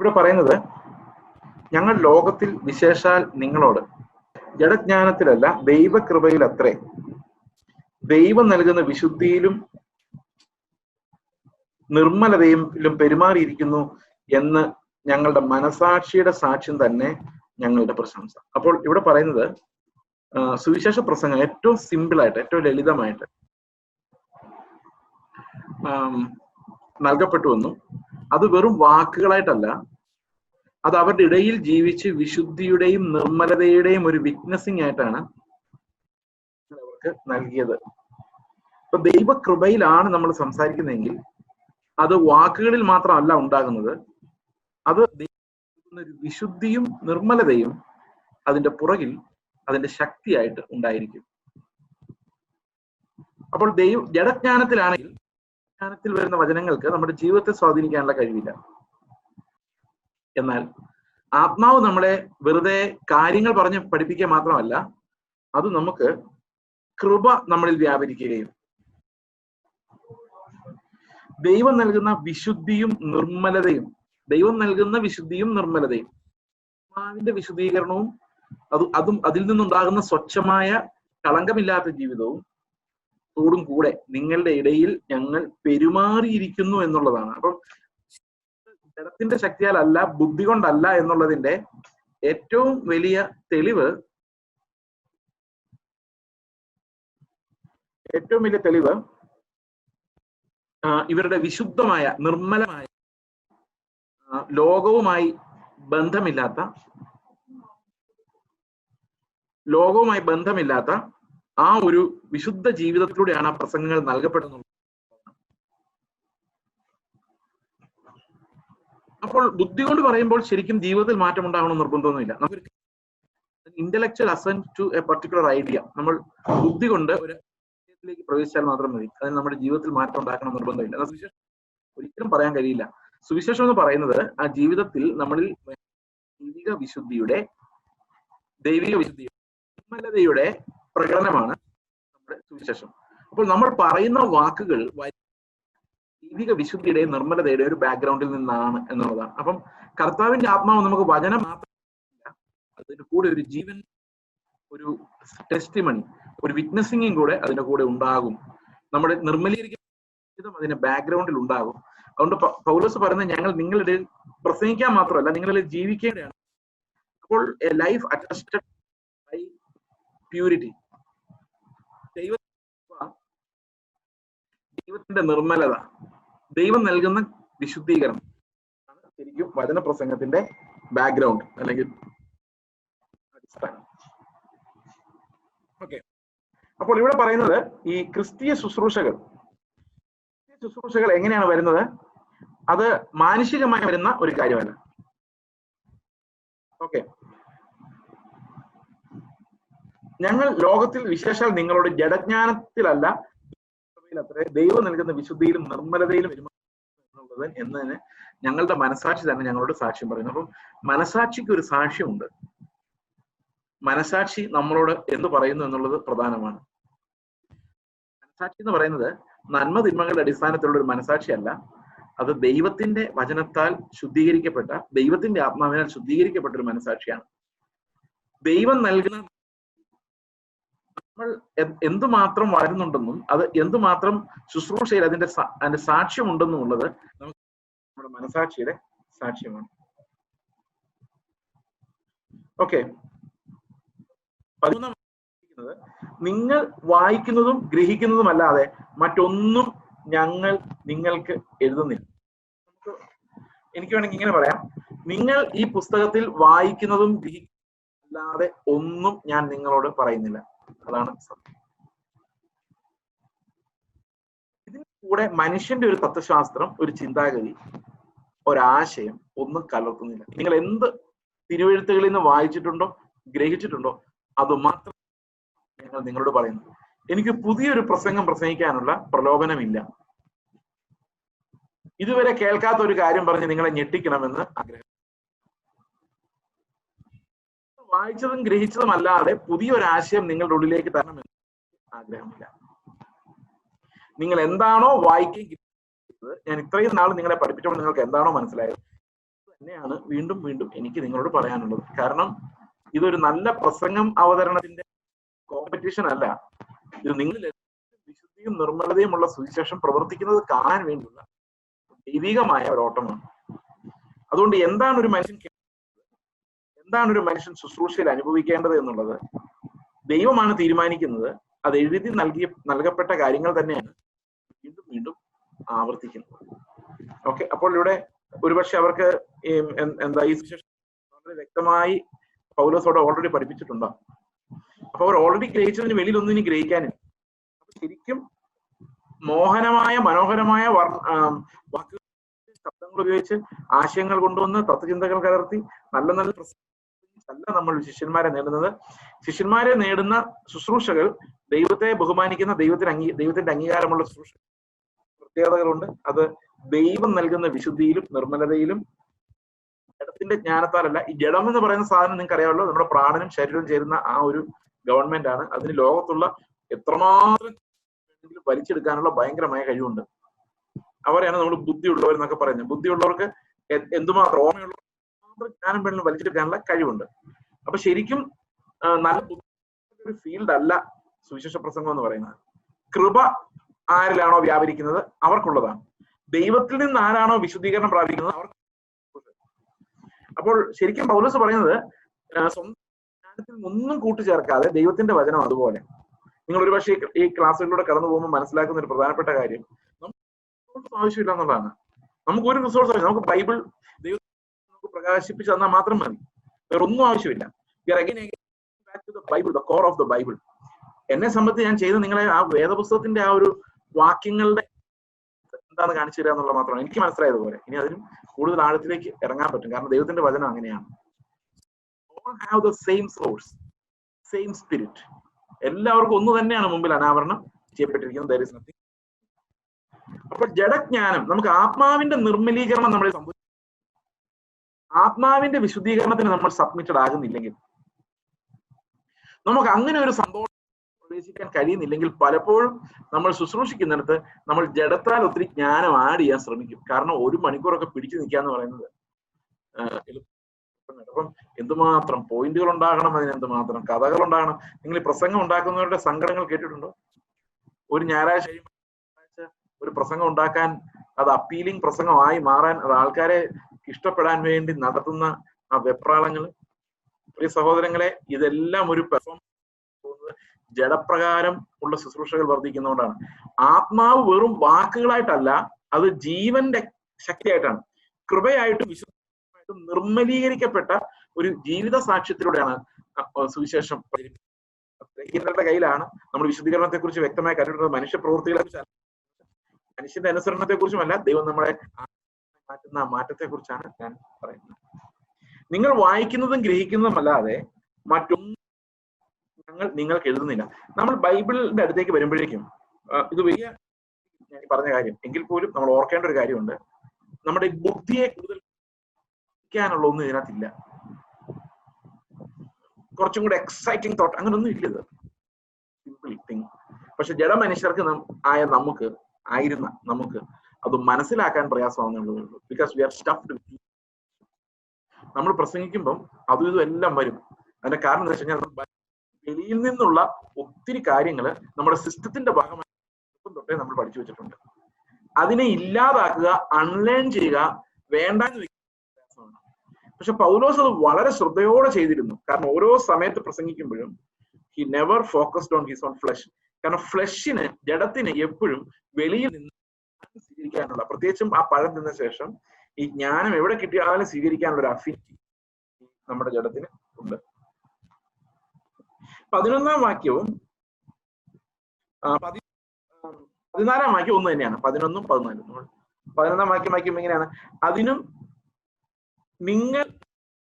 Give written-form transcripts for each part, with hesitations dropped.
ഇവിടെ പറയുന്നത്, ഞങ്ങൾ ലോകത്തിൽ വിശേഷാൽ നിങ്ങളോട് ജഡജ്ഞാനത്തിലല്ല ദൈവകൃപയിൽ അത്രേ ദൈവം നൽകുന്ന വിശുദ്ധിയിലും നിർമ്മലതയിലും പെരുമാറിയിരിക്കുന്നു എന്ന് ഞങ്ങളുടെ മനസാക്ഷിയുടെ സാക്ഷ്യം തന്നെ ഞങ്ങളുടെ പ്രശംസ. അപ്പോൾ ഇവിടെ പറയുന്നത് സുവിശേഷ പ്രസംഗം ഏറ്റവും സിമ്പിളായിട്ട്, ഏറ്റവും ലളിതമായിട്ട് നൽകപ്പെട്ടുവെന്നും അത് വെറും വാക്കുകളായിട്ടല്ല, അത് അവരുടെ ഇടയിൽ ജീവിച്ച് വിശുദ്ധിയുടെയും നിർമ്മലതയുടെയും ഒരു വിറ്റ്നസിംഗ് ആയിട്ടാണ് അവർക്ക് നൽകിയത്. ഇപ്പൊ ദൈവകൃപയിലാണ് നമ്മൾ സംസാരിക്കുന്നതെങ്കിൽ അത് വാക്കുകളിൽ മാത്രമല്ല ഉണ്ടാകുന്നത്, അത് ഒരു വിശുദ്ധിയും നിർമ്മലതയും അതിന്റെ പുറകിൽ അതിന്റെ ശക്തിയായിട്ട് ഉണ്ടായിരിക്കും. അപ്പോൾ ജഡജ്ഞാനത്തിലാണെങ്കിൽ ജ്ഞാനത്തിൽ വരുന്ന വചനങ്ങൾക്ക് നമ്മുടെ ജീവിതത്തെ സ്വാധീനിക്കാനുള്ള കഴിവില്ല. എന്നാൽ ആത്മാവ് നമ്മളെ വെറുതെ കാര്യങ്ങൾ പറഞ്ഞ് പഠിപ്പിക്കുക മാത്രമല്ല, അത് നമുക്ക് കൃപ നമ്മളിൽ വ്യാപരിക്കുകയും ദൈവം നൽകുന്ന വിശുദ്ധിയും നിർമ്മലതയും ആത്മാവിന്റെ വിശുദ്ധീകരണവും അതിൽ നിന്നുണ്ടാകുന്ന സ്വച്ഛമായ കളങ്കമില്ലാത്ത ജീവിതവും ോടും കൂടെ നിങ്ങളുടെ ഇടയിൽ ഞങ്ങൾ പെരുമാറിയിരിക്കുന്നു എന്നുള്ളതാണ്. അപ്പം ജഡത്തിന്റെ ശക്തിയാലല്ല, ബുദ്ധി കൊണ്ടല്ല എന്നുള്ളതിന്റെ ഏറ്റവും വലിയ തെളിവ് ഇവരുടെ വിശുദ്ധമായ നിർമ്മലമായ ലോകവുമായി ബന്ധമില്ലാത്ത ആ ഒരു വിശുദ്ധ ജീവിതത്തിലൂടെയാണ് ആ പ്രസംഗങ്ങൾ നൽകപ്പെടുന്നത്. അപ്പോൾ ബുദ്ധി കൊണ്ട് പറയുമ്പോൾ ശരിക്കും ജീവിതത്തിൽ മാറ്റം ഉണ്ടാകണം നിർബന്ധമൊന്നുമില്ല. നമുക്ക് intellectual assent to a particular idea നമ്മൾ ബുദ്ധി കൊണ്ട് ഒരു ിലേക്ക് പ്രവേശിച്ചാൽ മാത്രം മതി. അതിന് നമ്മുടെ ജീവിതത്തിൽ മാറ്റം ഉണ്ടാക്കണം നിർബന്ധമില്ല. സുവിശേഷം ഒരിക്കലും പറയാൻ കഴിയില്ല. സുവിശേഷം എന്ന് പറയുന്നത് ആ ജീവിതത്തിൽ നമ്മളിൽ ദൈവിക വിശുദ്ധിയുടെ നിർമ്മലതയുടെ പ്രകടനമാണ് നമ്മുടെ സുവിശേഷം. അപ്പോൾ നമ്മൾ പറയുന്ന വാക്കുകൾ ദൈവിക വിശുദ്ധിയുടെയും നിർമ്മലതയുടെ ഒരു ബാക്ക്ഗ്രൗണ്ടിൽ നിന്നാണ് എന്നുള്ളതാണ്. അപ്പം കർത്താവിന്റെ ആത്മാവ് നമുക്ക് വചനം മാത്രമല്ല, അതിന്റെ കൂടെ ഒരു ജീവൻ, ഒരു ടെസ്റ്റിമണി, ഒരു വിറ്റ്നസിംഗും കൂടെ അതിന്റെ കൂടെ ഉണ്ടാകും. നമ്മുടെ നിർമ്മലീകരിക്കുന്ന അതിന്റെ ബാക്ക്ഗ്രൗണ്ടിൽ ഉണ്ടാകും. അതുകൊണ്ട് പൗലോസ് പറയുന്നത്, ഞങ്ങൾ നിങ്ങളുടെ പ്രസംഗിക്കാൻ മാത്രമല്ല, നിങ്ങളിൽ ജീവിക്കേണ്ടതാണ്. അപ്പോൾ a life attested by purity, ദൈവത്തിന്റെ നിർമ്മലത, ദൈവം നൽകുന്ന വിശുദ്ധീകരണം ആണ് ശരിക്കും വചന പ്രസംഗത്തിന്റെ ബാക്ക്ഗ്രൗണ്ട് അല്ലെങ്കിൽ അടിസ്ഥാനം. ഓക്കെ, അപ്പോൾ ഇവിടെ പറയുന്നത് ഈ ക്രിസ്തീയ ശുശ്രൂഷകൾ എങ്ങനെയാണ് വരുന്നത്? അത് മാനുഷികമായി വരുന്ന ഒരു കാര്യമല്ല. ഓക്കെ, ഞങ്ങൾ ലോകത്തിൽ വിശേഷാൽ നിങ്ങളോട് ജഡജ്ഞാനത്തിലല്ല അത്രേ ദൈവം നൽകുന്ന വിശുദ്ധിയിലും നിർമ്മലതയിലും എന്നുള്ളത് എന്നതിന് ഞങ്ങളുടെ മനസാക്ഷി തന്നെ ഞങ്ങളോട് സാക്ഷ്യം പറയുന്നു. അപ്പം മനസാക്ഷിക്ക് ഒരു സാക്ഷ്യമുണ്ട്. മനസാക്ഷി നമ്മളോട് എന്ത് പറയുന്നു എന്നുള്ളത് പ്രധാനമാണ്. മനസാക്ഷി എന്ന് പറയുന്നത് നന്മ തിന്മകളുടെ അടിസ്ഥാനത്തിലുള്ള ഒരു മനസാക്ഷിയല്ല, അത് ദൈവത്തിന്റെ വചനത്താൽ ശുദ്ധീകരിക്കപ്പെട്ട, ദൈവത്തിന്റെ ആത്മാവിനാൽ ശുദ്ധീകരിക്കപ്പെട്ട ഒരു മനസാക്ഷിയാണ്. ദൈവം നൽകുന്ന നമ്മൾ എന്തുമാത്രം വളരുന്നുണ്ടെന്നും അത് എന്തുമാത്രം ശുശ്രൂഷയിൽ അതിന്റെ സാക്ഷ്യമുണ്ടെന്നും ഉള്ളത് നമുക്ക് നമ്മുടെ മനസാക്ഷിയുടെ സാക്ഷ്യമാണ്. ഓക്കെ, 13 നിങ്ങൾ വായിക്കുന്നതും ഗ്രഹിക്കുന്നതുമല്ലാതെ മറ്റൊന്നും ഞങ്ങൾ നിങ്ങൾക്ക് എഴുതുന്നില്ല. എനിക്ക് വേണമെങ്കിൽ ഇങ്ങനെ പറയാം, നിങ്ങൾ ഈ പുസ്തകത്തിൽ വായിക്കുന്നതും ഗ്രഹിക്കുന്നതും അല്ലാതെ ഒന്നും ഞാൻ നിങ്ങളോട് പറയുന്നില്ല. അതാണ് സത്യം. ഇതിന് കൂടെ മനുഷ്യന്റെ ഒരു തത്വശാസ്ത്രം, ഒരു ചിന്താഗതി, ഒരാശയം ഒന്നും കലർത്തുന്നില്ല. നിങ്ങൾ എന്ത് തിരുവെഴുത്തുകളിൽ നിന്ന് വായിച്ചിട്ടുണ്ടോ, ഗ്രഹിച്ചിട്ടുണ്ടോ, അത് മാത്രം ഞങ്ങൾ നിങ്ങളോട് പറയുന്നു. എനിക്ക് പുതിയൊരു പ്രസംഗം പ്രസംഗിക്കാനുള്ള പ്രലോഭനമില്ല. ഇതുവരെ കേൾക്കാത്ത ഒരു കാര്യം പറഞ്ഞ് നിങ്ങളെ ഞെട്ടിക്കണമെന്ന് ആഗ്രഹം. വായിച്ചതും ഗ്രഹിച്ചതും അല്ലാതെ പുതിയൊരാശയം നിങ്ങളുടെ ഉള്ളിലേക്ക് തരണമെന്ന് ആഗ്രഹമില്ല. നിങ്ങൾ എന്താണോ വായിക്കുകയും, ഞാൻ ഇത്രയും നാൾ നിങ്ങളെ പഠിപ്പിച്ചപ്പോൾ നിങ്ങൾക്ക് എന്താണോ മനസ്സിലായത് തന്നെയാണ് വീണ്ടും വീണ്ടും എനിക്ക് നിങ്ങളോട് പറയാനുള്ളത്. കാരണം ഇതൊരു നല്ല പ്രസംഗം അവതരണത്തിന്റെ കോമ്പറ്റീഷൻ അല്ല. ഇത് നിങ്ങളിൽ വിശുദ്ധിയും നിർമ്മലതയുമുള്ള സുവിശേഷം പ്രവർത്തിക്കുന്നത് കാണാൻ വേണ്ടിയുള്ള ദൈവികമായ ഒരു ഓട്ടമാണ്. അതുകൊണ്ട് എന്താണ് ഒരു മനുഷ്യൻ ശുശ്രൂഷയിൽ അനുഭവിക്കേണ്ടത് എന്നുള്ളത് ദൈവമാണ് തീരുമാനിക്കുന്നത്. അത് എഴുതി നൽകപ്പെട്ട കാര്യങ്ങൾ തന്നെയാണ് വീണ്ടും വീണ്ടും ആവർത്തിക്കുന്നത്. ഓക്കെ, അപ്പോൾ ഇവിടെ ഒരുപക്ഷെ അവർക്ക് ഈ സുവിശേഷം വളരെ വ്യക്തമായി പൗലോസോട് ഓൾറെഡി പഠിപ്പിച്ചിട്ടുണ്ടാവും. അപ്പൊ അവർ ഓൾറെഡി ഗ്രഹിച്ചതിന് വെളിയിലൊന്നും ഇനി ഗ്രഹിക്കാനില്ല. അപ്പൊ ശരിക്കും മനോഹരമായ വാക്കുകൾ, ശബ്ദങ്ങൾ ഉപയോഗിച്ച് ആശയങ്ങൾ കൊണ്ടുവന്ന് തത്വചിന്തകൾ കലർത്തി നല്ല അല്ല നമ്മൾ ശിഷ്യന്മാരെ നേടുന്നത്. ശിഷ്യന്മാരെ നേടുന്ന ശുശ്രൂഷകൾ ദൈവത്തെ ബഹുമാനിക്കുന്ന, ദൈവത്തിന്റെ അംഗീകാരമുള്ള ശുശ്രൂഷ പ്രത്യേകതകളുണ്ട്. അത് ദൈവം നൽകുന്ന വിശുദ്ധിയിലും നിർമ്മലതയിലും ജഡത്തിന്റെ ജ്ഞാനത്താലല്ല. ഈ ജഡം എന്ന് പറയുന്ന സാധനം നിങ്ങൾക്ക് അറിയാമല്ലോ, നമ്മുടെ പ്രാണനും ശരീരവും ചേരുന്ന ആ ഒരു ഗവൺമെന്റ് ആണ്. അതിന് ലോകത്തുള്ള എത്രമാത്രം വലിച്ചെടുക്കാനുള്ള ഭയങ്കരമായ കഴിവുണ്ട്. അവരെയാണ് നമ്മൾ ബുദ്ധിയുള്ളവർ എന്നൊക്കെ പറയുന്നത്. ബുദ്ധിയുള്ളവർക്ക് എന്തുമാത്രം ഓർമ്മയുള്ള ജ്ഞാനം വേണമെങ്കിലും വലിച്ചെടുക്കാനുള്ള കഴിവുണ്ട്. അപ്പൊ ശരിക്കും നല്ല ഒരു ഫീൽഡ് അല്ല സുവിശേഷ പ്രസംഗം എന്ന് പറയുന്നത്. കൃപ ആരിലാണോ വ്യാപരിക്കുന്നത് അവർക്കുള്ളതാണ്. ദൈവത്തിൽ നിന്ന് ആരാണോ വിശുദ്ധീകരണം പ്രാപിക്കുന്നത് അവർക്ക്. അപ്പോൾ ശരിക്കും പൗലോസ് പറയുന്നത് സ്വന്തം ജ്ഞാനത്തിൽ ഒന്നും കൂട്ടിച്ചേർക്കാതെ ദൈവത്തിന്റെ വചനം അതുപോലെ. നിങ്ങൾ ഒരുപക്ഷെ ഈ ക്ലാസ്സുകളിലൂടെ കടന്നു പോകുമ്പോൾ മനസ്സിലാക്കുന്ന ഒരു പ്രധാനപ്പെട്ട കാര്യം, നമുക്ക് ആവശ്യമില്ല എന്നുള്ളതാണ്. നമുക്ക് ഒരു റിസോഴ്സ് ആവശ്യം, നമുക്ക് ബൈബിൾ ദൈവം നമുക്ക് പ്രകാശിപ്പിച്ച് തന്നാൽ മാത്രം മതി, വേറെ ഒന്നും ആവശ്യമില്ല. Bible, the core of the Bible. എന്നെ സംബന്ധിച്ച് ഞാൻ ചെയ്ത് നിങ്ങളെ ആ വേദപുസ്തകത്തിന്റെ ആ ഒരു വാക്യങ്ങളുടെ എന്താണെന്ന് കാണിച്ചു തരിക എന്നുള്ള മാത്രമാണ് എനിക്ക് മനസ്സിലായതുപോലെ. ഇനി അതിനും കൂടുതൽ ആഴത്തിലേക്ക് ഇറങ്ങാൻ പറ്റും, കാരണം ദൈവത്തിന്റെ വചനം അങ്ങനെയാണ്. All have the same source, same spirit. എല്ലാവർക്കും ഒന്ന് തന്നെയാണ് മുമ്പിൽ അനാവരണം ചെയ്യപ്പെട്ടിരിക്കുന്നത്. There is nothing. അപ്പോൾ ജഡജ്ഞാനം, നമുക്ക് ആത്മാവിന്റെ നിർമ്മലീകരണം നമ്മളെ സംഭവിച്ചു, ആത്മാവിന്റെ വിശുദ്ധീകരണത്തിന് നമ്മൾ സബ്മിറ്റഡ് ആകുന്നില്ലെങ്കിൽ, നമുക്ക് അങ്ങനെ ഒരു സംഭവം പ്രവേശിക്കാൻ കഴിയുന്നില്ലെങ്കിൽ, പലപ്പോഴും നമ്മൾ ശുശ്രൂഷിക്കുന്നിടത്ത് നമ്മൾ ജഡത്താൽ ഒത്തിരി ജ്ഞാനം ആഡ് ചെയ്യാൻ ശ്രമിക്കും. കാരണം 1 മണിക്കൂറൊക്കെ പിടിച്ചു നിൽക്കാന്ന് പറയുന്നത് അപ്പം എന്തുമാത്രം പോയിന്റുകൾ ഉണ്ടാകണം, അതിനെന്തുമാത്രം കഥകൾ ഉണ്ടാകണം. നിങ്ങൾ ഈ പ്രസംഗം ഉണ്ടാക്കുന്നവരുടെ സങ്കടങ്ങൾ കേട്ടിട്ടുണ്ടോ? ഒരു ഞായറാഴ്ച ഒരു പ്രസംഗം ഉണ്ടാക്കാൻ, അത് അപ്പീലിംഗ് പ്രസംഗമായി മാറാൻ, അത് ആൾക്കാരെ ഇഷ്ടപ്പെടാൻ വേണ്ടി നടത്തുന്ന ആ വെപ്രാളങ്ങൾ. പ്രിയ സഹോദരങ്ങളെ, ഇതെല്ലാം ഒരു പെർഫോമൻസ് ജഡപ്രകാരം ഉള്ള ശുശ്രൂഷകൾ വർദ്ധിക്കുന്നതുകൊണ്ടാണ്. ആത്മാവ് വെറും വാക്കുകളായിട്ടല്ല, അത് ജീവന്റെ ശക്തിയായിട്ടാണ്, കൃപയായിട്ടും വിശുദ്ധമായിട്ടും നിർമ്മലീകരിക്കപ്പെട്ട ഒരു ജീവിത സാക്ഷ്യത്തിലൂടെയാണ് സുവിശേഷം പ്രചരിപ്പിക്കുന്നത്. കയ്യിലാണ്. നമ്മൾ വിശുദ്ധീകരണത്തെ കുറിച്ച് വ്യക്തമായി കണ്ടിട്ടുള്ളത് മനുഷ്യ പ്രവൃത്തികളെ കുറിച്ചല്ല, മനുഷ്യന്റെ അനുസരണത്തെ കുറിച്ചുമല്ല, ദൈവം നമ്മളെ മാറ്റുന്ന മാറ്റത്തെ കുറിച്ചാണ് ഞാൻ പറയുന്നത്. നിങ്ങൾ വായിക്കുന്നതും ഗ്രഹിക്കുന്നതും അല്ലാതെ മറ്റൊന്നും നിങ്ങൾക്ക് എഴുതുന്നില്ല. നമ്മൾ ബൈബിളിന്റെ അടുത്തേക്ക് വരുമ്പോഴേക്കും ഇത് വലിയ ഞാൻ പറഞ്ഞ കാര്യം എങ്കിൽ പോലും നമ്മൾ ഓർക്കേണ്ട ഒരു കാര്യമുണ്ട്. നമ്മുടെ ബുദ്ധിയെ കൂടുതൽ നുള്ള ഒന്നും ഇതിനകത്തില്ല. കുറച്ചും കൂടെ എക്സൈറ്റിംഗ് തോട്ട് അങ്ങനൊന്നും ഇല്ലത്, സിമ്പിൾ തിങ്. പക്ഷെ ജഡമനുഷ്യർക്ക് നമുക്ക് അത് മനസ്സിലാക്കാൻ പ്രയാസമാവുന്നുള്ളൂ. ബിക്കോസ് വി ആർ സ്റ്റഫ്ഡ് വിത്ത്. നമ്മൾ പ്രസംഗിക്കുമ്പം അതും ഇതും എല്ലാം വരും. അതിന്റെ കാരണം എന്താ വെച്ച് കഴിഞ്ഞാൽ വെളിയിൽ നിന്നുള്ള ഒത്തിരി കാര്യങ്ങൾ നമ്മുടെ സിസ്റ്റത്തിന്റെ ഭാഗമായി തൊട്ടേ നമ്മൾ പഠിച്ചു വെച്ചിട്ടുണ്ട്. അതിനെ ഇല്ലാതാക്കുക, അൺലേൺ ചെയ്യുക, വേണ്ടാന്ന് വെക്കുക പ്രയാസമാണ്. പക്ഷെ പൗലോസ് അത് വളരെ ശ്രദ്ധയോടെ ചെയ്തിരുന്നു. കാരണം ഓരോ സമയത്ത് പ്രസംഗിക്കുമ്പോഴും he never focused on his own flesh. കാരണം ഫ്ലഷിന്, ജഡത്തിന് എപ്പോഴും വെളിയിൽ നിന്ന് സ്വീകരിക്കാനുള്ള, പ്രത്യേകിച്ചും ആ പഴം തിന്ന ശേഷം ഈ ജ്ഞാനം എവിടെ കിട്ടിയാലും സ്വീകരിക്കാനുള്ള ഒരു അഫിനിറ്റി നമ്മുടെ ജഡത്തിന് ഉണ്ട്. 11-ാം വാക്യവും 14-ാം വാക്യം ഒന്ന് തന്നെയാണ്. 11-ഉം 14-ഉം. 11-ാം വാക്യം എങ്ങനെയാണ്? അതിനും നിങ്ങൾ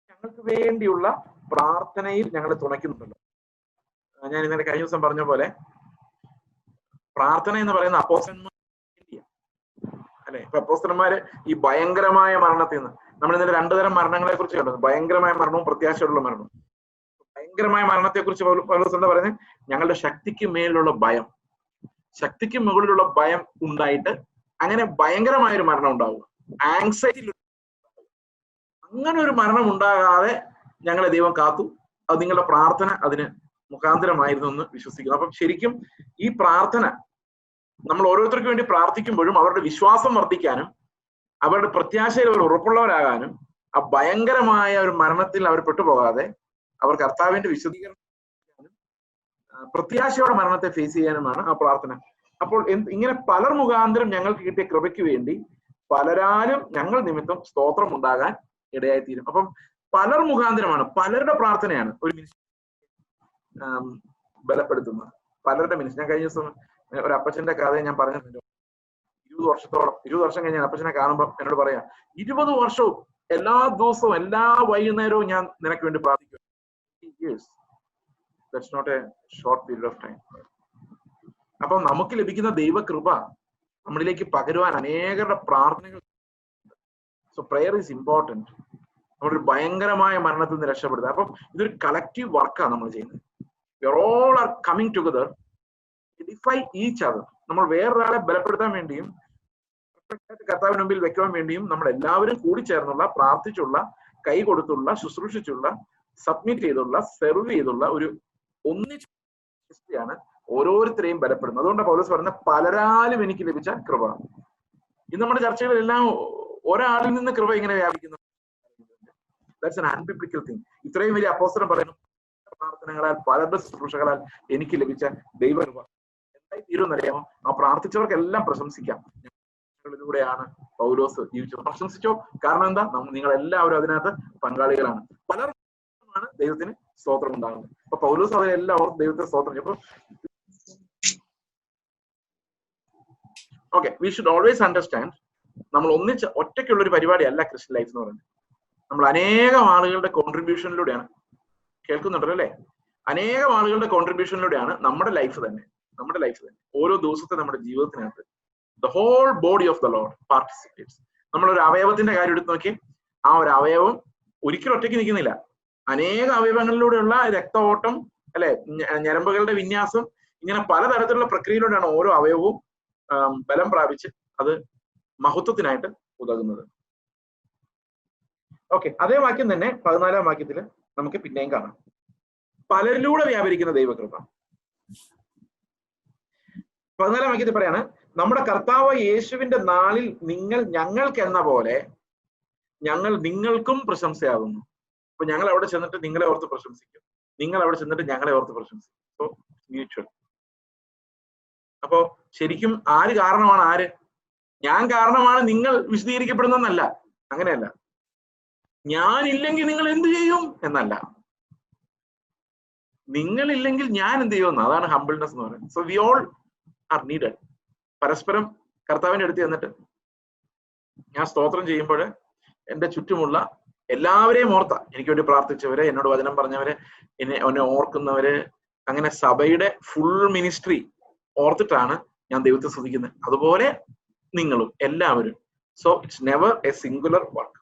ഞങ്ങൾക്ക് വേണ്ടിയുള്ള പ്രാർത്ഥനയിൽ ഞങ്ങളെ തുണയ്ക്കുന്നുണ്ടല്ലോ. ഞാൻ ഇന്നലെ കഴിഞ്ഞ ദിവസം പറഞ്ഞ പോലെ പ്രാർത്ഥന എന്ന് പറയുന്ന അപ്പോസ്തലന്മാർ അല്ലെ. ഇപ്പൊ അപ്പോസ്തലന്മാര് ഈ ഭയങ്കരമായ മരണത്തിൽ നിന്ന്, നമ്മൾ ഇന്നലെ 2 തരം മരണങ്ങളെ കുറിച്ച് കണ്ടത്, ഭയങ്കരമായ മരണവും പ്രത്യാശയുള്ള മരണവും. ഭയങ്കരമായ മരണത്തെ കുറിച്ച് പൗലോസ് എന്താ പറയുന്നത്? ഞങ്ങളുടെ ശക്തിക്ക് മേലുള്ള ഭയം, ശക്തിക്ക് മുകളിലുള്ള ഭയം ഉണ്ടായിട്ട് അങ്ങനെ ഭയങ്കരമായൊരു മരണം ഉണ്ടാവുക, ആങ്സൈറ്റി. അങ്ങനെ ഒരു മരണം ഉണ്ടാകാതെ ഞങ്ങളെ ദൈവം കാത്തു. അത് നിങ്ങളുടെ പ്രാർത്ഥന അതിന് മുഖാന്തരമായിരുന്നു എന്ന് വിശ്വസിക്കുന്നു. അപ്പം ശരിക്കും ഈ പ്രാർത്ഥന നമ്മൾ ഓരോരുത്തർക്ക് വേണ്ടി പ്രാർത്ഥിക്കുമ്പോഴും അവരുടെ വിശ്വാസം വർദ്ധിക്കാനും അവരുടെ പ്രത്യാശയിൽ അവർ ഉറപ്പുള്ളവരാകാനും ആ ഭയങ്കരമായ ഒരു മരണത്തിൽ അവർ പെട്ടുപോകാതെ അവർ കർത്താവിന്റെ വിശദീകരണം പ്രത്യാശയോടെ മരണത്തെ ഫേസ് ചെയ്യാനുമാണ് ആ പ്രാർത്ഥന. അപ്പോൾ ഇങ്ങനെ പലർ മുഖാന്തരം ഞങ്ങൾക്ക് കിട്ടിയ കൃപയ്ക്ക് വേണ്ടി പലരാലും ഞങ്ങൾ നിമിത്തം സ്തോത്രം ഉണ്ടാകാൻ ഇടയായിത്തീരും. അപ്പം പലർ മുഖാന്തരമാണ്, പലരുടെ പ്രാർത്ഥനയാണ് ഒരു മിനിസ്റ്റർ ബലപ്പെടുത്തുന്നത്. പലരുടെ മിനിസ്റ്റർ. ഞാൻ കഴിഞ്ഞ ദിവസം ഒരു അപ്പച്ചന്റെ കഥ ഞാൻ പറഞ്ഞിട്ടുണ്ട്. 20 വർഷം കഴിഞ്ഞ് ഞാൻ അപ്പച്ചനെ കാണുമ്പോൾ എന്നോട് പറയാം, 20 വർഷവും എല്ലാ ദിവസവും എല്ലാ വൈകുന്നേരവും ഞാൻ നിനക്ക് വേണ്ടി പ്രാർത്ഥിക്കും. That's not a short period of time. അപ്പൊ നമുക്ക് ലഭിക്കുന്ന ദൈവകൃപ നമ്മളിലേക്ക് പകരുവാൻ അനേകരുടെ പ്രാർത്ഥനകൾ. So prayer is important. നമ്മളൊരു ഭയങ്കരമായ മരണത്തിൽ നിന്ന് രക്ഷപ്പെടുന്നത്. അപ്പം ഇതൊരു കളക്റ്റീവ് വർക്കാണ് നമ്മൾ ചെയ്യുന്നത്. We all are coming together to edify each other. നമ്മൾ വേറൊരാളെ ബലപ്പെടുത്താൻ വേണ്ടിയും കർത്താവിന് മുമ്പിൽ വെക്കുവാൻ വേണ്ടിയും നമ്മൾ എല്ലാവരും കൂടി ചേർന്നുള്ള, പ്രാർത്ഥിച്ചുള്ള, കൈ കൊടുത്തുള്ള, ശുശ്രൂഷിച്ചുള്ള, സബ്മിറ്റ് ചെയ്തുള്ള, സെർവ് ചെയ്തുള്ള ഒരു ഒന്നിച്ചാണ് ഓരോരുത്തരെയും ബലപ്പെടുന്നത്. അതുകൊണ്ട് പൗലോസ് പറയുന്ന പലരാലും എനിക്ക് ലഭിച്ച കൃപ. ഇന്ന് നമ്മുടെ ചർച്ചകളിലെല്ലാം ഒരാളിൽ നിന്ന് കൃപ ഇങ്ങനെ വ്യാപിക്കുന്നു. That's an unbiblical thing. ഇത്രയും വലിയ അപ്പോസ്തലൻ പറയുന്നു, പ്രാർത്ഥനകളാൽ പലരുടെ ശുശ്രൂഷകളാൽ എനിക്ക് ലഭിച്ച ദൈവകൃപ എന്തായി തീരുമെന്നറിയാമോ? ആ പ്രാർത്ഥിച്ചവർക്കെല്ലാം പ്രശംസിക്കാം. ിലൂടെയാണ് പൗലോസ് ജീവിച്ചത്. പ്രശംസിച്ചോ? കാരണം എന്താ? നിങ്ങൾ എല്ലാവരും അതിനകത്ത് പങ്കാളികളാണ്. പലർക്കുമാണ് ദൈവത്തിന് സ്തോത്രം ഉണ്ടാകുന്നത്. അപ്പൊ പൗലോസ് അവരെല്ലാവരും ദൈവത്തെ സ്തോത്രം ചെയ്യും. Okay, we should always understand, നമ്മൾ ഒന്നിച്ച് ഒറ്റയ്ക്കുള്ള ഒരു പരിപാടിയല്ല ക്രിസ്ത്യൻ ലൈഫ് എന്ന് പറയുന്നത്. നമ്മൾ അനേകം ആളുകളുടെ കോൺട്രിബ്യൂഷനിലൂടെയാണ്, കേൾക്കുന്നുണ്ടല്ലോ അല്ലെ? അനേകം ആളുകളുടെ കോൺട്രിബ്യൂഷനിലൂടെയാണ് നമ്മുടെ ലൈഫ് തന്നെ ഓരോ ദിവസത്തെ നമ്മുടെ ജീവിതത്തിനകത്ത് the whole body of the Lord participates. നമ്മളൊരു അവയവത്തിന്റെ കാര്യം എടുത്ത് നോക്കി, ആ ഒരു അവയവം ഒരിക്കലും ഒറ്റയ്ക്ക് നിൽക്കുന്നില്ല. അനേക അവയവങ്ങളിലൂടെയുള്ള രക്തഓട്ടം, അല്ലെ, ഞരമ്പുകളുടെ വിന്യാസം, ഇങ്ങനെ പലതരത്തിലുള്ള പ്രക്രിയയിലൂടെയാണ് ഓരോ അവയവവും ബലം പ്രാപിച്ച് അത് മഹത്വത്തിനായിട്ട് ഉതകുന്നത്. ഓക്കെ, അതേ വാക്യം തന്നെ 14-ാം വാക്യത്തിൽ നമുക്ക് പിന്നെയും കാണാം. പലരിലൂടെ വ്യാപരിക്കുന്ന ദൈവകൃപ. 14-ാം വാക്യത്തിൽ പറയാണ്, നമ്മുടെ കർത്താവ് യേശുവിന്റെ നാളിൽ നിങ്ങൾ ഞങ്ങൾക്ക് എന്ന പോലെ ഞങ്ങൾ നിങ്ങൾക്കും പ്രശംസയാകുന്നു. അപ്പൊ ഞങ്ങൾ അവിടെ ചെന്നിട്ട് നിങ്ങളെ ഓർത്ത് പ്രശംസിക്കും, നിങ്ങൾ അവിടെ ചെന്നിട്ട് ഞങ്ങളെ ഓർത്ത് പ്രശംസിക്കും. So mutual. അപ്പോ ശരിക്കും ആര് കാരണമാണ്? ഞാൻ കാരണമാണ് നിങ്ങൾ വിശദീകരിക്കപ്പെടുന്നല്ല, അങ്ങനെയല്ല. ഞാനില്ലെങ്കിൽ നിങ്ങൾ എന്ത് ചെയ്യും എന്നല്ല, നിങ്ങളില്ലെങ്കിൽ ഞാൻ എന്ത് ചെയ്യുമെന്ന്. അതാണ് ഹംബിൾനെസ് എന്ന് പറയുന്നത്. So we all are needed. പരസ്പരം കർത്താവിന്റെ അടുത്ത് ചെന്നിട്ട് ഞാൻ സ്തോത്രം ചെയ്യുമ്പോൾ എന്റെ ചുറ്റുമുള്ള എല്ലാവരെയും ഓർത്ത, എനിക്ക് വേണ്ടി പ്രാർത്ഥിച്ചവരെ, എന്നോട് വചനം പറഞ്ഞവരെ, എന്നെ ഓർക്കുന്നവര്, അങ്ങനെ സഭയുടെ ഫുൾ മിനിസ്ട്രി ഓർത്തിട്ടാണ് ഞാൻ ദൈവത്തെ സ്തുതിക്കുന്നത്. അതുപോലെ നിങ്ങളും എല്ലാവരും. So it's never A singular work,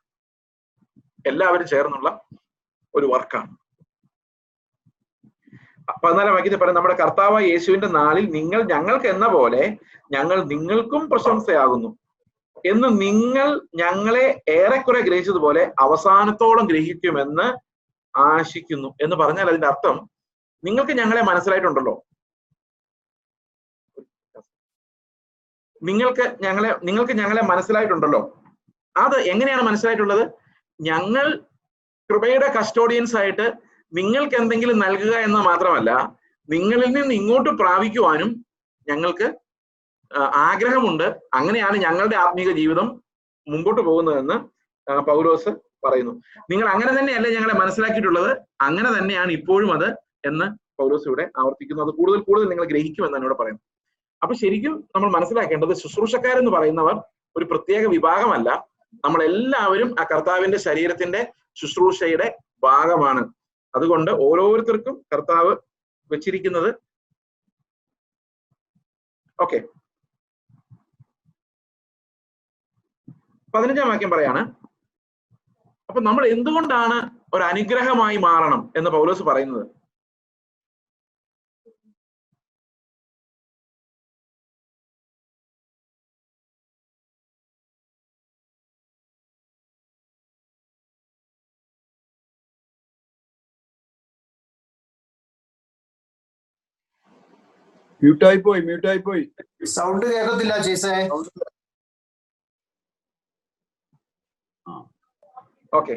എല്ലാവരും ചേർന്നുള്ള ഒരു വർക്കാണ്. 14-ാം വാക്യത്തിൽ പറയുന്നത്, നമ്മുടെ കർത്താവ് യേശുവിന്റെ നാളിൽ നിങ്ങൾ ഞങ്ങൾക്ക് എന്ന പോലെ ഞങ്ങൾ നിങ്ങൾക്കും പ്രശംസയാകുന്നു എന്ന് നിങ്ങൾ ഞങ്ങളെ ഏറെക്കുറെ ഗ്രഹിച്ചതുപോലെ അവസാനത്തോളം ഗ്രഹിക്കുമെന്ന് ആശിക്കുന്നു എന്ന് പറഞ്ഞാൽ അതിന്റെ അർത്ഥം, നിങ്ങൾക്ക് ഞങ്ങളെ മനസ്സിലായിട്ടുണ്ടല്ലോ, നിങ്ങൾക്ക് ഞങ്ങളെ മനസ്സിലായിട്ടുണ്ടല്ലോ. അത് എങ്ങനെയാണ് മനസ്സിലായിട്ടുള്ളത്? ഞങ്ങൾ കൃപയുടെ കസ്റ്റോഡിയൻസ് ആയിട്ട് നിങ്ങൾക്ക് എന്തെങ്കിലും നൽകുക എന്ന് മാത്രമല്ല, നിങ്ങളിൽ നിന്ന് ഇങ്ങോട്ട് പ്രാപിക്കുവാനും ഞങ്ങൾക്ക് ആഗ്രഹമുണ്ട്. അങ്ങനെയാണ് ഞങ്ങളുടെ ആത്മീക ജീവിതം മുമ്പോട്ട് പോകുന്നതെന്ന് പൗലോസ് പറയുന്നു. നിങ്ങൾ അങ്ങനെ തന്നെയല്ലേ ഞങ്ങളെ മനസ്സിലാക്കിയിട്ടുള്ളത്, അങ്ങനെ തന്നെയാണ് ഇപ്പോഴും അത് എന്ന് പൗലോസ് ഇവിടെ ആവർത്തിക്കുന്നു. അത് കൂടുതൽ നിങ്ങൾ ഗ്രഹിക്കുമെന്നാണ് ഇവിടെ പറയുന്നത്. അപ്പൊ ശരിക്കും നമ്മൾ മനസ്സിലാക്കേണ്ടത്, ശുശ്രൂഷക്കാരെന്ന് പറയുന്നവർ ഒരു പ്രത്യേക വിഭാഗമല്ല. നമ്മളെല്ലാവരും ആ കർത്താവിന്റെ ശരീരത്തിന്റെ ശുശ്രൂഷയുടെ ഭാഗമാണ്. അതുകൊണ്ട് ഓരോരുത്തർക്കും കർത്താവ് വെച്ചിരിക്കുന്നത്. ഓക്കെ, 15-ാം വാക്യം പറയാണ്, അപ്പൊ നമ്മൾ എന്തുകൊണ്ടാണ് ഒരു അനുഗ്രഹമായി മാറണം എന്ന് പൗലോസ് പറയുന്നത്? മ്യൂട്ടായി പോയി. സൗണ്ട് കേൾക്കത്തില്ല ചേച്ചേ. Okay,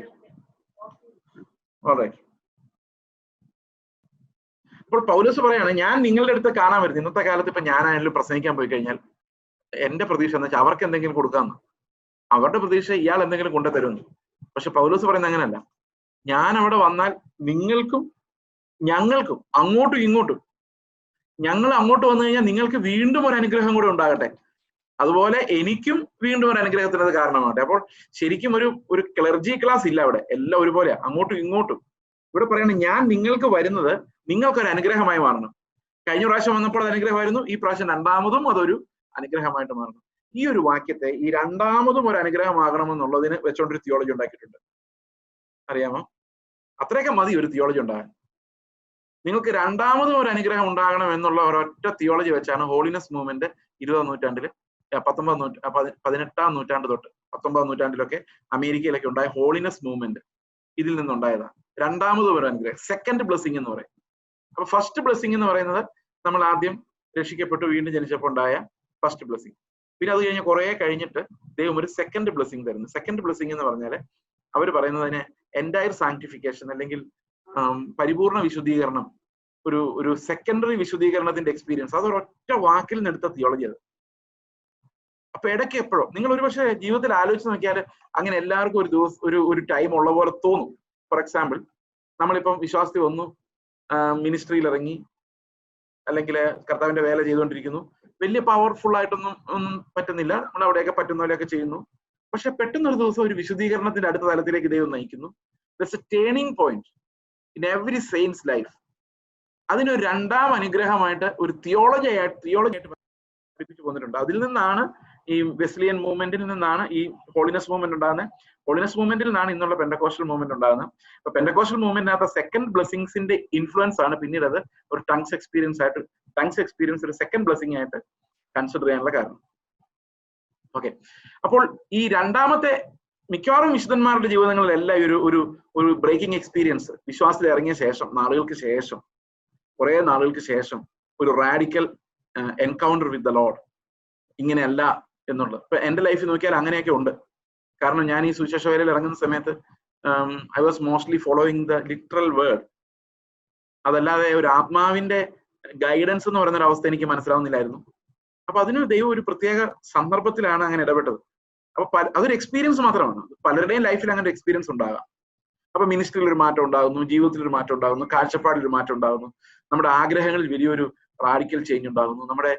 alright. അപ്പോൾ പൗലോസ് പറയാണ്, ഞാൻ നിങ്ങളുടെ അടുത്ത് കാണാൻ വരുന്നത്. ഇന്നത്തെ കാലത്ത് ഇപ്പൊ ഞാനായാലും പ്രസംഗിക്കാൻ പോയി കഴിഞ്ഞാൽ എന്റെ പ്രതീക്ഷ എന്ന് വെച്ചാൽ അവർക്ക് എന്തെങ്കിലും കൊടുക്കാമെന്ന്. അവരുടെ പ്രതീക്ഷ ഇയാൾ എന്തെങ്കിലും കൊണ്ടുതരുമെന്ന്. പക്ഷെ പൗലോസ് പറയുന്നത് അങ്ങനെയല്ല. ഞാൻ അവിടെ വന്നാൽ നിങ്ങൾക്കും ഞങ്ങൾക്കും അങ്ങോട്ടും ഇങ്ങോട്ടും, ഞങ്ങൾ അങ്ങോട്ട് വന്നു കഴിഞ്ഞാൽ നിങ്ങൾക്ക് വീണ്ടും ഒരു അനുഗ്രഹം കൂടെ ഉണ്ടാകട്ടെ, അതുപോലെ എനിക്കും വീണ്ടും ഒരു അനുഗ്രഹത്തിന് അത് കാരണമാകട്ടെ. അപ്പോൾ ശരിക്കും ഒരു ക്ലർജി ക്ലാസ് ഇല്ല അവിടെ, എല്ലാം ഒരുപോലെ അങ്ങോട്ടും ഇങ്ങോട്ടും. ഇവിടെ പറയണത് ഞാൻ നിങ്ങൾക്ക് വരുന്നത് നിങ്ങൾക്കൊരു അനുഗ്രഹമായി മാറണം. കഴിഞ്ഞ പ്രാവശ്യം വന്നപ്പോൾ അത് അനുഗ്രഹമായിരുന്നു, ഈ പ്രാവശ്യം രണ്ടാമതും അതൊരു അനുഗ്രഹമായിട്ട് മാറണം. ഈ ഒരു വാക്യത്തെ ഈ രണ്ടാമതും ഒരു അനുഗ്രഹമാകണമെന്നുള്ളതിന് വെച്ചോണ്ടൊരു തിയോളജി ഉണ്ടാക്കിയിട്ടുണ്ട്. അറിയാമോ? അത്രയൊക്കെ മതി ഒരു തിയോളജി ഉണ്ടാകാൻ. നിങ്ങൾക്ക് രണ്ടാമതും ഒരു അനുഗ്രഹം ഉണ്ടാകണം എന്നുള്ള ഒരൊറ്റ തിയോളജി വെച്ചാണ് ഹോളിനെസ് മൂവ്മെന്റ് 20ാം നൂറ്റാണ്ടില് 18ാം നൂറ്റാണ്ട് തൊട്ട് 19ാം നൂറ്റാണ്ടിലൊക്കെ അമേരിക്കയിലൊക്കെ ഉണ്ടായ ഹോളിനെസ് മൂവ്മെന്റ് ഇതിൽ നിന്നുണ്ടായതാണ്. രണ്ടാമതും ഒരു അനുഗ്രഹം, സെക്കൻഡ് ബ്ലെസ്സിങ് എന്ന് പറയും. അപ്പൊ ഫസ്റ്റ് ബ്ലെസ്സിങ് എന്ന് പറയുന്നത് നമ്മൾ ആദ്യം രക്ഷിക്കപ്പെട്ടു വീണ്ടും ജനിച്ചപ്പോൾ ഉണ്ടായ ഫസ്റ്റ് ബ്ലെസ്സിങ്. പിന്നെ അത് കഴിഞ്ഞ് കുറെ കഴിഞ്ഞിട്ട് ദൈവം ഒരു സെക്കൻഡ് ബ്ലെസ്സിങ് തരുന്നു. സെക്കൻഡ് ബ്ലെസ്സിങ് എന്ന് പറഞ്ഞാല് അവർ പറയുന്നതിന് എൻറ്റയർ സാങ്ക്ടിഫിക്കേഷൻ അല്ലെങ്കിൽ പരിപൂർണ വിശുദ്ധീകരണം, ഒരു സെക്കൻഡറി വിശുദ്ധീകരണത്തിന്റെ എക്സ്പീരിയൻസ്. അതൊരൊറ്റ വാക്കിൽ നിന്നെടുത്ത തിയോളജി അത്. അപ്പൊ ഇടയ്ക്ക് എപ്പോഴും നിങ്ങൾ ഒരുപക്ഷെ ജീവിതത്തിൽ ആലോചിച്ച് നോക്കിയാൽ അങ്ങനെ എല്ലാവർക്കും ഒരു ദിവസം ഒരു ടൈം ഉള്ള പോലെ തോന്നും. ഫോർ എക്സാമ്പിൾ, നമ്മളിപ്പം വിശ്വാസത്തിൽ വന്നു, മിനിസ്ട്രിയിൽ ഇറങ്ങി, അല്ലെങ്കിൽ കർത്താവിന്റെ വേല ചെയ്തുകൊണ്ടിരിക്കുന്നു. വലിയ പവർഫുൾ ഒന്നും പറ്റുന്നില്ല, നമ്മൾ അവിടെയൊക്കെ പറ്റുന്ന പോലെയൊക്കെ ചെയ്യുന്നു. പക്ഷെ പെട്ടെന്ന് ഒരു ദിവസം ഒരു വിശുദ്ധീകരണത്തിന്റെ അടുത്ത തലത്തിലേക്ക് ദൈവം നയിക്കുന്നു. That's A turning point in every saints life. അതിനൊരു രണ്ടാം അനുഗ്രഹമായിട്ട് ഒരു തിയോളജി ആയിട്ട് പഠിപ്പിച്ചു പോന്നിട്ടുണ്ട്. അതിൽ നിന്നാണ് ഈ വെസ്ലിയൻ മൂവ്മെന്റിൽ നിന്നാണ് ഈ ഹോളിനെസ് മൂവ്മെന്റ് ഉണ്ടാകുന്നത്. ഹോളിനെസ് മൂവ്മെന്റിൽ നിന്നാണ് ഇന്നുള്ള പെന്റക്കോസ്റ്റൽ മൂവ്മെന്റ് ഉണ്ടാകുന്നത്. അപ്പൊ പെന്റക്കോസ്റ്റൽ മൂവ്മെന്റിനകത്ത് സെക്കൻഡ് ബ്ലെസ്സിങ്സിന്റെ ഇൻഫ്ലുവൻസ് ആണ് പിന്നീട് അത് ഒരു ടങ്സ് എക്സ്പീരിയൻസ് ഒരു സെക്കൻഡ് ബ്ലെസ്സിങ് ആയിട്ട് കൺസിഡർ ചെയ്യാനുള്ള കാരണം. ഓക്കെ, അപ്പോൾ ഈ രണ്ടാമത്തെ മിക്കവാറും വിശുദ്ധന്മാരുടെ ജീവിതങ്ങളിലെല്ലാം ഒരു ബ്രേക്കിംഗ് എക്സ്പീരിയൻസ് വിശ്വാസത്തിൽ ഇറങ്ങിയ ശേഷം, കുറെ നാളുകൾക്ക് ശേഷം ഒരു radical encounter with the Lord. ഇങ്ങനെയല്ല എന്നുള്ളത് ഇപ്പൊ എന്റെ ലൈഫിൽ നോക്കിയാൽ അങ്ങനെയൊക്കെ ഉണ്ട്. കാരണം ഞാൻ ഈ സുവിശേഷ വേലയിൽ ഇറങ്ങുന്ന സമയത്ത് I was mostly following the literal word. അതല്ലാതെ ഒരു ആത്മാവിന്റെ ഗൈഡൻസ് എന്ന് പറയുന്ന ഒരു അവസ്ഥ എനിക്ക് മനസ്സിലാവുന്നില്ലായിരുന്നു. അപ്പൊ അതിന് ദൈവം ഒരു പ്രത്യേക സന്ദർഭത്തിലാണ് അങ്ങനെ ഇടപെട്ടത്. അപ്പൊ അതൊരു എക്സ്പീരിയൻസ് മാത്രമാണ്. പലരുടെയും ലൈഫിൽ അങ്ങനെ ഒരു എക്സ്പീരിയൻസ് ഉണ്ടാകാം. അപ്പൊ മിനിസ്ട്രിയിൽ ഒരു മാറ്റം ഉണ്ടാകുന്നു, ജീവിതത്തിൽ ഒരു മാറ്റം ഉണ്ടാകുന്നു, കാഴ്ചപ്പാടിൽ ഒരു മാറ്റം ഉണ്ടാകുന്നു, നമ്മുടെ ആഗ്രഹങ്ങളിൽ വലിയൊരു റാഡിക്കൽ ചേഞ്ച് ഉണ്ടാകുന്നു. നമ്മുടെ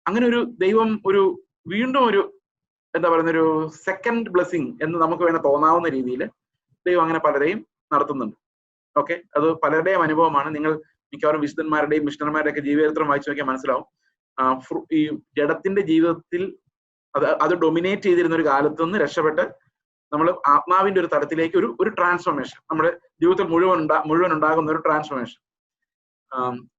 അങ്ങനെ ഒരു ദൈവം വീണ്ടും എന്താ പറയുന്ന ഒരു സെക്കൻഡ് ബ്ലെസ്സിങ് എന്ന് നമുക്ക് വേണേൽ തോന്നാവുന്ന രീതിയിൽ ദൈവം അങ്ങനെ പലരെയും നടത്തുന്നുണ്ട്. ഓക്കെ, അത് പലരുടെയും അനുഭവമാണ്. നിങ്ങൾ മിക്കവാറും വിശുദ്ധന്മാരുടെയും മിഷണർമാരുടെയും ഒക്കെ ജീവചരിത്രം വായിച്ചു നോക്കിയാൽ മനസ്സിലാവും. ഈ ജഡത്തിന്റെ ജീവിതത്തിൽ അത് ഡൊമിനേറ്റ് ചെയ്തിരുന്ന ഒരു കാലത്ത് നിന്ന് രക്ഷപ്പെട്ട് നമ്മൾ ആത്മാവിന്റെ ഒരു തലത്തിലേക്ക് ഒരു ട്രാൻസ്ഫോർമേഷൻ, നമ്മുടെ ജീവിതത്തിൽ മുഴുവൻ ഉണ്ടാകുന്ന ഒരു ട്രാൻസ്ഫോർമേഷൻ.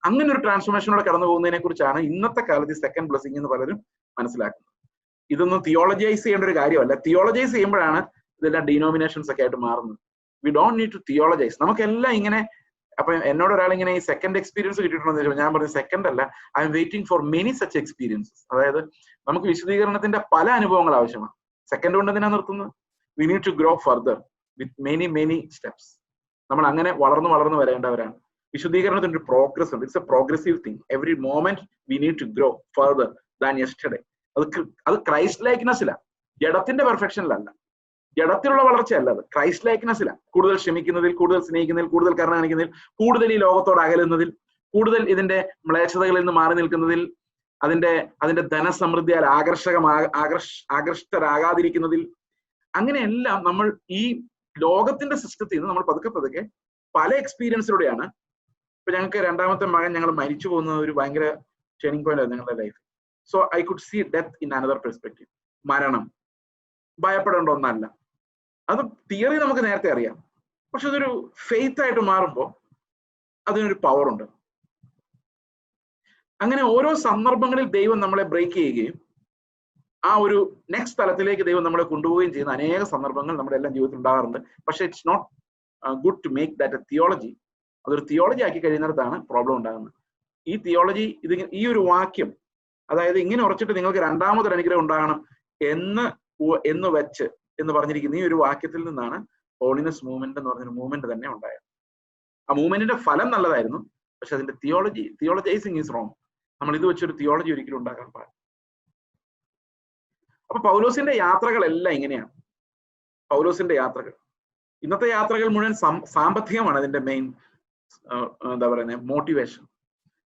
അങ്ങനെ ഒരു ട്രാൻസ്ഫോർമേഷനോടെ കടന്നു പോകുന്നതിനെ കുറിച്ചാണ് ഇന്നത്തെ കാലത്ത് സെക്കൻഡ് ബ്ലെസ്സിങ് എന്ന് പലരും മനസ്സിലാക്കുന്നത്. ഇതൊന്നും തിയോളജൈസ് ചെയ്യേണ്ട ഒരു കാര്യമല്ല. തിയോളജൈസ് ചെയ്യുമ്പോഴാണ് ഇതെല്ലാം ഡിനോമിനേഷൻസ് ഒക്കെ ആയിട്ട് മാറുന്നത്. We don't need to theologize. നമുക്കെല്ലാം ഇങ്ങനെ. അപ്പൊ എന്നോട് ഒരാൾ ഇങ്ങനെ ഈ സെക്കൻഡ് എക്സ്പീരിയൻസ് കിട്ടിയിട്ടുണ്ടെന്ന് ചോദിച്ചാൽ ഞാൻ പറഞ്ഞു സെക്കൻഡ് അല്ല, I M waiting for many such experiences. അതായത് നമുക്ക് വിശദീകരണത്തിന്റെ പല അനുഭവങ്ങൾ ആവശ്യമാണ്. സെക്കൻഡ് കൊണ്ട് എന്തിനാ നിർത്തുന്നത്? We need to grow further with many steps. നമ്മൾ അങ്ങനെ വളർന്നു വരേണ്ടവരാണ്. വിശുദ്ധീകരണത്തിന്റെ ഒരു പ്രോഗ്രസ് ഉണ്ട്. It's a progressive thing. Every moment we need to grow further than yesterday. അത് ക്രൈസ്റ്റ് ലൈക്നെസ്സില, ജഡത്തിന്റെ പെർഫെക്ഷനിലല്ല, ജഡത്തിലുള്ള വളർച്ചയല്ല, അത് ക്രൈസ്റ്റ് ലൈക്നെസ്സില. കൂടുതൽ ക്ഷമിക്കുന്നതിൽ, കൂടുതൽ സ്നേഹിക്കുന്നതിൽ, കൂടുതൽ കരുണ കാണിക്കുന്നതിൽ, കൂടുതൽ ഈ ലോകത്തോട് അകലുന്നതിൽ, കൂടുതൽ ഇതിന്റെ മ്ലേച്ഛതകളിൽ നിന്ന് മാറി നിൽക്കുന്നതിൽ, അതിന്റെ ധനസമൃദ്ധിയാൽ ആകർഷ്ടരാകാതിരിക്കുന്നതിൽ, അങ്ങനെയെല്ലാം നമ്മൾ ഈ ലോകത്തിന്റെ സിസ്റ്റത്തിൽ നിന്ന് നമ്മൾ പതുക്കെ പല എക്സ്പീരിയൻസിലൂടെയാണ്. ഇപ്പൊ ഞങ്ങൾക്ക് രണ്ടാമത്തെ മകൻ ഞങ്ങൾ മരിച്ചു പോകുന്ന ഒരു ഭയങ്കര ടേണിംഗ് പോയിന്റ് ആയിരുന്നു ഞങ്ങളുടെ life. So I could see death in another perspective. മരണം ഭയപ്പെടേണ്ട ഒന്നല്ല. അത് തിയറി നമുക്ക് നേരത്തെ അറിയാം. പക്ഷെ അതൊരു ഫെയ്ത്ത് ആയിട്ട് മാറുമ്പോൾ അതിനൊരു പവർ ഉണ്ട്. അങ്ങനെ ഓരോ സന്ദർഭങ്ങളിൽ ദൈവം നമ്മളെ ബ്രേക്ക് ചെയ്യുകയും ആ ഒരു നെക്സ്റ്റ് തലത്തിലേക്ക് ദൈവം നമ്മളെ കൊണ്ടുപോവുകയും ചെയ്യുന്ന അനേക സന്ദർഭങ്ങൾ നമ്മുടെ എല്ലാം ജീവിതത്തിൽ ഉണ്ടാകാറുണ്ട്. പക്ഷെ it's not good to make that a theology. അതൊരു തിയോളജി ആക്കി കഴിയുന്നിടത്താണ് പ്രോബ്ലം ഉണ്ടാകുന്നത്. ഈ തിയോളജി ഈ ഒരു വാക്യം, അതായത് ഇങ്ങനെ ഉറച്ചിട്ട് നിങ്ങൾക്ക് രണ്ടാമതൊരു അനുഗ്രഹം ഉണ്ടാകണം എന്ന് വെച്ച് എന്ന് പറഞ്ഞിരിക്കുന്ന ഈ ഒരു വാക്യത്തിൽ നിന്നാണ് ഹോളിനെസ് മൂവ്മെന്റ് എന്ന് പറഞ്ഞൊരു മൂവ്മെന്റ് തന്നെ ഉണ്ടായത്. ആ മൂവ്മെന്റിന്റെ ഫലം നല്ലതായിരുന്നു, പക്ഷെ അതിന്റെ തിയോളജൈസിങ് ഈസ് റോങ്. നമ്മൾ ഇത് വെച്ചൊരു തിയോളജി ഒരിക്കലും ഉണ്ടാക്കാൻ പാടില്ല. അപ്പൊ പൗലോസിന്റെ യാത്രകളെല്ലാം ഇങ്ങനെയാണ്. പൗലോസിന്റെ യാത്രകൾ, ഇന്നത്തെ യാത്രകൾ മുഴുവൻ സാമ്പത്തികമാണ് അതിന്റെ മെയിൻ എന്താ പറയുന്നത് മോട്ടിവേഷൻ.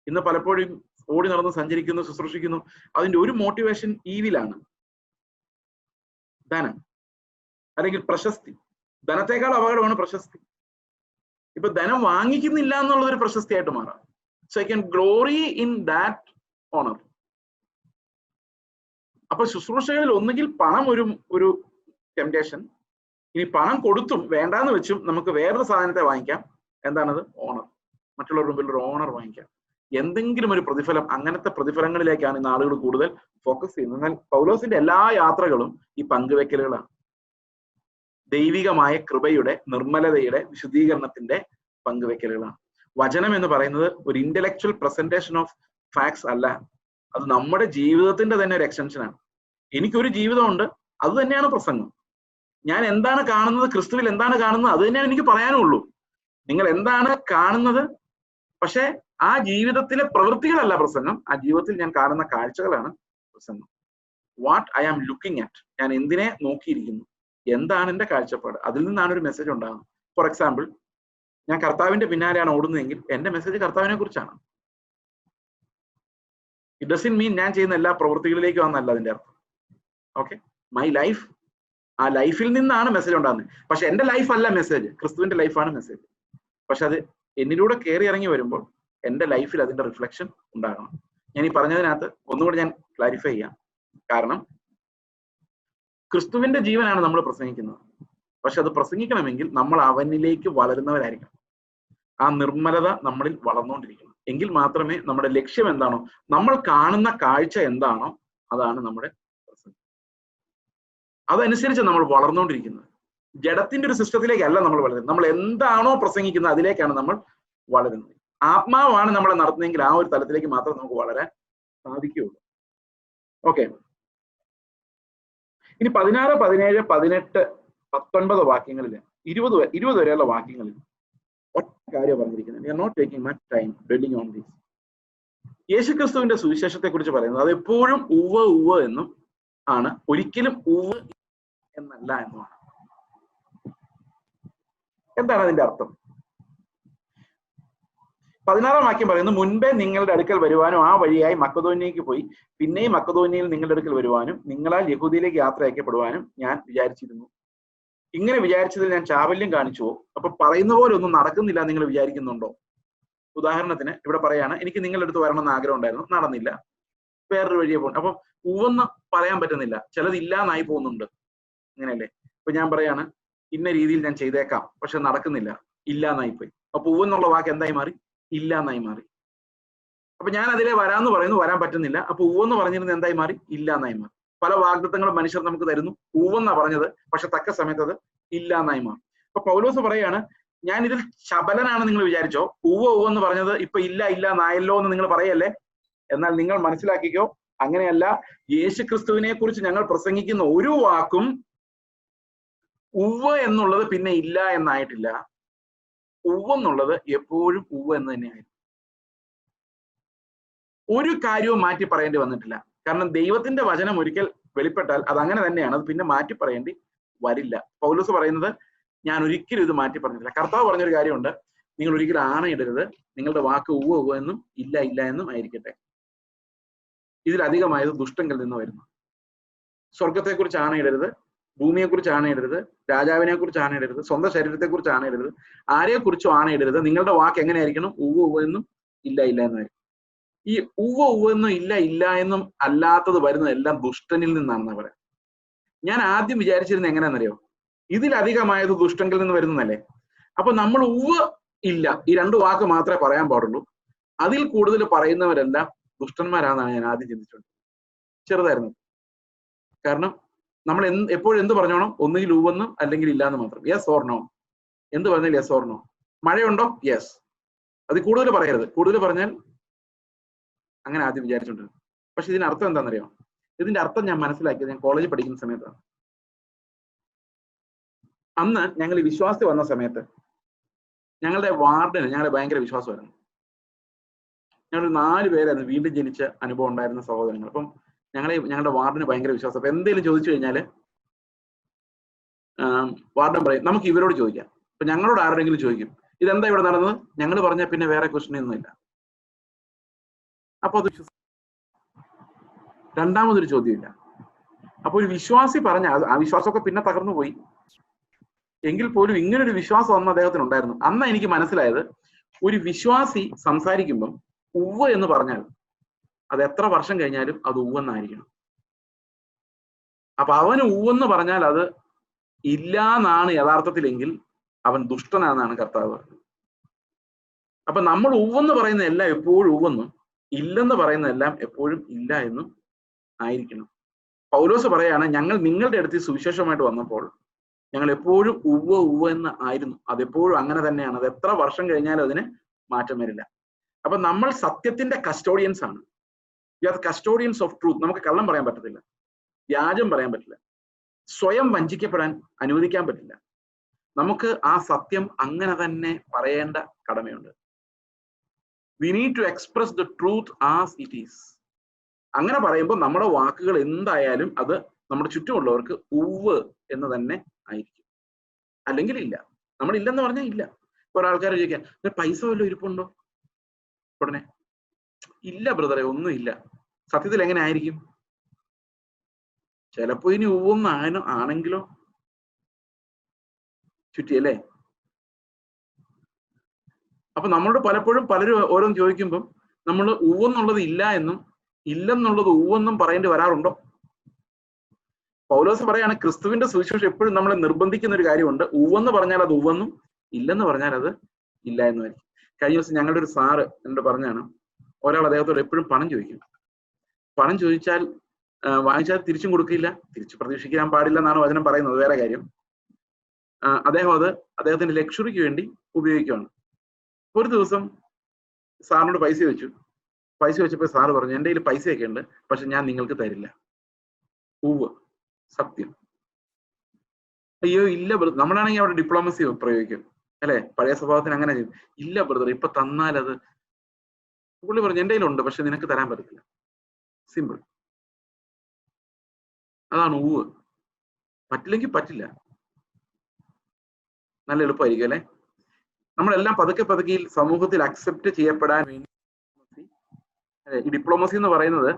ഇന്ന് പലപ്പോഴും ഓടി നടന്ന് സഞ്ചരിക്കുന്നു, ശുശ്രൂഷിക്കുന്നു, അതിന്റെ ഒരു മോട്ടിവേഷൻ ഈവിലാണ്. ധനം അല്ലെങ്കിൽ പ്രശസ്തി. ധനത്തെക്കാൾ അപകടമാണ് പ്രശസ്തി. ഇപ്പൊ ധനം വാങ്ങിക്കുന്നില്ല എന്നുള്ളത് ഒരു പ്രശസ്തിയായിട്ട് മാറാം. So I can glory in that honour. അപ്പൊ ശുശ്രൂഷകളിൽ ഒന്നുകിൽ പണം ഒരു ടെംപ്റ്റേഷൻ, ഇനി പണം കൊടുത്തും വേണ്ടാന്ന് വെച്ചും നമുക്ക് വേറൊരു സാധനത്തെ വാങ്ങിക്കാം. എന്താണത്? ഓണർ. മറ്റുള്ളവരുടെ മുമ്പിൽ ഒരു ഓണർ വാങ്ങിക്കാം, എന്തെങ്കിലും ഒരു പ്രതിഫലം. അങ്ങനത്തെ പ്രതിഫലങ്ങളിലേക്കാണ് ഇന്ന് ആളുകൾ കൂടുതൽ ഫോക്കസ് ചെയ്യുന്നത്. എന്നാൽ പൗലോസിന്റെ എല്ലാ യാത്രകളും ഈ പങ്കുവെക്കലുകളാണ്. ദൈവികമായ കൃപയുടെ, നിർമ്മലതയുടെ, വിശുദ്ധീകരണത്തിന്റെ പങ്കുവെക്കലുകളാണ്. വചനം എന്ന് പറയുന്നത് ഒരു ഇന്റലക്ച്വൽ പ്രസന്റേഷൻ ഓഫ് ഫാക്ട്സ് അല്ല, അത് നമ്മുടെ ജീവിതത്തിന്റെ തന്നെ ഒരു എക്സ്റ്റൻഷനാണ്. എനിക്കൊരു ജീവിതമുണ്ട്, അത് തന്നെയാണ് പ്രസംഗം. ഞാൻ എന്താണ് കാണുന്നത്, ക്രിസ്തുവിൽ എന്താണ് കാണുന്നത്, അത് തന്നെയാണ് എനിക്ക് പറയാനുള്ളൂ. നിങ്ങൾ എന്താണ് കാണുന്നത്, പക്ഷെ ആ ജീവിതത്തിലെ പ്രവൃത്തികളല്ല പ്രസംഗം, ആ ജീവിതത്തിൽ ഞാൻ കാണുന്ന കാഴ്ചകളാണ് പ്രസംഗം. What I am looking at, ഞാൻ എന്തിനെ നോക്കിയിരിക്കുന്നു, എന്താണ് എന്റെ കാഴ്ചപ്പാട്, അതിൽ നിന്നാണ് ഒരു മെസ്സേജ് ഉണ്ടാകുന്നത്. ഫോർ എക്സാമ്പിൾ, ഞാൻ കർത്താവിന്റെ പിന്നാലെയാണ് ഓടുന്നതെങ്കിൽ എന്റെ മെസ്സേജ് കർത്താവിനെ കുറിച്ചാണ്. ഇറ്റ് ഡസൻ മീൻ ഞാൻ ചെയ്യുന്ന എല്ലാ പ്രവൃത്തികളിലേക്ക് വന്നല്ല അതിന്റെ അർത്ഥം. ഓക്കെ, മൈ ലൈഫ്, ആ ലൈഫിൽ നിന്നാണ് മെസ്സേജ് ഉണ്ടാകുന്നത്. പക്ഷെ എന്റെ ലൈഫ് അല്ല മെസ്സേജ്, ക്രിസ്തുവിന്റെ ലൈഫാണ് മെസ്സേജ്. പക്ഷെ അത് എന്നിലൂടെ കയറി ഇറങ്ങി വരുമ്പോൾ എന്റെ ലൈഫിൽ അതിന്റെ റിഫ്ലക്ഷൻ ഉണ്ടാകണം. ഞാൻ ഈ പറഞ്ഞതിനകത്ത് ഒന്നുകൂടി ഞാൻ ക്ലാരിഫൈ ചെയ്യാം. കാരണം ക്രിസ്തുവിന്റെ ജീവനാണ് നമ്മൾ പ്രസംഗിക്കുന്നത്. പക്ഷെ അത് പ്രസംഗിക്കണമെങ്കിൽ നമ്മൾ അവനിലേക്ക് വളരുന്നവരായിരിക്കണം. ആ നിർമ്മലത നമ്മളിൽ വളർന്നുകൊണ്ടിരിക്കണം. എങ്കിൽ മാത്രമേ നമ്മുടെ ലക്ഷ്യം എന്താണോ, നമ്മൾ കാണുന്ന കാഴ്ച എന്താണോ, അതാണ് നമ്മുടെ പ്രസംഗം. അതനുസരിച്ച് നമ്മൾ വളർന്നുകൊണ്ടിരിക്കുന്നത്. ജഡത്തിന്റെ ഒരു സിസ്റ്റത്തിലേക്കല്ല നമ്മൾ വളരുന്നത്. നമ്മൾ എന്താണോ പ്രസംഗിക്കുന്നത് അതിലേക്കാണ് നമ്മൾ വളരുന്നത്. ആത്മാവാണ് നമ്മളെ നടത്തുന്നതെങ്കിൽ ആ ഒരു തലത്തിലേക്ക് മാത്രം നമുക്ക് വളരാൻ സാധിക്കുകയുള്ളൂ. ഓക്കെ, ഇനി 16, 17, 18, 19 വാക്യങ്ങളിൽ 20 വരെയുള്ള വാക്യങ്ങളിൽ ഒറ്റ കാര്യം പറഞ്ഞിരിക്കുന്നത്. We are not taking much time dwelling on this. യേശുക്രിസ്തുവിന്റെ സുവിശേഷത്തെ കുറിച്ച് പറയുന്നത് അത് എപ്പോഴും ഉവ്വ് എന്നും ആണ്, ഒരിക്കലും ഉവ്വ് എന്നല്ല എന്നുമാണ്. എന്താണ് അതിന്റെ അർത്ഥം? 16 വാക്യം പറയുന്നു, മുൻപേ നിങ്ങളുടെ അടുക്കൽ വരുവാനും ആ വഴിയായി മക്കദോന്യയ്ക്ക് പോയി പിന്നെയും മക്കദോന്യയിൽ നിങ്ങളുടെ അടുക്കൽ വരുവാനും നിങ്ങളാൽ യഹൂദിയിലേക്ക് യാത്ര അയക്കപ്പെടുവാനും ഞാൻ വിചാരിച്ചിരുന്നു. ഇങ്ങനെ വിചാരിച്ചതിൽ ഞാൻ ചാവല്യം കാണിച്ചുവോ? അപ്പൊ പറയുന്ന പോലെ ഒന്നും നടക്കുന്നില്ല നിങ്ങൾ വിചാരിക്കുന്നുണ്ടോ? ഉദാഹരണത്തിന് ഇവിടെ പറയാണ്, എനിക്ക് നിങ്ങളുടെ അടുത്ത് വരണമെന്ന് ആഗ്രഹം ഉണ്ടായിരുന്നു, നടന്നില്ല, വേറൊരു വഴിയെ പോകുന്നു. അപ്പൊ ഉവ്വെന്ന് പറയാൻ പറ്റുന്നില്ല, ചിലത് ഇല്ലാന്നായി പോകുന്നുണ്ട്. അങ്ങനെയല്ലേ? ഇപ്പൊ ഞാൻ പറയാണ് ഇന്ന രീതിയിൽ ഞാൻ ചെയ്തേക്കാം, പക്ഷെ നടക്കുന്നില്ല, ഇല്ലാന്നായി പോയി. അപ്പൊ ഉവ്വെന്നുള്ള വാക്ക് എന്തായി മാറി? ഇല്ലാന്നായി മാറി. അപ്പൊ ഞാൻ അതിലെ വരാന്ന് പറയുന്നു, വരാൻ പറ്റുന്നില്ല. അപ്പൊ ഉവ്വെന്ന് പറഞ്ഞിരുന്നത് എന്തായി മാറി? ഇല്ലാന്നായി മാറി. പല വാഗ്ദത്തങ്ങളും മനുഷ്യർ നമുക്ക് തരുന്നു, ഉവ്വെന്നാ പറഞ്ഞത്, പക്ഷെ തക്ക സമയത്ത് അത് ഇല്ലാന്നായി മാറി. അപ്പൊ പൗലോസ് പറയാണ്, ഞാൻ ഇതിൽ ശബലനാണ് നിങ്ങൾ വിചാരിച്ചോ? ഉവ്വെന്ന് പറഞ്ഞത് ഇപ്പൊ ഇല്ലാന്നായല്ലോ എന്ന് നിങ്ങൾ പറയല്ലേ? എന്നാൽ നിങ്ങൾ മനസ്സിലാക്കിക്കോ, അങ്ങനെയല്ല. യേശുക്രിസ്തുവിനെ കുറിച്ച് ഞങ്ങൾ പ്രസംഗിക്കുന്ന ഒരു വാക്കും ഉവ്വ് എന്നുള്ളത് പിന്നെ ഇല്ല എന്നായിട്ടില്ല. ഉവ്വെന്നുള്ളത് എപ്പോഴും ഉവ്വ് എന്ന് തന്നെയായിരുന്നു. ഒരു കാര്യവും മാറ്റി പറയേണ്ടി വന്നിട്ടില്ല. കാരണം ദൈവത്തിന്റെ വചനം ഒരിക്കൽ വെളിപ്പെട്ടാൽ അത് അങ്ങനെ തന്നെയാണ്, അത് പിന്നെ മാറ്റി പറയേണ്ടി വരില്ല. പൗലോസ് പറയുന്നത്, ഞാൻ ഒരിക്കലും ഇത് മാറ്റി പറഞ്ഞിട്ടില്ല. കർത്താവ് പറഞ്ഞൊരു കാര്യമുണ്ട്, നിങ്ങൾ ഒരിക്കലും ആണയിടരുത്, നിങ്ങളുടെ വാക്ക് ഉവ്വ് എന്നും ഇല്ല എന്നും ആയിരിക്കട്ടെ. ഇതിലധികമായത് ദുഷ്ടങ്കിൽ നിന്ന് വരുന്നു. സ്വർഗത്തെക്കുറിച്ച് ആണയിടരുത്, ഭൂമിയെക്കുറിച്ച് ആണയിടരുത്, രാജാവിനെ കുറിച്ച് ആണയിടരുത്, സ്വന്തം ശരീരത്തെക്കുറിച്ച് ആണയിടരുത്, ആരെക്കുറിച്ചും ആണയിടരുത്. നിങ്ങളുടെ വാക്ക് എങ്ങനെയായിരിക്കണം? ഉവ്വ് എന്നും ഇല്ല എന്നുമായിരിക്കും. ഈ ഉവ്വ് എന്നും ഇല്ല എന്നും അല്ലാത്തത് വരുന്നതെല്ലാം ദുഷ്ടനിൽ നിന്നാണെന്ന് പറയാം. ഞാൻ ആദ്യം വിചാരിച്ചിരുന്നത് എങ്ങനെയാണെന്നറിയോ? ഇതിലധികമായത് ദുഷ്ടങ്കിൽ നിന്ന് വരുന്നതല്ലേ. അപ്പൊ നമ്മൾ ഉവ്വ് ഇല്ല ഈ 2 വാക്ക് മാത്രമേ പറയാൻ പാടുള്ളൂ, അതിൽ കൂടുതൽ പറയുന്നവരെല്ലാം ദുഷ്ടന്മാരാണെന്നാണ് ഞാൻ ആദ്യം ചിന്തിച്ചുകൊണ്ട്. ചെറുതായിരുന്നു. കാരണം നമ്മൾ എപ്പോഴും എന്ത് പറഞ്ഞോണം? ഒന്നുകിൽ ഉവ്വെന്നും അല്ലെങ്കിൽ ഇല്ലാന്ന് മാത്രം. Yes or no. എന്ത് പറഞ്ഞാൽ യെസ് ഓർ നോ. മഴയുണ്ടോ? യെസ്. അത് കൂടുതൽ പറയരുത്. കൂടുതൽ പറഞ്ഞാൽ അങ്ങനെ ആദ്യം വിചാരിച്ചോണ്ടിരുന്നു. പക്ഷെ ഇതിന്റെ അർത്ഥം എന്താണെന്നറിയോ? ഇതിന്റെ അർത്ഥം ഞാൻ മനസ്സിലാക്കിയത് ഞാൻ കോളേജിൽ പഠിക്കുന്ന സമയത്താണ്. അന്ന് ഞങ്ങൾ വിശ്വാസി വന്ന സമയത്ത് ഞങ്ങളുടെ വാർഡിന് ഞങ്ങളെ ഭയങ്കര വിശ്വാസമായിരുന്നു. ഞങ്ങൾ 4 പേരായിരുന്നു വീണ്ടും ജനിച്ച അനുഭവം ഉണ്ടായിരുന്ന സഹോദരങ്ങൾ. അപ്പം ഞങ്ങളുടെ വാർഡിന് ഭയങ്കര വിശ്വാസം. അപ്പൊ എന്തെങ്കിലും ചോദിച്ചു കഴിഞ്ഞാല് വാർഡൻ പറയും നമുക്ക് ഇവരോട് ചോദിക്കാം. അപ്പൊ ഞങ്ങളോട് ആരുടെങ്കിലും ചോദിക്കും ഇതെന്താ ഇവിടെ നടന്നത്, ഞങ്ങൾ പറഞ്ഞാൽ പിന്നെ വേറെ ക്വസ്റ്റ്യൻ ഒന്നുമില്ല. അപ്പൊ അത് രണ്ടാമതൊരു ചോദ്യമില്ല. അപ്പൊ ഒരു വിശ്വാസി പറഞ്ഞ ആ വിശ്വാസമൊക്കെ പിന്നെ തകർന്നു പോയി. എങ്കിൽ പോലും ഇങ്ങനൊരു വിശ്വാസം അന്ന് അദ്ദേഹത്തിന് ഉണ്ടായിരുന്നു. അന്ന് എനിക്ക് മനസ്സിലായത് ഒരു വിശ്വാസി സംസാരിക്കുമ്പം ഉവ്വ് എന്ന് പറഞ്ഞാൽ അത് എത്ര വർഷം കഴിഞ്ഞാലും അത് ഉവ്വെന്നായിരിക്കണം. അപ്പൊ അവന് ഉവ്വെന്ന് പറഞ്ഞാൽ അത് ഇല്ലാന്നാണ് യഥാർത്ഥത്തിലെങ്കിൽ അവൻ ദുഷ്ടനാണെന്നാണ് കർത്താവ് പറഞ്ഞത്. അപ്പൊ നമ്മൾ ഉവ്വെന്ന് പറയുന്ന എല്ലാം എപ്പോഴും ഉവ്വെന്നും ഇല്ലെന്ന് പറയുന്നതെല്ലാം എപ്പോഴും ഇല്ല എന്നും ആയിരിക്കണം. പൗലോസ് പറയാണ് ഞങ്ങൾ നിങ്ങളുടെ അടുത്ത് സുവിശേഷമായിട്ട് വന്നപ്പോൾ ഞങ്ങൾ എപ്പോഴും ഉവ്വ എന്ന് ആയിരുന്നു. അതെപ്പോഴും അങ്ങനെ തന്നെയാണ്. അത് എത്ര വർഷം കഴിഞ്ഞാലും അതിന് മാറ്റം വരില്ല. അപ്പൊ നമ്മൾ സത്യത്തിന്റെ കസ്റ്റോഡിയൻസ് ആണ്. We are custodians of truth. നമുക്ക് കള്ളം പറയാൻ പറ്റത്തില്ല, വ്യാജം പറയാൻ പറ്റില്ല, സ്വയം വഞ്ചിക്കപ്പെടാൻ അനുവദിക്കാൻ പറ്റില്ല. നമുക്ക് ആ സത്യം അങ്ങനെ തന്നെ പറയേണ്ട കടമയുണ്ട്. We need to express the truth as it is. അങ്ങനെ പറയുമ്പോൾ നമ്മുടെ വാക്കുകൾ എന്തായാലും അത് നമ്മുടെ ചുറ്റുമുള്ളവർക്ക് ഉവ്വ് എന്ന് തന്നെ ആയിരിക്കും, അല്ലെങ്കിൽ ഇല്ല. നമ്മൾ ഇല്ലെന്ന് പറഞ്ഞാൽ ഇല്ല. കുറെ ആൾക്കാർ ചോദിക്കാം പൈസ വല്ലതും ഇരിപ്പുണ്ടോ, ഉടനെ ഇല്ല ബ്രദറെ ഒന്നും ഇല്ല. സത്യത്തിൽ എങ്ങനെ ആയിരിക്കും? ചിലപ്പോ ഇനി ഉവ്വൊന്നും ആണെങ്കിലോ ചുറ്റിയല്ലേ. അപ്പൊ നമ്മളോട് പലപ്പോഴും പലരും ഓരോന്ന് ചോദിക്കുമ്പം നമ്മൾ ഉവ്വെന്നുള്ളത് ഇല്ല എന്നും ഇല്ലെന്നുള്ളത് ഉവ്വെന്നും പറയേണ്ടി വരാറുണ്ടോ? പൗലോസ് പറയാണ് ക്രിസ്തുവിന്റെ സുവിശേഷം എപ്പോഴും നമ്മളെ നിർബന്ധിക്കുന്ന ഒരു കാര്യമുണ്ട്. ഉവ്വെന്ന് പറഞ്ഞാൽ അത് ഉവ്വെന്നും ഇല്ലെന്ന് പറഞ്ഞാൽ അത് ഇല്ല എന്നുമായിരിക്കും. കഴിഞ്ഞ ദിവസം ഞങ്ങളുടെ ഒരു സാറ് എന്നോട് പറഞ്ഞാണ് ഒരാൾ അദ്ദേഹത്തോട് എപ്പോഴും പണം ചോദിക്കും. പണം ചോദിച്ചാൽ വാങ്ങിച്ചാൽ തിരിച്ചും കൊടുക്കില്ല, തിരിച്ചു പ്രതീക്ഷിക്കാൻ പാടില്ല എന്നാണ് വചനം പറയുന്നത്, വേറെ കാര്യം. അദ്ദേഹം അത് അദ്ദേഹത്തിന്റെ ലക്ഷറിക്ക് വേണ്ടി ഉപയോഗിക്കുകയാണ്. ഒരു ദിവസം സാറിനോട് പൈസ വെച്ചപ്പോൾ സാറ് പറഞ്ഞു എൻ്റെ കയ്യിൽ പൈസയൊക്കെ ഉണ്ട്, പക്ഷെ ഞാൻ നിങ്ങൾക്ക് തരില്ല. ഉവ്വ് സത്യം. അയ്യോ ഇല്ല ബ്രദർ. നമ്മളാണെങ്കിൽ അവിടെ ഡിപ്ലോമസി പ്രയോഗിക്കും അല്ലെ, പഴയ സ്വഭാവത്തിന് അങ്ങനെ ചെയ്യും. ഇല്ല ബ്രദർ ഇപ്പൊ തന്നാൽ അത്. പുള്ളി പറഞ്ഞു എൻ്റെ കയ്യിലുണ്ട് പക്ഷെ നിനക്ക് തരാൻ പറ്റത്തില്ല. സിമ്പിൾ. അതാണ് ഉവ്വ്. പറ്റില്ലെങ്കിൽ പറ്റില്ല. നല്ല എളുപ്പമായിരിക്കും അല്ലെ. നമ്മളെല്ലാം പതുക്കെ പതുക്കെ സമൂഹത്തിൽ അക്സെപ്റ്റ് ചെയ്യപ്പെടാൻ വേണ്ടി ഈ ഡിപ്ലോമസി എന്ന് പറയുന്നത്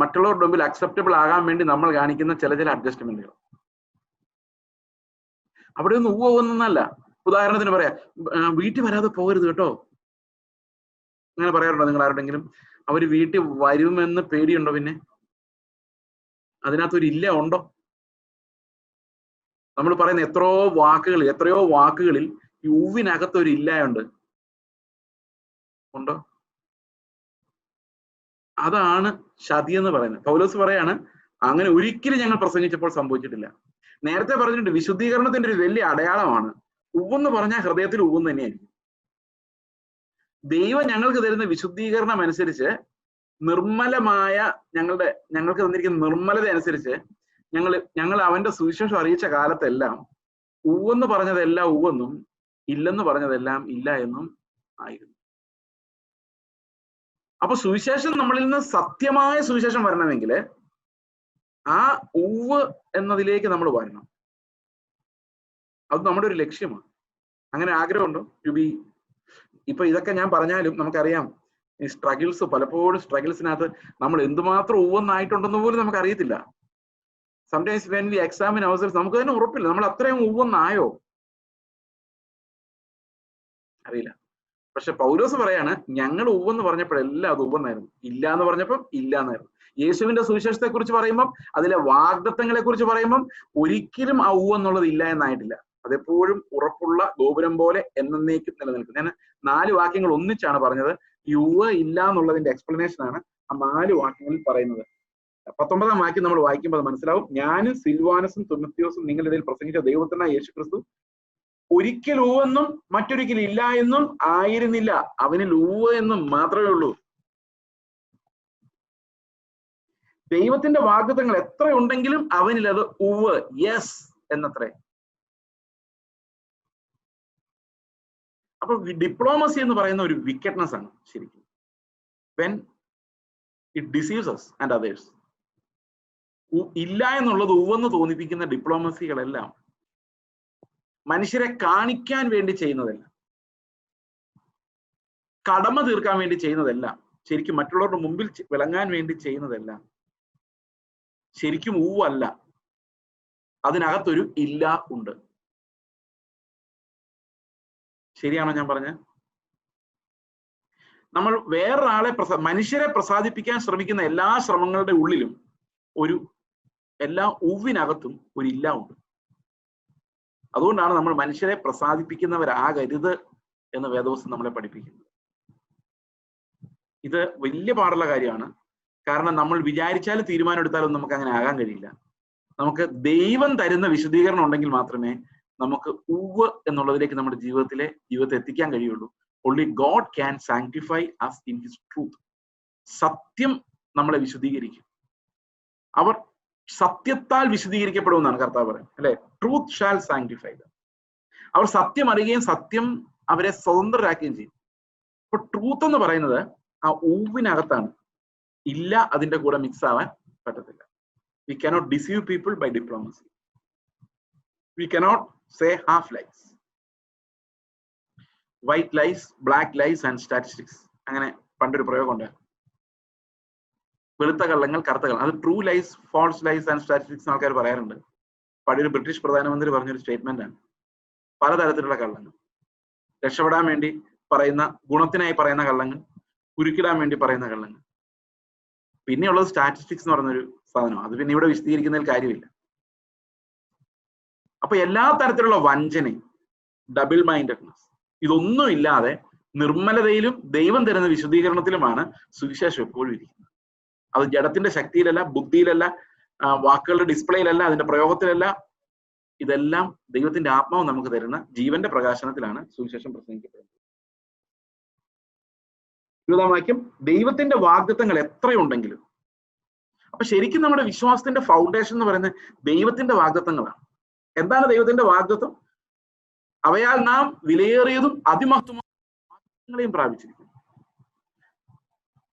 മറ്റുള്ളവരുടെ മുമ്പിൽ അക്സെപ്റ്റബിൾ ആകാൻ വേണ്ടി നമ്മൾ കാണിക്കുന്ന ചില അഡ്ജസ്റ്റ്മെന്റുകൾ. അവിടെ ഒന്നും ഒന്നല്ല. ഉദാഹരണത്തിന് പറയാം, വീട്ടിൽ വരാതെ പോകരുത് കേട്ടോ. അങ്ങനെ പറയാറുണ്ടോ നിങ്ങൾ ആരുടെങ്കിലും? അവര് വീട്ടിൽ വരുമെന്ന് പേടിയുണ്ടോ? പിന്നെ അതിനകത്തൊരു ഇല്ല ഉണ്ടോ? നമ്മൾ പറയുന്ന എത്രയോ വാക്കുകളിൽ ഈ ഉവിനകത്തൊരു ഇല്ലയുണ്ട് ഉണ്ടോ? അതാണ് ചതി എന്ന് പറയുന്നത്. പൗലോസ് പറയാണ് അങ്ങനെ ഒരിക്കലും ഞങ്ങൾ പ്രസംഗിച്ചപ്പോൾ സംഭവിച്ചിട്ടില്ല. നേരത്തെ പറഞ്ഞിട്ടുണ്ട് വിശുദ്ധീകരണത്തിന്റെ ഒരു വലിയ അടയാളമാണ് ഉവ്വെന്ന് പറഞ്ഞാൽ ഹൃദയത്തിൽ ഉവ്വെന്ന് തന്നെയായിരിക്കും. ദൈവം ഞങ്ങൾക്ക് തരുന്ന വിശുദ്ധീകരണം അനുസരിച്ച് നിർമ്മലമായ ഞങ്ങൾക്ക് തന്നിരിക്കുന്ന നിർമ്മലത അനുസരിച്ച് ഞങ്ങൾ അവന്റെ സുവിശേഷം അറിയിച്ച കാലത്തെല്ലാം ഉവ്വെന്ന് പറഞ്ഞതെല്ലാം ഉവ്വെന്നും ഇല്ലെന്ന് പറഞ്ഞതെല്ലാം ഇല്ല എന്നും ആയിരുന്നു. അപ്പൊ സുവിശേഷം നമ്മളിൽ നിന്ന് സത്യമായ സുവിശേഷം വരണമെങ്കിൽ ആ ഉവ്വ് എന്നതിലേക്ക് നമ്മൾ വരണം. അത് നമ്മുടെ ഒരു ലക്ഷ്യമാണ്. അങ്ങനെ ആഗ്രഹമുണ്ടോ ടു ബി? ഇപ്പൊ ഇതൊക്കെ ഞാൻ പറഞ്ഞാലും നമുക്കറിയാം ഈ സ്ട്രഗിൾസ്, പലപ്പോഴും സ്ട്രഗിൾസിനകത്ത് നമ്മൾ എന്തുമാത്രം ഉവ്വെന്നായിട്ടുണ്ടെന്ന് പോലും നമുക്ക് അറിയത്തില്ല. സംടൈംസ് വെൻ വി എക്സാമിൻ അവേഴ്സെൽസ് നമുക്ക് തന്നെ ഉറപ്പില്ല നമ്മൾ അത്രയും ഉവ്വെന്നായോ, അറിയില്ല. പക്ഷെ പൗലോസ് പറയാണ് ഞങ്ങൾ ഉവ്വെന്ന് പറഞ്ഞപ്പോഴെല്ലാം അത് ഉവ്വെന്നായിരുന്നു, ഇല്ല എന്ന് പറഞ്ഞപ്പം ഇല്ല എന്നായിരുന്നു. യേശുവിന്റെ സുവിശേഷത്തെ കുറിച്ച് പറയുമ്പം, അതിലെ വാഗ്ദത്തങ്ങളെ കുറിച്ച് പറയുമ്പം ഒരിക്കലും ആ ഉവ്വെന്നുള്ളത് ഇല്ല എന്നായിട്ടില്ല. അതെപ്പോഴും ഉറപ്പുള്ള ഗോപുരം പോലെ എന്നേക്കും നിലനിൽക്കും. ഞാൻ 4 വാക്യങ്ങൾ ഒന്നിച്ചാണ് പറഞ്ഞത്. ഈ ഉവ്വ് ഇല്ല എന്നുള്ളതിന്റെ എക്സ്പ്ലനേഷൻ ആണ് ആ 4 വാക്യങ്ങളിൽ പറയുന്നത്. 19-ാം വാക്യം നമ്മൾ വായിക്കുമ്പോൾ അത് മനസ്സിലാവും. ഞാനും സിൽവാനസും തിമോത്തിയോസും നിങ്ങളുടെ ഇടയിൽ പ്രസംഗിച്ച ദൈവത്തിനായ യേശു ക്രിസ്തു ഒരിക്കൽ ഉവെന്നും മറ്റൊരിക്കൽ ഇല്ല എന്നും ആയിരുന്നില്ല, അവനിൽ ഉവ്വ് എന്നും മാത്രമേ ഉള്ളൂ. ദൈവത്തിന്റെ വാഗ്ദത്തങ്ങൾ എത്രയുണ്ടെങ്കിലും അവനിൽ അത് ഉവ്, യെസ് എന്നത്രേ. അപ്പൊ ഡിപ്ലോമസി എന്ന് പറയുന്ന ഒരു വിക്കറ്റ്നെസ് ആണ് ശരിക്കും. When it ഡിസീവ്സ് us and others. ഇല്ല എന്നുള്ളത് ഉവെന്ന് തോന്നിപ്പിക്കുന്ന ഡിപ്ലോമസികളെല്ലാം മനുഷ്യരെ കാണിക്കാൻ വേണ്ടി ചെയ്യുന്നതല്ല, കടമ തീർക്കാൻ വേണ്ടി ചെയ്യുന്നതല്ല, ശരിക്കും മറ്റുള്ളവരുടെ മുമ്പിൽ വിളങ്ങാൻ വേണ്ടി ചെയ്യുന്നതല്ല, ശരിക്കും ഊവല്ല, അതിനകത്തൊരു ഇല്ല ഉണ്ട്. ശരിയാണോ ഞാൻ പറഞ്ഞത്? നമ്മൾ വേറൊരാളെ മനുഷ്യരെ പ്രസാദിപ്പിക്കാൻ ശ്രമിക്കുന്ന എല്ലാ ശ്രമങ്ങളുടെ ഉള്ളിലും എല്ലാ ഉവിനകത്തും ഒരു ഇല്ല ഉണ്ട്. അതുകൊണ്ടാണ് നമ്മൾ മനുഷ്യരെ പ്രസാദിപ്പിക്കുന്നവരാകരുത് എന്ന് വേദപുസ്തകം നമ്മളെ പഠിപ്പിക്കുന്നത്. ഇത് വലിയ പാടുള്ള കാര്യമാണ്. കാരണം നമ്മൾ വിചാരിച്ചാലും തീരുമാനം എടുത്താലും നമുക്ക് അങ്ങനെ ആകാൻ കഴിയില്ല. നമുക്ക് ദൈവം തരുന്ന വിശദീകരണം ഉണ്ടെങ്കിൽ മാത്രമേ നമുക്ക് ഉവ് എന്നുള്ളതിലേക്ക് നമ്മുടെ ജീവിതത്തെ എത്തിക്കാൻ കഴിയുള്ളൂ. Only God can sanctify us in his truth. സത്യം നമ്മളെ വിശദീകരിക്കും. അവർ സത്യത്താൽ വിശദീകരിക്കപ്പെടുമെന്നാണ് കർത്താവ് പറയുന്നത്, അല്ലെ? Truth shall sanctify them. അവർ സത്യം അറിയുകയും സത്യം അവരെ സ്വതന്ത്രരാക്കുകയും ചെയ്യും. അപ്പൊ ട്രൂത്ത് എന്ന് പറയുന്നത് ആ ഊവിനകത്താണ്. ഇല്ല അതിന്റെ കൂടെ മിക്സ് ആവാൻ പറ്റത്തില്ല. We cannot deceive people by diplomacy. We cannot say half lies. White lies, black lies and statistics. അങ്ങനെ പണ്ടൊരു പ്രയോഗം ഉണ്ട്. വെളുത്ത കള്ളങ്ങൾ, കറുത്ത കള്ളങ്ങൾ. അത് true lies, false lies and statistics ആൾക്കാർ പറയാറുണ്ട്. പഴയൊരു ബ്രിട്ടീഷ് പ്രധാനമന്ത്രി പറഞ്ഞൊരു സ്റ്റേറ്റ്മെന്റ് ആണ്. പലതരത്തിലുള്ള കള്ളങ്ങൾ, രക്ഷപ്പെടാൻ വേണ്ടി പറയുന്ന, ഗുണത്തിനായി പറയുന്ന കള്ളങ്ങൾ, കുരുക്കിടാൻ വേണ്ടി പറയുന്ന കള്ളങ്ങൾ. പിന്നെയുള്ളത് സ്റ്റാറ്റിസ്റ്റിക്സ് എന്ന് പറയുന്നൊരു സാധനം. അത് പിന്നെ ഇവിടെ വിശദീകരിക്കുന്നതിൽ കാര്യമില്ല. അപ്പൊ എല്ലാ തരത്തിലുള്ള വഞ്ചനയും, ഡബിൾ മൈൻഡഡ്നെസ്, ഇതൊന്നും ഇല്ലാതെ നിർമ്മലതയിലും ദൈവം തരുന്ന വിശദീകരണത്തിലുമാണ് സുവിശേഷം എപ്പോഴും ഇരിക്കുന്നത്. അത് ജഡത്തിന്റെ ശക്തിയിലല്ല, ബുദ്ധിയിലല്ല, വാക്കുകളുടെ ഡിസ്പ്ലേയിലല്ല, അതിന്റെ പ്രയോഗത്തിലല്ല. ഇതെല്ലാം ദൈവത്തിന്റെ ആത്മാവ് നമുക്ക് തരുന്ന ജീവന്റെ പ്രകാശനത്തിലാണ് സുവിശേഷം പ്രസംഗിക്കപ്പെടുന്നത്. 20-ാം വാക്യം, ദൈവത്തിന്റെ വാഗ്ദത്തങ്ങൾ എത്രയുണ്ടെങ്കിലും. അപ്പൊ ശരിക്കും നമ്മുടെ വിശ്വാസത്തിന്റെ ഫൗണ്ടേഷൻ എന്ന് പറയുന്നത് ദൈവത്തിന്റെ വാഗ്ദത്തങ്ങളാണ്. എന്താണ് ദൈവത്തിന്റെ വാഗ്ദത്തം? അവയാൽ നാം വിലയേറിയതും അതിമഹത്വങ്ങളെയും പ്രാപിച്ചിരിക്കുന്നു.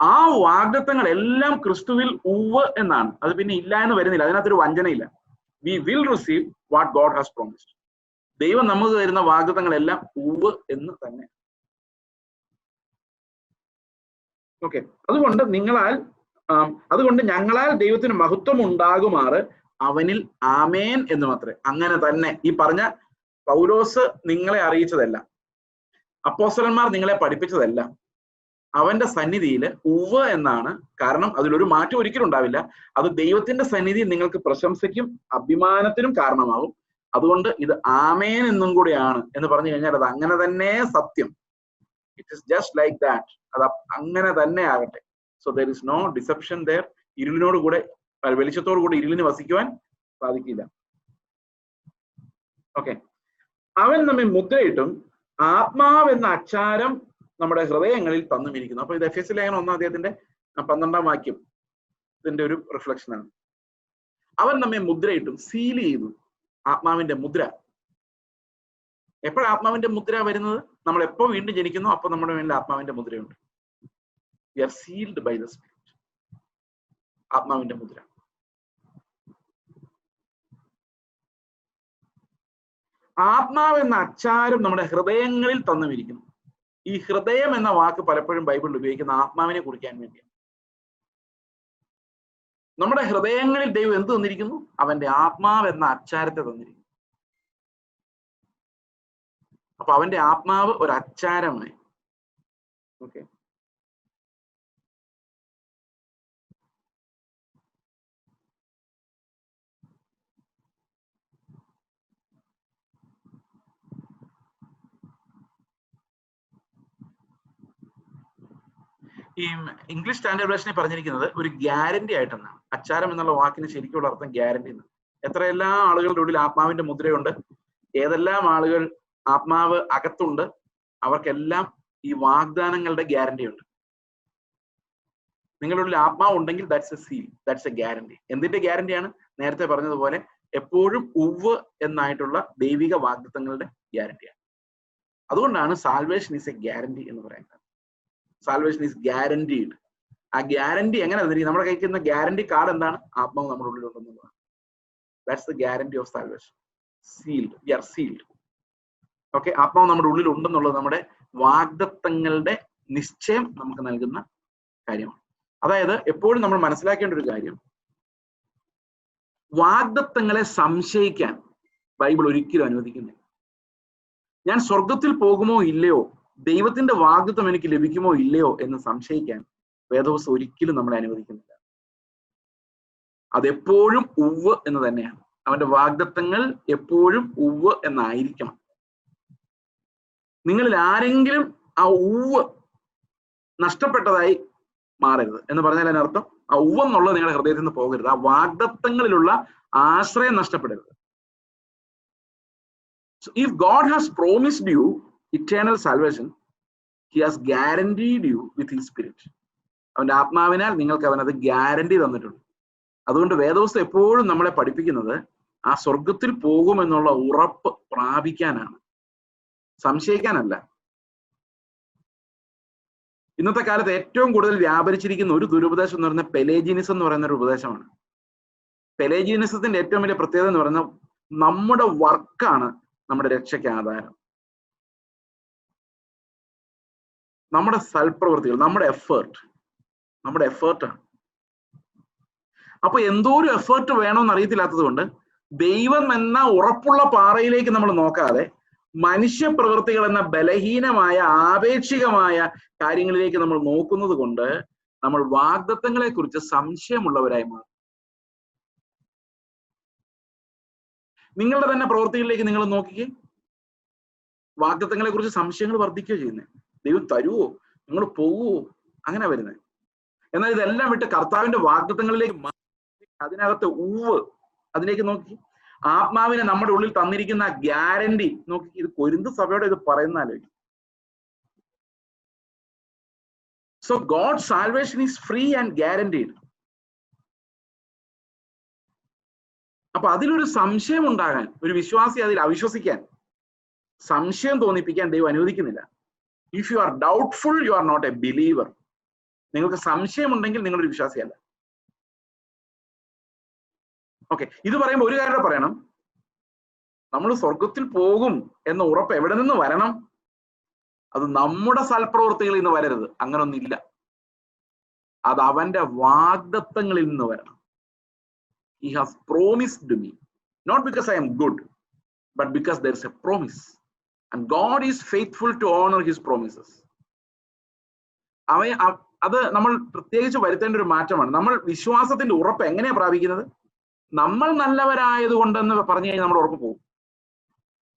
ആ വാഗ്ദത്തങ്ങളെല്ലാം ക്രിസ്തുവിൽ ഉവ് എന്നാണ്. അത് പിന്നെ ഇല്ല എന്ന് വരുന്നില്ല, അതിനകത്തൊരു വഞ്ചനയില്ല. We will receive what God has promised. ദൈവം നമുക്ക് തരുന്ന വാഗ്ദത്തങ്ങളെല്ലാം ഉവ് എന്ന് തന്നെ. ഓക്കെ, അതുകൊണ്ട് ഞങ്ങളാൽ ദൈവത്തിന് മഹത്വം ഉണ്ടാകുമാറ് അവനിൽ ആമേൻ എന്ന് മാത്രമേ. അങ്ങനെ തന്നെ ഈ പറഞ്ഞ പൗലോസ് നിങ്ങളെ അറിയിച്ചതല്ല, അപ്പോസ്തലന്മാർ നിങ്ങളെ പഠിപ്പിച്ചതല്ല, അവന്റെ സന്നിധിയിൽ ഉവ് എന്നാണ്. കാരണം അതിലൊരു മാറ്റം ഒരിക്കലും ഉണ്ടാവില്ല. അത് ദൈവത്തിന്റെ സന്നിധിയിൽ നിങ്ങൾക്ക് പ്രശംസയ്ക്കും അഭിമാനത്തിനും കാരണമാകും. അതുകൊണ്ട് ഇത് ആമേൻ എന്നും കൂടെയാണ് എന്ന് പറഞ്ഞു കഴിഞ്ഞാൽ അത് അങ്ങനെ തന്നെ സത്യം. It is just like that. അത് അങ്ങനെ തന്നെ ആകട്ടെ. So there is no deception there. ഇരുളിനോട് കൂടെ, വെളിച്ചത്തോടു കൂടി ഇരുളിന് വസിക്കുവാൻ സാധിക്കില്ല. ഓക്കെ, അവൻ നമ്മെ മുദ്രയിട്ടും ആത്മാവെന്ന അച്ചാരം നമ്മുടെ ഹൃദയങ്ങളിൽ തന്നുമിരിക്കുന്നു. അപ്പൊ ഇത് എഫെസ്യ ലേഖനം 1-ാം അധ്യായത്തിന്റെ 12-ാം വാക്യം ഇതിന്റെ ഒരു റിഫ്ലക്ഷൻ ആണ്. അവൻ നമ്മെ മുദ്രയിട്ടും, സീൽ ചെയ്തു. ആത്മാവിന്റെ മുദ്ര. എപ്പോഴാണ് ആത്മാവിന്റെ മുദ്ര വരുന്നത്? നമ്മൾ എപ്പോ വീണ്ടും ജനിക്കുന്നു അപ്പൊ നമ്മുടെ മേലിൽ ആത്മാവിന്റെ മുദ്രയുണ്ട്. We are sealed by the spirit. ആത്മാവിന്റെ മുദ്ര. ആത്മാവെന്ന അച്ചാരം നമ്മുടെ ഹൃദയങ്ങളിൽ തന്നുമിരിക്കുന്നു. ഈ ഹൃദയം എന്ന വാക്ക് പലപ്പോഴും ബൈബിളിൽ ഉപയോഗിക്കുന്ന ആത്മാവിനെ കുറിക്കാൻ വേണ്ടിയാണ്. നമ്മുടെ ഹൃദയങ്ങളിൽ ദൈവം എന്ത് തന്നിരിക്കുന്നു? അവന്റെ ആത്മാവ് എന്ന അച്ചാരത്തെ തന്നിരിക്കുന്നു. അപ്പൊ അവന്റെ ആത്മാവ് ഒരു അച്ചാരമായി. ഓക്കെ, ഈ ഇംഗ്ലീഷ് സ്റ്റാൻഡേർഡ് വേർഷനെ പറഞ്ഞിരിക്കുന്നത് ഒരു ഗ്യാരണ്ടി ആയിട്ടെന്നാണ്. അച്ചാരം എന്നുള്ള വാക്കിന് ശരിക്കുള്ള അർത്ഥം ഗ്യാരണ്ടി എന്നാണ്. എത്രയെല്ലാം ആളുകളുടെ ഉള്ളിൽ ആത്മാവിന്റെ മുദ്രയുണ്ട്, ഏതെല്ലാം ആളുകൾ ആത്മാവ് അകത്തുണ്ട്, അവർക്കെല്ലാം ഈ വാഗ്ദാനങ്ങളുടെ ഗ്യാരണ്ടി ഉണ്ട്. നിങ്ങളുടെ ഉള്ളിൽ ആത്മാവ് ഉണ്ടെങ്കിൽ that's A seal, that's A guarantee. എന്തിന്റെ ഗ്യാരണ്ടിയാണ്? നേരത്തെ പറഞ്ഞതുപോലെ എപ്പോഴും ഉവ്വ് എന്നായിട്ടുള്ള ദൈവിക വാഗ്ദത്തങ്ങളുടെ ഗ്യാരണ്ടിയാണ്. അതുകൊണ്ടാണ് സാൽവേഷൻ ഈസ് എ ഗ്യാരണ്ടി എന്ന് പറയുന്നത്. Salvation is guaranteed. ആ ഗ്യാരണ്ടി എങ്ങനെ തന്നിരിക്കും? നമ്മുടെ കയ്ക്കുന്ന ഗ്യാരണ്ടി കാർഡ് എന്താണ്? ആത്മാവ് നമ്മുടെ ഉള്ളിൽ ഉണ്ടെന്നുള്ളതാണ്. That's the guarantee of salvation. Sealed, we are sealed. Okay, ആത്മാവ് നമ്മുടെ ഉള്ളിൽ ഉണ്ടെന്നുള്ളത് നമ്മുടെ വാഗ്ദത്തങ്ങളുടെ നിശ്ചയം നമുക്ക് നൽകുന്ന കാര്യമാണ്. അതായത് എപ്പോഴും നമ്മൾ മനസ്സിലാക്കേണ്ട ഒരു കാര്യം, വാഗ്ദത്തങ്ങളെ സംശയിക്കാൻ ബൈബിൾ ഒരിക്കലും അനുവദിക്കുന്നില്ല. ഞാൻ സ്വർഗത്തിൽ പോകുമോ ഇല്ലയോ, ദൈവത്തിന്റെ വാഗ്ദത്തം എനിക്ക് ലഭിക്കുമോ ഇല്ലയോ എന്ന് സംശയിക്കാൻ വേദപുസ്തകം ഒരിക്കലും നമ്മളെ അനുവദിക്കുന്നില്ല. അതെപ്പോഴും ഉവ്വ് എന്ന് തന്നെയാണ്. അവന്റെ വാഗ്ദത്തങ്ങൾ എപ്പോഴും ഉവ്വ് എന്നായിരിക്കണം. നിങ്ങളിൽ ആരെങ്കിലും ആ ഉവ്വ് നഷ്ടപ്പെട്ടതായി മാറരുത് എന്ന് പറഞ്ഞാൽ അതിനർത്ഥം ആ ഉവ്വ് എന്നുള്ളത് നിങ്ങളുടെ ഹൃദയത്തിൽ നിന്ന് പോകരുത്. ആ വാഗ്ദത്തങ്ങളിലുള്ള ആശ്രയം നഷ്ടപ്പെടരുത്. So if God has promised you eternal salvation, he has guaranteed you with his spirit. അവന്റെ ആത്മാവിനാൽ നിങ്ങൾക്ക് അവനത് ഗ്യാരണ്ടി തന്നിട്ടുണ്ട്. അതുകൊണ്ട് വേദപുസ്തകം എപ്പോഴും നമ്മളെ പഠിപ്പിക്കുന്നത് ആ സ്വർഗത്തിൽ പോകുമെന്നുള്ള ഉറപ്പ് പ്രാപിക്കാനാണ്, സംശയിക്കാനല്ല. ഇന്നത്തെ കാലത്ത് ഏറ്റവും കൂടുതൽ വ്യാപരിച്ചിരിക്കുന്ന ഒരു ദുരുപദേശം എന്ന് പറയുന്നത് പെലേജിനിസം എന്ന് പറയുന്ന ഒരു ഉപദേശമാണ്. പെലേജിനിസത്തിന്റെ ഏറ്റവും വലിയ പ്രത്യേകത എന്ന് പറയുന്നത് നമ്മുടെ വർക്കാണ് നമ്മുടെ രക്ഷയ്ക്ക് ആധാരം. നമ്മുടെ സൽപ്രവൃത്തികൾ, നമ്മുടെ എഫേർട്ടാണ്. അപ്പൊ എന്തോ ഒരു എഫേർട്ട് വേണമെന്ന് അറിയത്തില്ലാത്തത് കൊണ്ട് ദൈവം എന്ന ഉറപ്പുള്ള പാറയിലേക്ക് നമ്മൾ നോക്കാതെ മനുഷ്യപ്രവൃത്തികൾ എന്ന ബലഹീനമായ ആപേക്ഷികമായ കാര്യങ്ങളിലേക്ക് നമ്മൾ നോക്കുന്നത് കൊണ്ട് നമ്മൾ വാഗ്ദത്തങ്ങളെ കുറിച്ച് സംശയമുള്ളവരായി മാറും. നിങ്ങളുടെ തന്നെ പ്രവൃത്തികളിലേക്ക് നിങ്ങൾ നോക്കിക്കേ, വാഗ്ദത്തങ്ങളെ കുറിച്ച് സംശയങ്ങൾ വർദ്ധിക്കുകയോ ചെയ്യുന്നത്. ദൈവം തരുവോ, നിങ്ങൾ പോവുമോ, അങ്ങനെ വരുന്നത്. എന്നാൽ ഇതെല്ലാം വിട്ട് കർത്താവിന്റെ വാഗ്ദത്തങ്ങളിലേക്ക് അതിനകത്ത് ഉവ്വ്, അതിലേക്ക് നോക്കി ആത്മാവിനെ നമ്മുടെ ഉള്ളിൽ തന്നിരിക്കുന്ന ഗ്യാരണ്ടി നോക്കി. ഇത് കൊരിന്ത് സഭയോടെ ഇത് പറയുന്നാലോ. So God salvation is free and guaranteed. അപ്പൊ അതിലൊരു സംശയം ഉണ്ടാകാൻ, ഒരു വിശ്വാസി അതിൽ അവിശ്വസിക്കാൻ, സംശയം തോന്നിപ്പിക്കാൻ ദൈവം അനുവദിക്കുന്നില്ല. If you are doubtful, you are not a believer. നിങ്ങൾക്ക് സംശയമുണ്ടെങ്കിൽ നിങ്ങളൊരു വിശ്വാസിയല്ല. ഓക്കെ, ഇത് പറയുമ്പോൾ ഒരു കാര്യം പറയണം, നമ്മൾ സ്വർഗത്തിൽ പോകും എന്ന ഉറപ്പ് എവിടെ നിന്ന് വരണം? അത് നമ്മുടെ സൽപ്രവൃത്തികളിൽ നിന്ന് വരരുത്. അങ്ങനൊന്നില്ല. അത് അവന്റെ വാഗ്ദത്തങ്ങളിൽ നിന്ന് വരണം. He has promised me, not because I am good, but because there is a promise, and God is faithful to honor his promises. അത് നമ്മൾ പ്രത്യേകിച്ച് വരുത്തേണ്ട ഒരു മാറ്റമാണ്. നമ്മൾ വിശ്വാസത്തിന്റെ ഉറപ്പ് എങ്ങനെയാ പ്രാപിക്കുന്നത്? നമ്മൾ നല്ലവരായതുകൊണ്ടെന്ന് പറഞ്ഞു കഴിഞ്ഞാൽ നമ്മൾ ഉറപ്പ് പോകും.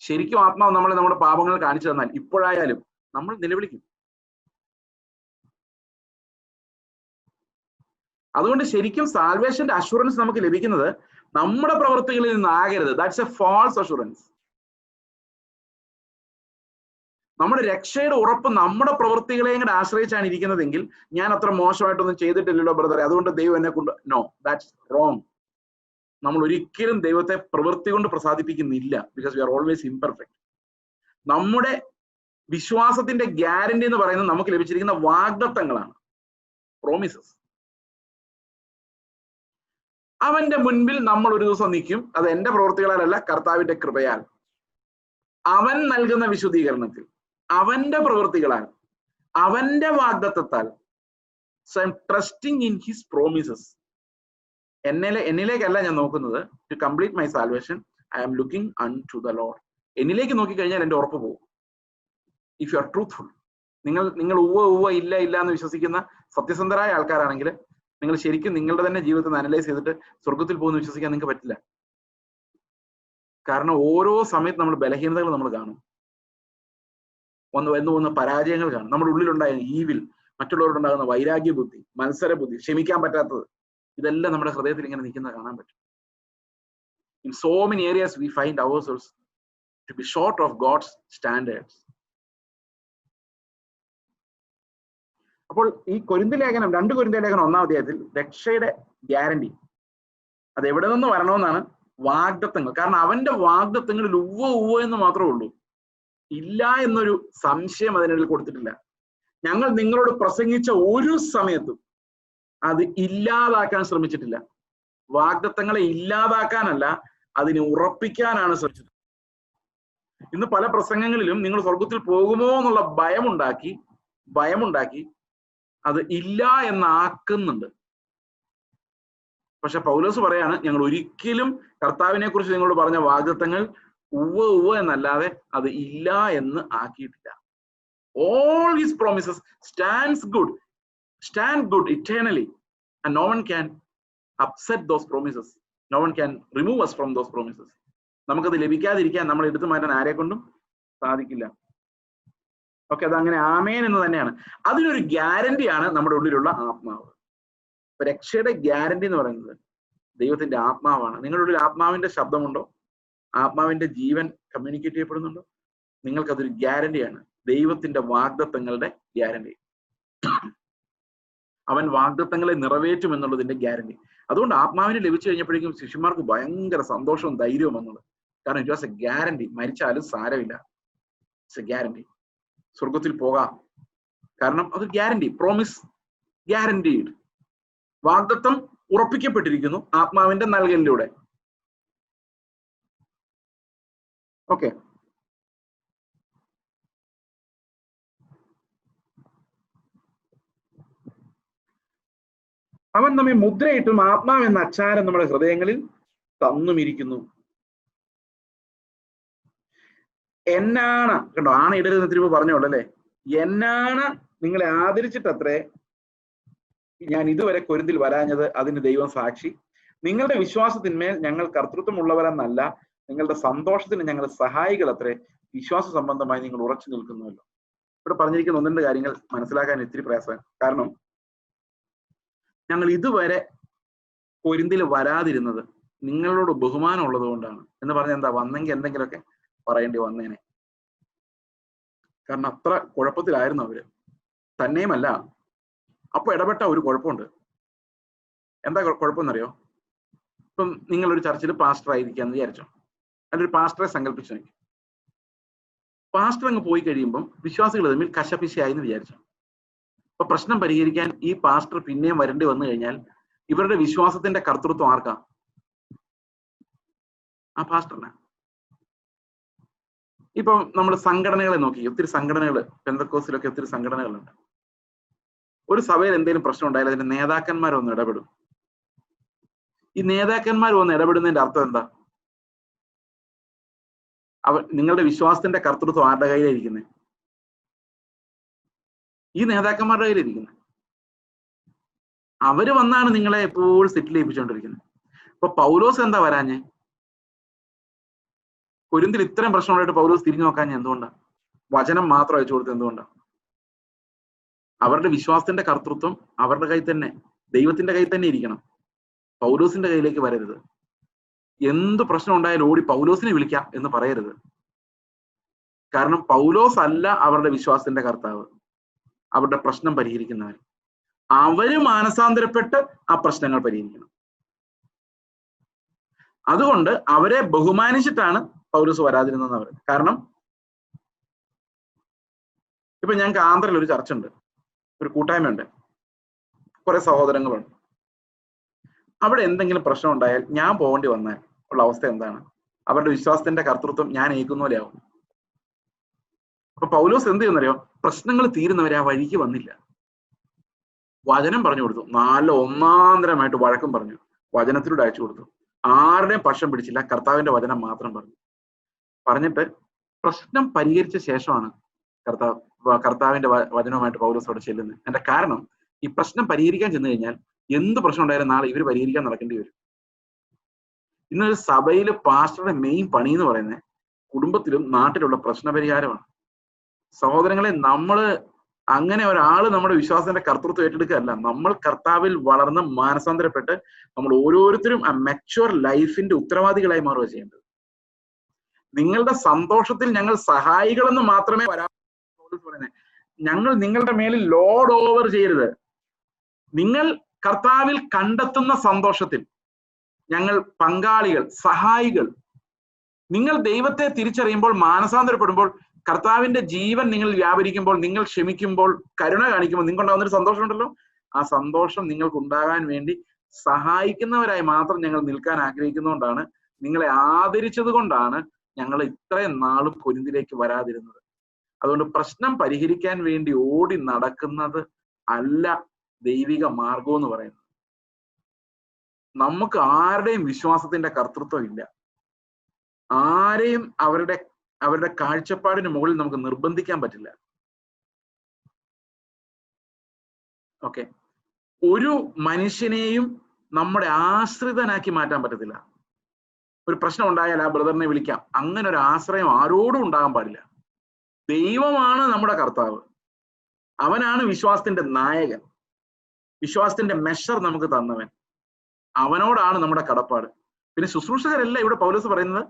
ശരിക്കും ആത്മാവ് നമ്മളെ നമ്മുടെ പാപങ്ങൾ കാണിച്ചു തന്നാൽ ഇപ്പോഴായാലും നമ്മൾ നിലവിളിക്കും. അതുകൊണ്ട് ശരിക്കും സാൽവേഷന്റെ അഷുറൻസ് നമുക്ക് ലഭിക്കുന്നത് നമ്മുടെ പ്രവൃത്തികളിൽ നിന്നാകരുത്. That's a false assurance. നമ്മുടെ രക്ഷയുടെ ഉറപ്പ് നമ്മുടെ പ്രവൃത്തികളെയും കൂടെ ആശ്രയിച്ചാണ് ഇരിക്കുന്നതെങ്കിൽ, ഞാൻ അത്ര മോശമായിട്ടൊന്നും ചെയ്തിട്ടില്ലല്ലോ ബ്രദറെ, അതുകൊണ്ട് ദൈവം എന്നെ കൊണ്ട്, നോ, ദാറ്റ്സ് റോങ്. നമ്മൾ ഒരിക്കലും ദൈവത്തെ പ്രവൃത്തി കൊണ്ട് പ്രസാദിപ്പിക്കുന്നില്ല. Because we are always imperfect. നമ്മുടെ വിശ്വാസത്തിന്റെ ഗ്യാരണ്ടി എന്ന് പറയുന്നത് നമുക്ക് ലഭിച്ചിരിക്കുന്ന വാഗ്ദത്തങ്ങളാണ്, പ്രോമിസസ്. അവന്റെ മുൻപിൽ നമ്മൾ ഒരു ദിവസം നിൽക്കും. അത് എന്റെ പ്രവൃത്തികളാലല്ല, കർത്താവിന്റെ കൃപയാൽ, അവൻ നൽകുന്ന വിശുദ്ധീകരണത്തിൽ, അവന്റെ പ്രവൃത്തികളാൽ, അവന്റെ വാഗ്ദത്തത്താൽ. So I am trusting in his promises. എന്നിലേക്കല്ല ഞാൻ നോക്കുന്നത്. To complete my salvation I am looking unto the Lord. എന്നിലേക്ക് നോക്കിക്കഴിഞ്ഞാൽ എന്റെ ഉറപ്പ് പോകും. ഇഫ് യു ആർ ട്രൂത്ത്ഫുൾ, നിങ്ങൾ ഉവ്വ ഇല്ല എന്ന് വിശ്വസിക്കുന്ന സത്യസന്ധരായ ആൾക്കാരാണെങ്കിൽ നിങ്ങൾ ശരിക്കും നിങ്ങളുടെ തന്നെ ജീവിതത്തിൽ അനലൈസ് ചെയ്തിട്ട് സ്വർഗത്തിൽ പോകുന്ന വിശ്വസിക്കാൻ നിങ്ങൾക്ക് പറ്റില്ല. കാരണം ഓരോ സമയത്ത് നമ്മൾ ബലഹീനതകൾ നമ്മൾ കാണും, വന്നു പോകുന്ന പരാജയങ്ങൾ കാണും. നമ്മുടെ ഉള്ളിലുണ്ടായ ഈവിൽ, മറ്റുള്ളവരോടുണ്ടാകുന്ന വൈരാഗ്യ ബുദ്ധി, മത്സര ബുദ്ധി, ക്ഷമിക്കാൻ പറ്റാത്തത്, ഇതെല്ലാം നമ്മുടെ ഹൃദയത്തിൽ ഇങ്ങനെ നിൽക്കുന്നത് കാണാൻ പറ്റും. In so many areas we find ourselves to be short of God's standards. അപ്പോൾ ഈ കൊരിന്ത്യ ലേഖനം 2 കൊരിന്ത്യ ലേഖനം 1-ാം അധ്യായത്തിൽ രക്ഷയുടെ ഗ്യാരണ്ടി അത് എവിടെ നിന്ന് വരണമെന്നാണ്? വാഗ്ദത്തങ്ങൾ. കാരണം അവന്റെ വാഗ്ദത്തങ്ങളിൽ ഉവ്വ എന്ന് മാത്രമേ ഉള്ളൂ, ഇല്ല എന്നൊരു സംശയം അതിനിടയിൽ കൊടുത്തിട്ടില്ല. ഞങ്ങൾ നിങ്ങളോട് പ്രസംഗിച്ച ഒരു സമയത്തും അത് ഇല്ലാതാക്കാൻ ശ്രമിച്ചിട്ടില്ല. വാഗ്ദത്തങ്ങളെ ഇല്ലാതാക്കാനല്ല, അതിനെ ഉറപ്പിക്കാനാണ് ശ്രമിച്ചത്. ഇന്ന് പല പ്രസംഗങ്ങളിലും നിങ്ങൾ സ്വർഗത്തിൽ പോകുമോ എന്നുള്ള ഭയമുണ്ടാക്കി അത് ഇല്ല എന്നാക്കുന്നുണ്ട്. പക്ഷെ പൗലോസ് പറയാണ്, ഞങ്ങൾ ഒരിക്കലും കർത്താവിനെ കുറിച്ച് നിങ്ങളോട് പറഞ്ഞ വാഗ്ദത്തങ്ങൾ ഉവ്വ എന്നല്ലാതെ അത് ഇല്ല എന്ന് ആക്കിയിട്ടില്ല. All his promises stand good eternally, and no one can upset those promises. No one can remove us from those promises. നമുക്കത് ലഭിക്കാതിരിക്കാൻ, നമ്മൾ എടുത്തു മാറ്റാൻ ആരെ കൊണ്ടും സാധിക്കില്ല. ഓക്കെ, അത് അങ്ങനെ ആമേൻ എന്ന് തന്നെയാണ്. അതിനൊരു ഗ്യാരണ്ടിയാണ് നമ്മുടെ ഉള്ളിലുള്ള ആത്മാവ്. രക്ഷയുടെ ഗ്യാരണ്ടി എന്ന് പറയുന്നത് ദൈവത്തിന്റെ ആത്മാവാണ്. നിങ്ങളുടെ ഉള്ളിൽ ആത്മാവിന്റെ ശബ്ദമുണ്ടോ? ആത്മാവിന്റെ ജീവൻ കമ്മ്യൂണിക്കേറ്റ് ചെയ്യപ്പെടുന്നുണ്ടോ? നിങ്ങൾക്കതൊരു ഗ്യാരണ്ടിയാണ്, ദൈവത്തിന്റെ വാഗ്ദത്തങ്ങളുടെ ഗ്യാരണ്ടി. അവൻ വാഗ്ദത്തങ്ങളെ നിറവേറ്റും എന്നുള്ളതിന്റെ ഗ്യാരണ്ടി. അതുകൊണ്ട് ആത്മാവിനെ ലഭിച്ചു കഴിഞ്ഞപ്പോഴേക്കും ശിഷ്യന്മാർക്ക് ഭയങ്കര സന്തോഷവും ധൈര്യവും വന്നത്. കാരണം ഇറ്റ് വാസ് എ ഗ്യാരണ്ടി. മരിച്ചാലും സാരമില്ല, ഇറ്റ്സ് എ ഗ്യാരണ്ടി. സ്വർഗത്തിൽ പോകാം. കാരണം അത് ഗ്യാരണ്ടി, പ്രോമിസ് ഗ്യാരണ്ടീഡ്. വാഗ്ദത്തം ഉറപ്പിക്കപ്പെട്ടിരിക്കുന്നു ആത്മാവിന്റെ നൽകലിലൂടെ. ഓക്കെ, അവൻ നമ്മെ മുദ്രയിട്ടും ആത്മാവ് എന്ന അച്ചാരം നമ്മുടെ ഹൃദയങ്ങളിൽ തന്നുമിരിക്കുന്നു. എന്നാണ്, കണ്ടോ, ആണ് ഇടരുന്ന് തിരുമ്പ് പറഞ്ഞോളല്ലേ. എന്നാണ് നിങ്ങളെ ആദരിച്ചിട്ടത്രേ ഞാൻ ഇതുവരെ കൊരിന്തിൽ വരാഞ്ഞത്, അതിന് ദൈവം സാക്ഷി. നിങ്ങളുടെ വിശ്വാസത്തിന്മേൽ ഞങ്ങൾ കർത്തൃത്വമുള്ളവരെന്നല്ല, നിങ്ങളുടെ സന്തോഷത്തിന് ഞങ്ങൾ സഹായികൾ അത്രേ. വിശ്വാസ സംബന്ധമായി നിങ്ങൾ ഉറച്ചു നിൽക്കുന്നുവല്ലോ. ഇവിടെ പറഞ്ഞിരിക്കുന്ന 1-2 കാര്യങ്ങൾ മനസ്സിലാക്കാൻ ഇത്തിരി പ്രയാസമാണ്. കാരണം ഞങ്ങൾ ഇതുവരെ കൊരിന്തിൽ വരാതിരുന്നത് നിങ്ങളോട് ബഹുമാനം ഉള്ളത് കൊണ്ടാണ് എന്ന് പറഞ്ഞാൽ എന്താ, വന്നെങ്കിൽ എന്തെങ്കിലുമൊക്കെ പറയേണ്ടി വന്നേനെ. കാരണം അത്ര കുഴപ്പത്തിലായിരുന്നു അവര്. തന്നെയുമല്ല, അപ്പൊ ഇടപെട്ട ഒരു കുഴപ്പമുണ്ട്. എന്താ കുഴപ്പമെന്നറിയോ? ഇപ്പം നിങ്ങളൊരു ചർച്ചിൽ പാസ്റ്റർ ആയിരിക്കാന്ന് വിചാരിച്ചോ, അതിലൊരു പാസ്റ്ററെ സങ്കല്പിച്ചു നോക്കി. പാസ്റ്റർ അങ്ങ് പോയി കഴിയുമ്പം വിശ്വാസികൾ തമ്മിൽ കശപിശയായി എന്ന് വിചാരിച്ചു. അപ്പൊ പ്രശ്നം പരിഹരിക്കാൻ ഈ പാസ്റ്റർ പിന്നെയും വരേണ്ടി വന്നു കഴിഞ്ഞാൽ ഇവരുടെ വിശ്വാസത്തിന്റെ കർത്തൃത്വം ആർക്കാ? ആ പാസ്റ്ററിനാ. ഇപ്പൊ നമ്മൾ സംഘടനകളെ നോക്കി, ഒത്തിരി സംഘടനകൾ, പെന്തക്കോസ്തിലൊക്കെ ഒത്തിരി സംഘടനകളുണ്ട്. ഒരു സഭയിൽ എന്തെങ്കിലും പ്രശ്നം ഉണ്ടായാലും അതിന്റെ നേതാക്കന്മാരൊന്ന് ഇടപെടും. ഈ നേതാക്കന്മാർ വന്ന് ഇടപെടുന്നതിന്റെ അർത്ഥം എന്താ? നിങ്ങളുടെ വിശ്വാസത്തിന്റെ കർത്തൃത്വം ആരുടെ കയ്യിലായിരിക്കുന്നത്? ഈ നേതാക്കന്മാരുടെ കയ്യിലിരിക്കുന്നത്. അവര് വന്നാണ് നിങ്ങളെ എപ്പോഴും സെറ്റിൽ ചെയ്യിപ്പിച്ചുകൊണ്ടിരിക്കുന്നത്. അപ്പൊ പൗലോസ് എന്താ വരാഞ്ഞേ? കൊരിന്തിൽ ഇത്രയും പ്രശ്നമുണ്ടായിട്ട് പൗലോസ് തിരിഞ്ഞു നോക്കാൻ എന്തുകൊണ്ടാ? വചനം മാത്രം അയച്ചു കൊടുത്തത് എന്തുകൊണ്ടാ? അവരുടെ വിശ്വാസത്തിന്റെ കർത്തൃത്വം അവരുടെ കയ്യിൽ തന്നെ, ദൈവത്തിന്റെ കയ്യിൽ തന്നെ ഇരിക്കണം. പൗലോസിന്റെ കയ്യിലേക്ക് വരരുത്. എന്ത് പ്രശ്നം ഉണ്ടായാലും ഓടി പൗലോസിനെ വിളിക്കാം എന്ന് പറയരുത്. കാരണം പൗലോസ് അല്ല അവരുടെ വിശ്വാസത്തിന്റെ കർത്താവ്, അവരുടെ പ്രശ്നം പരിഹരിക്കുന്നവർ. അവര് മാനസാന്തരപ്പെട്ട് ആ പ്രശ്നങ്ങൾ പരിഹരിക്കണം. അതുകൊണ്ട് അവരെ ബഹുമാനിച്ചിട്ടാണ് പൗലോസ് വരാതിരുന്നത് അവർ. കാരണം ഇപ്പൊ ഞങ്ങൾക്ക് ആന്ധ്രയിൽ ഒരു ചർച്ച ഉണ്ട്, ഒരു കൂട്ടായ്മയുണ്ട്, കുറെ സഹോദരങ്ങളുണ്ട്. അവിടെ എന്തെങ്കിലും പ്രശ്നം ഉണ്ടായാൽ ഞാൻ പോകേണ്ടി വന്നാൽ ഉള്ള അവസ്ഥ എന്താണ്? അവരുടെ വിശ്വാസത്തിന്റെ കർത്തൃത്വം ഞാൻ ഏൽക്കുന്ന പോലെയാവും. അപ്പൊ പൗലോസ് എന്ത് ചെയ്യുന്നറിയോ? പ്രശ്നങ്ങൾ തീരുന്നവരെ ആ വഴിക്ക് വന്നില്ല. വചനം പറഞ്ഞു കൊടുത്തു, നല്ല ഒന്നാന്തരമായിട്ട് വഴക്കം പറഞ്ഞു, വചനത്തിലൂടെ അയച്ചു കൊടുത്തു. ആരുടെയും പക്ഷം പിടിച്ചില്ല, കർത്താവിന്റെ വചനം മാത്രം പറഞ്ഞിട്ട് പ്രശ്നം പരിഹരിച്ച ശേഷമാണ് കർത്താവിന്റെ വചനവുമായിട്ട് പൗലോസ് അവിടെ ചെല്ലുന്നത്. എന്റെ കാരണം, ഈ പ്രശ്നം പരിഹരിക്കാൻ ചെന്ന് കഴിഞ്ഞാൽ എന്ത് പ്രശ്നം ഉണ്ടായാലും നാളെ ഇവർ പരിഹരിക്കാൻ നടക്കേണ്ടി വരും. ഇന്നൊരു സഭയില് പാസ്റ്ററുടെ മെയിൻ പണി എന്ന് പറയുന്നത് കുടുംബത്തിലും നാട്ടിലുള്ള പ്രശ്നപരിഹാരമാണ്. സഹോദരങ്ങളെ, നമ്മള് അങ്ങനെ ഒരാള് നമ്മുടെ വിശ്വാസത്തിന്റെ കർത്തൃത്വം ഏറ്റെടുക്കുകയല്ല. നമ്മൾ കർത്താവിൽ വളർന്ന് മാനസാന്തരപ്പെട്ട് നമ്മൾ ഓരോരുത്തരും ആ മെച്യൂർ ലൈഫിന്റെ ഉത്തരവാദികളായി മാറുക ചെയ്യേണ്ടത്. നിങ്ങളുടെ സന്തോഷത്തിൽ ഞങ്ങൾ സഹായികളെന്ന് മാത്രമേ പറയുന്നത്. ഞങ്ങൾ നിങ്ങളുടെ മേലിൽ ലോഡ് ഓവർ ചെയ്യരുത്. നിങ്ങൾ കർത്താവിൽ കണ്ടെത്തുന്ന സന്തോഷത്തിൽ ഞങ്ങൾ പങ്കാളികൾ, സഹായികൾ. നിങ്ങൾ ദൈവത്തെ തിരിച്ചറിയുമ്പോൾ, മാനസാന്തരപ്പെടുമ്പോൾ, കർത്താവിന്റെ ജീവൻ നിങ്ങൾ വ്യാപരിക്കുമ്പോൾ, നിങ്ങൾ ക്ഷമിക്കുമ്പോൾ, കരുണ കാണിക്കുമ്പോൾ നിങ്ങൾക്കുണ്ടാകുന്നൊരു സന്തോഷമുണ്ടല്ലോ, ആ സന്തോഷം നിങ്ങൾക്ക് ഉണ്ടാകാൻ വേണ്ടി സഹായിക്കുന്നവരായി മാത്രം ഞങ്ങൾ നിൽക്കാൻ ആഗ്രഹിക്കുന്നതുകൊണ്ടാണ്, നിങ്ങളെ ആദരിച്ചത് കൊണ്ടാണ് ഞങ്ങൾ ഇത്രയും നാളും കൊരിന്തിലേക്ക് വരാതിരുന്നത്. അതുകൊണ്ട് പ്രശ്നം പരിഹരിക്കാൻ വേണ്ടി ഓടി നടക്കുന്നത് അല്ല ദൈവിക മാർഗം എന്ന് പറയുന്നത്. നമുക്ക് ആരുടെയും വിശ്വാസത്തിന്റെ കർത്തൃത്വം ഇല്ല. ആരെയും അവരുടെ കാഴ്ചപ്പാടിന് മുകളിൽ നമുക്ക് നിർബന്ധിക്കാൻ പറ്റില്ല. ഓക്കെ, ഒരു മനുഷ്യനെയും നമ്മുടെ ആശ്രിതനാക്കി മാറ്റാൻ പറ്റത്തില്ല. ഒരു പ്രശ്നം ഉണ്ടായാൽ ആ ബ്രദറിനെ വിളിക്കാം, അങ്ങനെ ഒരു ആശ്രയം ആരോടും ഉണ്ടാകാൻ പാടില്ല. ദൈവമാണ് നമ്മുടെ കർത്താവ്, അവനാണ് വിശ്വാസത്തിന്റെ നായകൻ, വിശ്വാസത്തിന്റെ മെഷർ നമുക്ക് തന്നവൻ, അവനോടാണ് നമ്മുടെ കടപ്പാട്. പിന്നെ ശുശ്രൂഷകരല്ല ഇവിടെ പൗലോസ് പറയുന്നത്,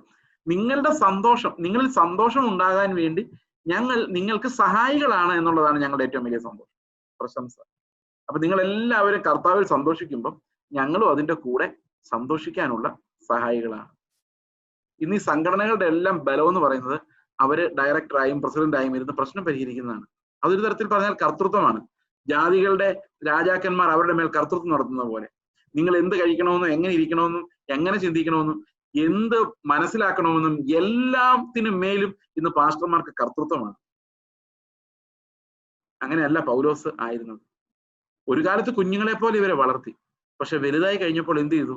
നിങ്ങളുടെ സന്തോഷം, നിങ്ങളിൽ സന്തോഷം ഉണ്ടാകാൻ വേണ്ടി ഞങ്ങൾ നിങ്ങൾക്ക് സഹായികളാണ് എന്നുള്ളതാണ് ഞങ്ങളുടെ ഏറ്റവും വലിയ സന്തോഷം, പ്രശംസ. അപ്പൊ നിങ്ങൾ എല്ലാവരും കർത്താവിൽ സന്തോഷിക്കുമ്പോൾ ഞങ്ങളും അതിന്റെ കൂടെ സന്തോഷിക്കാനുള്ള സഹായികളാണ്. ഇന്ന് ഈ സംഘടനകളുടെ എല്ലാം ബലം എന്ന് പറയുന്നത് അവര് ഡയറക്ടറായും പ്രസിഡന്റായും ഇരുന്ന് പ്രശ്നം പരിഹരിക്കുന്നതാണ്. അതൊരു തരത്തിൽ പറഞ്ഞാൽ കർത്തൃത്വമാണ്. ജാതികളുടെ രാജാക്കന്മാർ അവരുടെ മേൽ കർത്തൃത്വം നടത്തുന്ന പോലെ നിങ്ങൾ എന്ത് കഴിക്കണമെന്നും എങ്ങനെ ഇരിക്കണമെന്നും എങ്ങനെ ചിന്തിക്കണമെന്നും എന്ത് മനസ്സിലാക്കണമെന്നും എല്ലാത്തിനും മേലും ഇന്ന് പാസ്റ്റർമാർക്ക് കർത്തൃത്വമാണ്. അങ്ങനെയല്ല പൗലോസ് ആയിരുന്നത്. ഒരു കാലത്ത് കുഞ്ഞുങ്ങളെ പോലെ ഇവരെ വളർത്തി, പക്ഷെ വലുതായി കഴിഞ്ഞപ്പോൾ എന്ത് ചെയ്തു?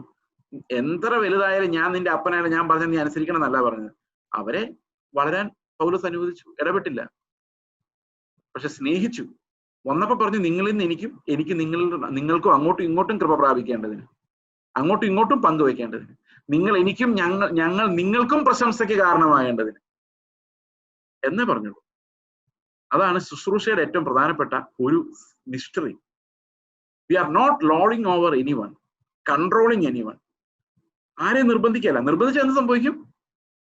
എത്ര വലുതായാലും ഞാൻ നിന്റെ അപ്പനായാലും ഞാൻ പറഞ്ഞ നീ അനുസരിക്കണം എന്നല്ല പറഞ്ഞത്. അവരെ വളരാൻ പൗലോസ് അനുവദിച്ചു, ഇടപെട്ടില്ല, പക്ഷെ സ്നേഹിച്ചു. വന്നപ്പോ പറഞ്ഞു, നിങ്ങളിൽ നിന്ന് എനിക്ക് നിങ്ങൾക്കും അങ്ങോട്ടും ഇങ്ങോട്ടും കൃപ പ്രാപിക്കേണ്ടതിന്, അങ്ങോട്ടും ഇങ്ങോട്ടും പങ്കുവെക്കേണ്ടതിന്, നിങ്ങൾ എനിക്കും ഞങ്ങൾ നിങ്ങൾക്കും പ്രശംസയ്ക്ക് കാരണമാകേണ്ടതിന് എന്നേ പറഞ്ഞുള്ളൂ. അതാണ് ശുശ്രൂഷയുടെ ഏറ്റവും പ്രധാനപ്പെട്ട ഒരു mystery. We are not lording over anyone, controlling anyone. ആരെയും നിർബന്ധിക്കല്ല. നിർബന്ധിച്ചാൽ എന്ത് സംഭവിക്കും?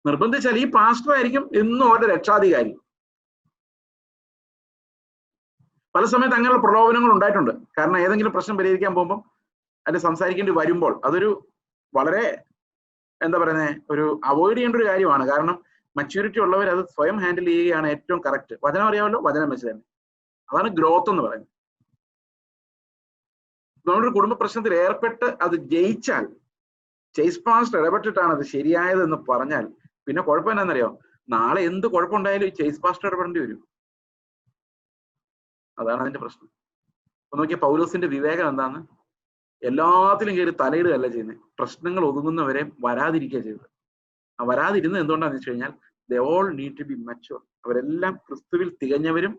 നിർബന്ധിച്ചാൽ ഈ പാസ്റ്റർ ആയിരിക്കും എന്നും അവരുടെ രക്ഷാധികാരി. പല സമയത്ത് അങ്ങനെയുള്ള പ്രലോഭനങ്ങൾ ഉണ്ടായിട്ടുണ്ട്. കാരണം ഏതെങ്കിലും പ്രശ്നം പരിഹരിക്കാൻ പോകുമ്പോൾ അത് സംസാരിക്കേണ്ടി വരുമ്പോൾ അതൊരു വളരെ എന്താ പറയുന്നത്, ഒരു അവോയ്ഡ് ചെയ്യേണ്ട ഒരു കാര്യമാണ്. കാരണം മച്യൂരിറ്റി ഉള്ളവർ അത് സ്വയം ഹാൻഡിൽ ചെയ്യുകയാണ് ഏറ്റവും കറക്റ്റ്. വചനം അറിയാമല്ലോ, വചനം വെച്ച് തന്നെ. അതാണ് ഗ്രോത്ത് എന്ന് പറയുന്നത്. നമ്മളൊരു കുടുംബ പ്രശ്നത്തിൽ ഏർപ്പെട്ട് അത് ജയിച്ചാൽ, ചേസ് പാസ്റ്റർ ഇടപെട്ടിട്ടാണ് അത് ശരിയായത് എന്ന് പറഞ്ഞാൽ പിന്നെ കുഴപ്പം എന്നാന്നറിയോ? നാളെ എന്ത് കുഴപ്പമുണ്ടായാലും ഈ ചേസ് പാസ്റ്റർ ഇടപെടേണ്ടി വരും. അതാണ് അതിന്റെ പ്രശ്നം. അപ്പൊ നോക്കിയ പൗലോസിന്റെ വിവേകം എന്താണ്? എല്ലാത്തിലും കയറി തലയിടുകയല്ല ചെയ്യുന്നത്. പ്രശ്നങ്ങൾ ഒതുങ്ങുന്നവരെ വരാതിരിക്കുക ചെയ്തത്. ആ വരാതിരുന്നത് എന്തുകൊണ്ടാന്ന് വെച്ച് കഴിഞ്ഞാൽ they all need to be mature. അവരെല്ലാം ക്രിസ്തുവിൽ തികഞ്ഞവരും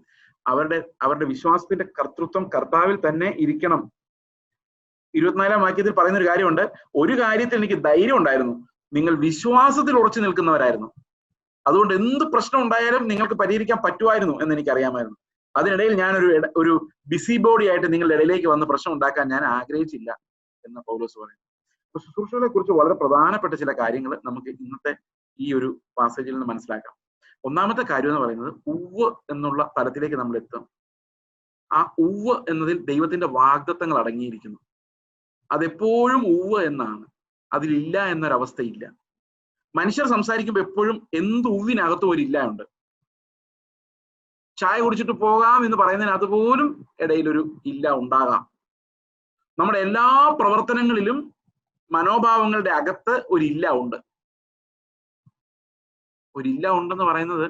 അവരുടെ വിശ്വാസത്തിന്റെ കർത്തൃത്വം കർത്താവിൽ തന്നെ ഇരിക്കണം. 24-ാം വാക്യത്തിൽ പറയുന്ന ഒരു കാര്യമുണ്ട്, ഒരു കാര്യത്തിൽ എനിക്ക് ധൈര്യം ഉണ്ടായിരുന്നു, നിങ്ങൾ വിശ്വാസത്തിൽ ഉറച്ചു നിൽക്കുന്നവരായിരുന്നു. അതുകൊണ്ട് എന്ത് പ്രശ്നം ഉണ്ടായാലും നിങ്ങൾക്ക് പരിഹരിക്കാൻ പറ്റുമായിരുന്നു എന്ന് എനിക്കറിയാമായിരുന്നു. അതിനിടയിൽ ഞാൻ ഒരു ബിസി ബോഡി ആയിട്ട് നിങ്ങളുടെ ഇടയിലേക്ക് വന്ന് പ്രശ്നം ഉണ്ടാക്കാൻ ഞാൻ ആഗ്രഹിച്ചില്ല എന്ന് പൗലോസ് പറയുന്നു. അപ്പൊ ശുശ്രൂഷകളെ കുറിച്ച് വളരെ പ്രധാനപ്പെട്ട ചില കാര്യങ്ങൾ നമുക്ക് ഇന്നത്തെ ഈ ഒരു പാസേജിൽ നിന്ന് മനസ്സിലാക്കാം. ഒന്നാമത്തെ കാര്യം എന്ന് പറയുന്നത്, ഉവ്വ് എന്നുള്ള തലത്തിലേക്ക് നമ്മൾ എത്തും. ആ ഉവ്വ് എന്നതിൽ ദൈവത്തിന്റെ വാഗ്ദത്തങ്ങൾ അടങ്ങിയിരിക്കുന്നു. അതെപ്പോഴും ഉവ്വ് എന്നാണ്, അതിലില്ല എന്നൊരവസ്ഥയില്ല. മനുഷ്യർ സംസാരിക്കുമ്പോൾ എപ്പോഴും എന്ത് ഉവ്വിനകത്തും ഒരു ഇല്ല ഉണ്ട്. ചായ കുടിച്ചിട്ട് പോകാം എന്ന് പറയുന്നതിനകത്ത് പോലും ഇടയിലൊരു ഇല്ല ഉണ്ടാകാം. നമ്മുടെ എല്ലാ പ്രവർത്തനങ്ങളിലും മനോഭാവങ്ങളുടെ അകത്ത് ഒരു ഇല്ല ഉണ്ട്. ഒരില്ല ഉണ്ടെന്ന് പറയുന്നത്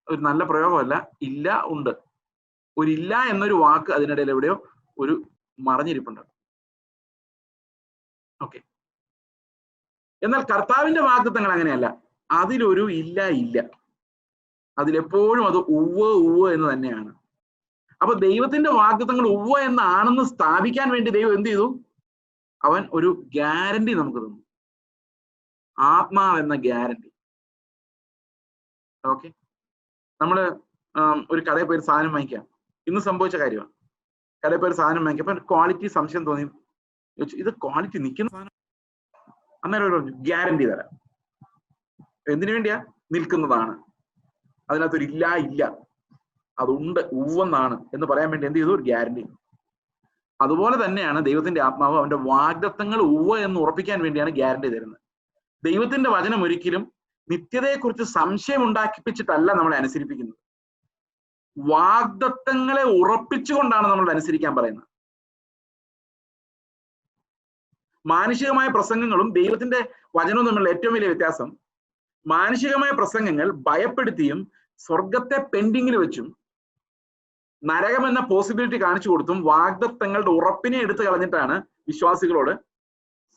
ഒരു നല്ല പ്രയോഗമല്ല. ഇല്ല ഉണ്ട്, ഒരില്ല എന്നൊരു വാക്ക് അതിനിടയിൽ എവിടെയോ ഒരു മറഞ്ഞിരിപ്പുണ്ട്. ഓക്കെ. എന്നാൽ കർത്താവിന്റെ വാഗ്ദത്തങ്ങൾ അങ്ങനെയല്ല. അതിലൊരു ഇല്ല. അതിലെപ്പോഴും അത് ഉവ്വ് ഉവ്വ് എന്ന് തന്നെയാണ്. അപ്പൊ ദൈവത്തിന്റെ വാഗ്ദത്തങ്ങൾ ഉവ്വ് എന്നാണെന്ന് സ്ഥാപിക്കാൻ വേണ്ടി ദൈവം എന്ത് ചെയ്തു? അവൻ ഒരു ഗ്യാരണ്ടി നമുക്ക് തന്നു, ആത്മാവെന്ന ഗ്യാരണ്ടി. ഓക്കെ. നമ്മള് ഒരു കടയിൽ പോയി സാധനം വാങ്ങിക്കാം. ഇന്ന് സംഭവിച്ച കാര്യമാണ്. കടയിൽ പോയി സാധനം വാങ്ങിക്കാം. അപ്പൊ ക്വാളിറ്റി സംശയം തോന്നി, ഇത് ക്വാളിറ്റി നിൽക്കുന്ന സാധനം. അന്നേരം പറഞ്ഞു ഗ്യാരണ്ടി തരാം. എന്തിനു വേണ്ടിയാ? നിൽക്കുന്നതാണ്, അതിനകത്തൊരു ഇല്ല. അതുണ്ട്, ഉവ്വെന്നാണ് എന്ന് പറയാൻ വേണ്ടി എന്ത് ചെയ്തു? ഒരു ഗ്യാരണ്ടി. അതുപോലെ തന്നെയാണ് ദൈവത്തിന്റെ ആത്മാവ് അവന്റെ വാഗ്ദത്തങ്ങൾ ഉവ്വ എന്ന് ഉറപ്പിക്കാൻ വേണ്ടിയാണ് ഗ്യാരണ്ടി തരുന്നത്. ദൈവത്തിന്റെ വചനം ഒരിക്കലും നിത്യതയെക്കുറിച്ച് സംശയം ഉണ്ടാക്കിപ്പിച്ചിട്ടല്ല നമ്മളെ അനുസരിപ്പിക്കുന്നത്. വാഗ്ദത്തങ്ങളെ ഉറപ്പിച്ചുകൊണ്ടാണ് നമ്മൾ അനുസരിക്കാൻ പറയുന്നത്. മാനുഷികമായ പ്രസംഗങ്ങളും ദൈവത്തിന്റെ വചനവും തമ്മിലുള്ള ഏറ്റവും വലിയ വ്യത്യാസം, മാനുഷികമായ പ്രസംഗങ്ങൾ ഭയപ്പെടുത്തിയും സ്വർഗത്തെ പെൻഡിങ്ങിൽ വെച്ചും നരകം എന്ന പോസിബിലിറ്റി കാണിച്ചു കൊടുത്തും വാഗ്ദത്തങ്ങളുടെ ഉറപ്പിനെ എടുത്തു കളഞ്ഞിട്ടാണ് വിശ്വാസികളോട്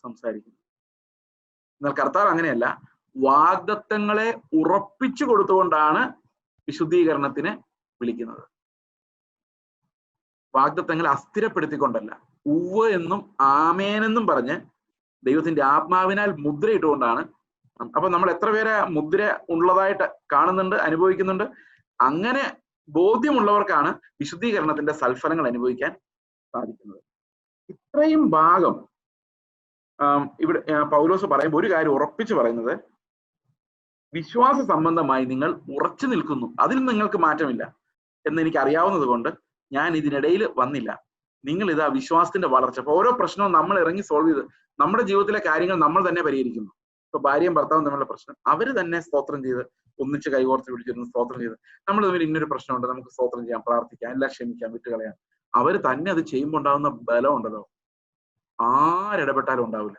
സംസാരിക്കുന്നത്. എന്നാൽ കർത്താവ് അങ്ങനെയല്ല, വാഗ്ദത്തങ്ങളെ ഉറപ്പിച്ചു കൊടുത്തുകൊണ്ടാണ് വിശുദ്ധീകരണത്തിന് വിളിക്കുന്നത്. വാഗ്ദത്തങ്ങളെ അസ്ഥിരപ്പെടുത്തിക്കൊണ്ടല്ല, ഉവ്വ് എന്നും ആമേനെന്നും പറഞ്ഞ് ദൈവത്തിന്റെ ആത്മാവിനാൽ മുദ്രയിട്ടുകൊണ്ടാണ്. അപ്പൊ നമ്മൾ എത്ര പേരെ മുദ്ര ഉള്ളതായിട്ട് കാണുന്നുണ്ട്, അനുഭവിക്കുന്നുണ്ട്? അങ്ങനെ ബോധ്യമുള്ളവർക്കാണ് വിശുദ്ധീകരണത്തിന്റെ സൽഫലങ്ങൾ അനുഭവിക്കാൻ സാധിക്കുന്നത്. ഇത്രയും ഭാഗം ഇവിടെ പൗലോസ് പറയുമ്പോൾ ഒരു കാര്യം ഉറപ്പിച്ചു പറയുന്നത്, വിശ്വാസ സംബന്ധമായി നിങ്ങൾ ഉറച്ചു നിൽക്കുന്നു, അതിൽ നിങ്ങൾക്ക് മാറ്റമില്ല എന്ന് എനിക്ക് അറിയാവുന്നത് കൊണ്ട് ഞാൻ ഇതിനിടയിൽ വന്നില്ല. നിങ്ങൾ ഇതാ വിശ്വാസത്തിന്റെ വളർച്ച. അപ്പൊ ഓരോ പ്രശ്നവും നമ്മൾ ഇറങ്ങി സോൾവ് ചെയ്ത് നമ്മുടെ ജീവിതത്തിലെ കാര്യങ്ങൾ നമ്മൾ തന്നെ പരിഹരിക്കുന്നു. ഇപ്പൊ ഭാര്യയും ഭർത്താവും തമ്മിലുള്ള പ്രശ്നം അവര് തന്നെ സ്തോത്രം ചെയ്ത് ഒന്നിച്ച് കൈകോർത്ത് പിടിച്ചിരുന്ന് സ്തോത്രം ചെയ്ത്, നമ്മൾ തമ്മിൽ ഇന്നൊരു പ്രശ്നമുണ്ട്, നമുക്ക് സ്തോത്രം ചെയ്യാം, പ്രാർത്ഥിക്കാം, എല്ലാം ക്ഷമിക്കാം, വിട്ടുകളയാം. അവര് തന്നെ അത് ചെയ്യുമ്പോൾ ഉണ്ടാകുന്ന ബലം ഉണ്ടല്ലോ, ആരിടപെട്ടാലും ഉണ്ടാവില്ല.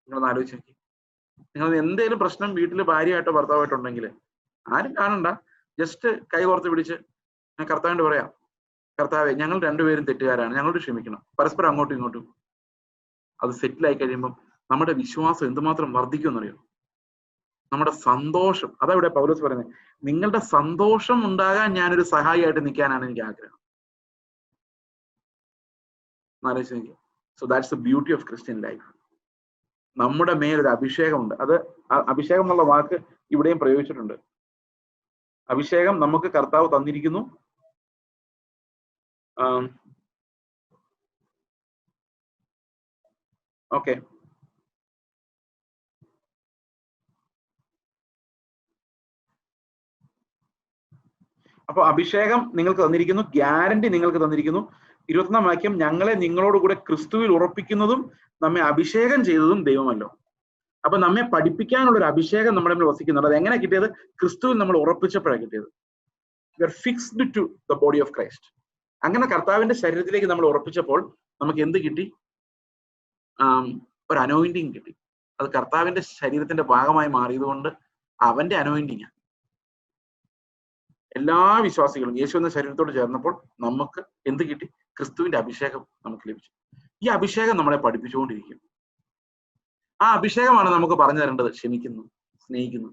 നിങ്ങളൊന്ന് ആലോചിച്ച് നോക്കി. നിങ്ങൾ എന്തേലും പ്രശ്നം വീട്ടിൽ ഭാര്യയായിട്ടോ ഭർത്താവായിട്ടോ ഉണ്ടെങ്കിൽ ആരും കാണണ്ട, ജസ്റ്റ് കൈകോർത്ത് പിടിച്ച് ഞാൻ കർത്താവിന്റെ പറയാം, കർത്താവെ ഞങ്ങൾ രണ്ടുപേരും തെറ്റുകാരാണ്, ഞങ്ങളോട് ക്ഷമിക്കണം, പരസ്പരം അങ്ങോട്ടും ഇങ്ങോട്ടും. അത് സെറ്റിലായി കഴിയുമ്പം നമ്മുടെ വിശ്വാസം എന്തുമാത്രം വർദ്ധിക്കുമെന്നറിയോ? നമ്മുടെ സന്തോഷം, അതാ ഇവിടെ പൗലോസ് പറയുന്നത്, നിങ്ങളുടെ സന്തോഷം ഉണ്ടാകാൻ ഞാനൊരു സഹായിയായിട്ട് നിൽക്കാനാണ് എനിക്ക് ആഗ്രഹം. So that's the beauty of Christian life. നമ്മുടെ മേലൊരു അഭിഷേകമുണ്ട്. അത് അഭിഷേകം എന്നുള്ള വാക്ക് ഇവിടെയും പ്രയോഗിച്ചിട്ടുണ്ട്. അഭിഷേകം നമുക്ക് കർത്താവ് തന്നിരിക്കുന്നു. ഓക്കെ, അപ്പൊ അഭിഷേകം നിങ്ങൾക്ക് തന്നിരിക്കുന്നു, ഗ്യാരണ്ടി നിങ്ങൾക്ക് തന്നിരിക്കുന്നു. 21-ാം വാക്യം, ഞങ്ങളെ നിങ്ങളോട് കൂടെ ക്രിസ്തുവിൽ ഉറപ്പിക്കുന്നതും നമ്മെ അഭിഷേകം ചെയ്തതും ദൈവമല്ലോ. അപ്പൊ നമ്മെ പഠിപ്പിക്കാനുള്ള ഒരു അഭിഷേകം നമ്മുടെ മുന്നിൽ വസിക്കുന്നുണ്ട്. അത് എങ്ങനെ കിട്ടിയത്? ക്രിസ്തുവിൽ നമ്മൾ ഉറപ്പിച്ചപ്പോഴാണ് കിട്ടിയത്. You are fixed to the body of Christ. അങ്ങനെ കർത്താവിന്റെ ശരീരത്തിലേക്ക് നമ്മൾ ഉറപ്പിച്ചപ്പോൾ നമുക്ക് എന്ത് കിട്ടി? ഒരു അനോയിന്റിങ് കിട്ടി. അത് കർത്താവിന്റെ ശരീരത്തിന്റെ ഭാഗമായി മാറിയതുകൊണ്ട് അവന്റെ അനോയിന്റിങ്. എല്ലാ വിശ്വാസികളും യേശു എന്ന ശരീരത്തോട് ചേർന്നപ്പോൾ നമുക്ക് എന്ത് കിട്ടി? ക്രിസ്തുവിന്റെ അഭിഷേകം നമുക്ക് ലഭിച്ചു. ഈ അഭിഷേകം നമ്മളെ പഠിപ്പിച്ചുകൊണ്ടിരിക്കും. ആ അഭിഷേകമാണ് നമുക്ക് പറഞ്ഞു തരേണ്ടത്. ക്ഷമിക്കുന്നു, സ്നേഹിക്കുന്നു.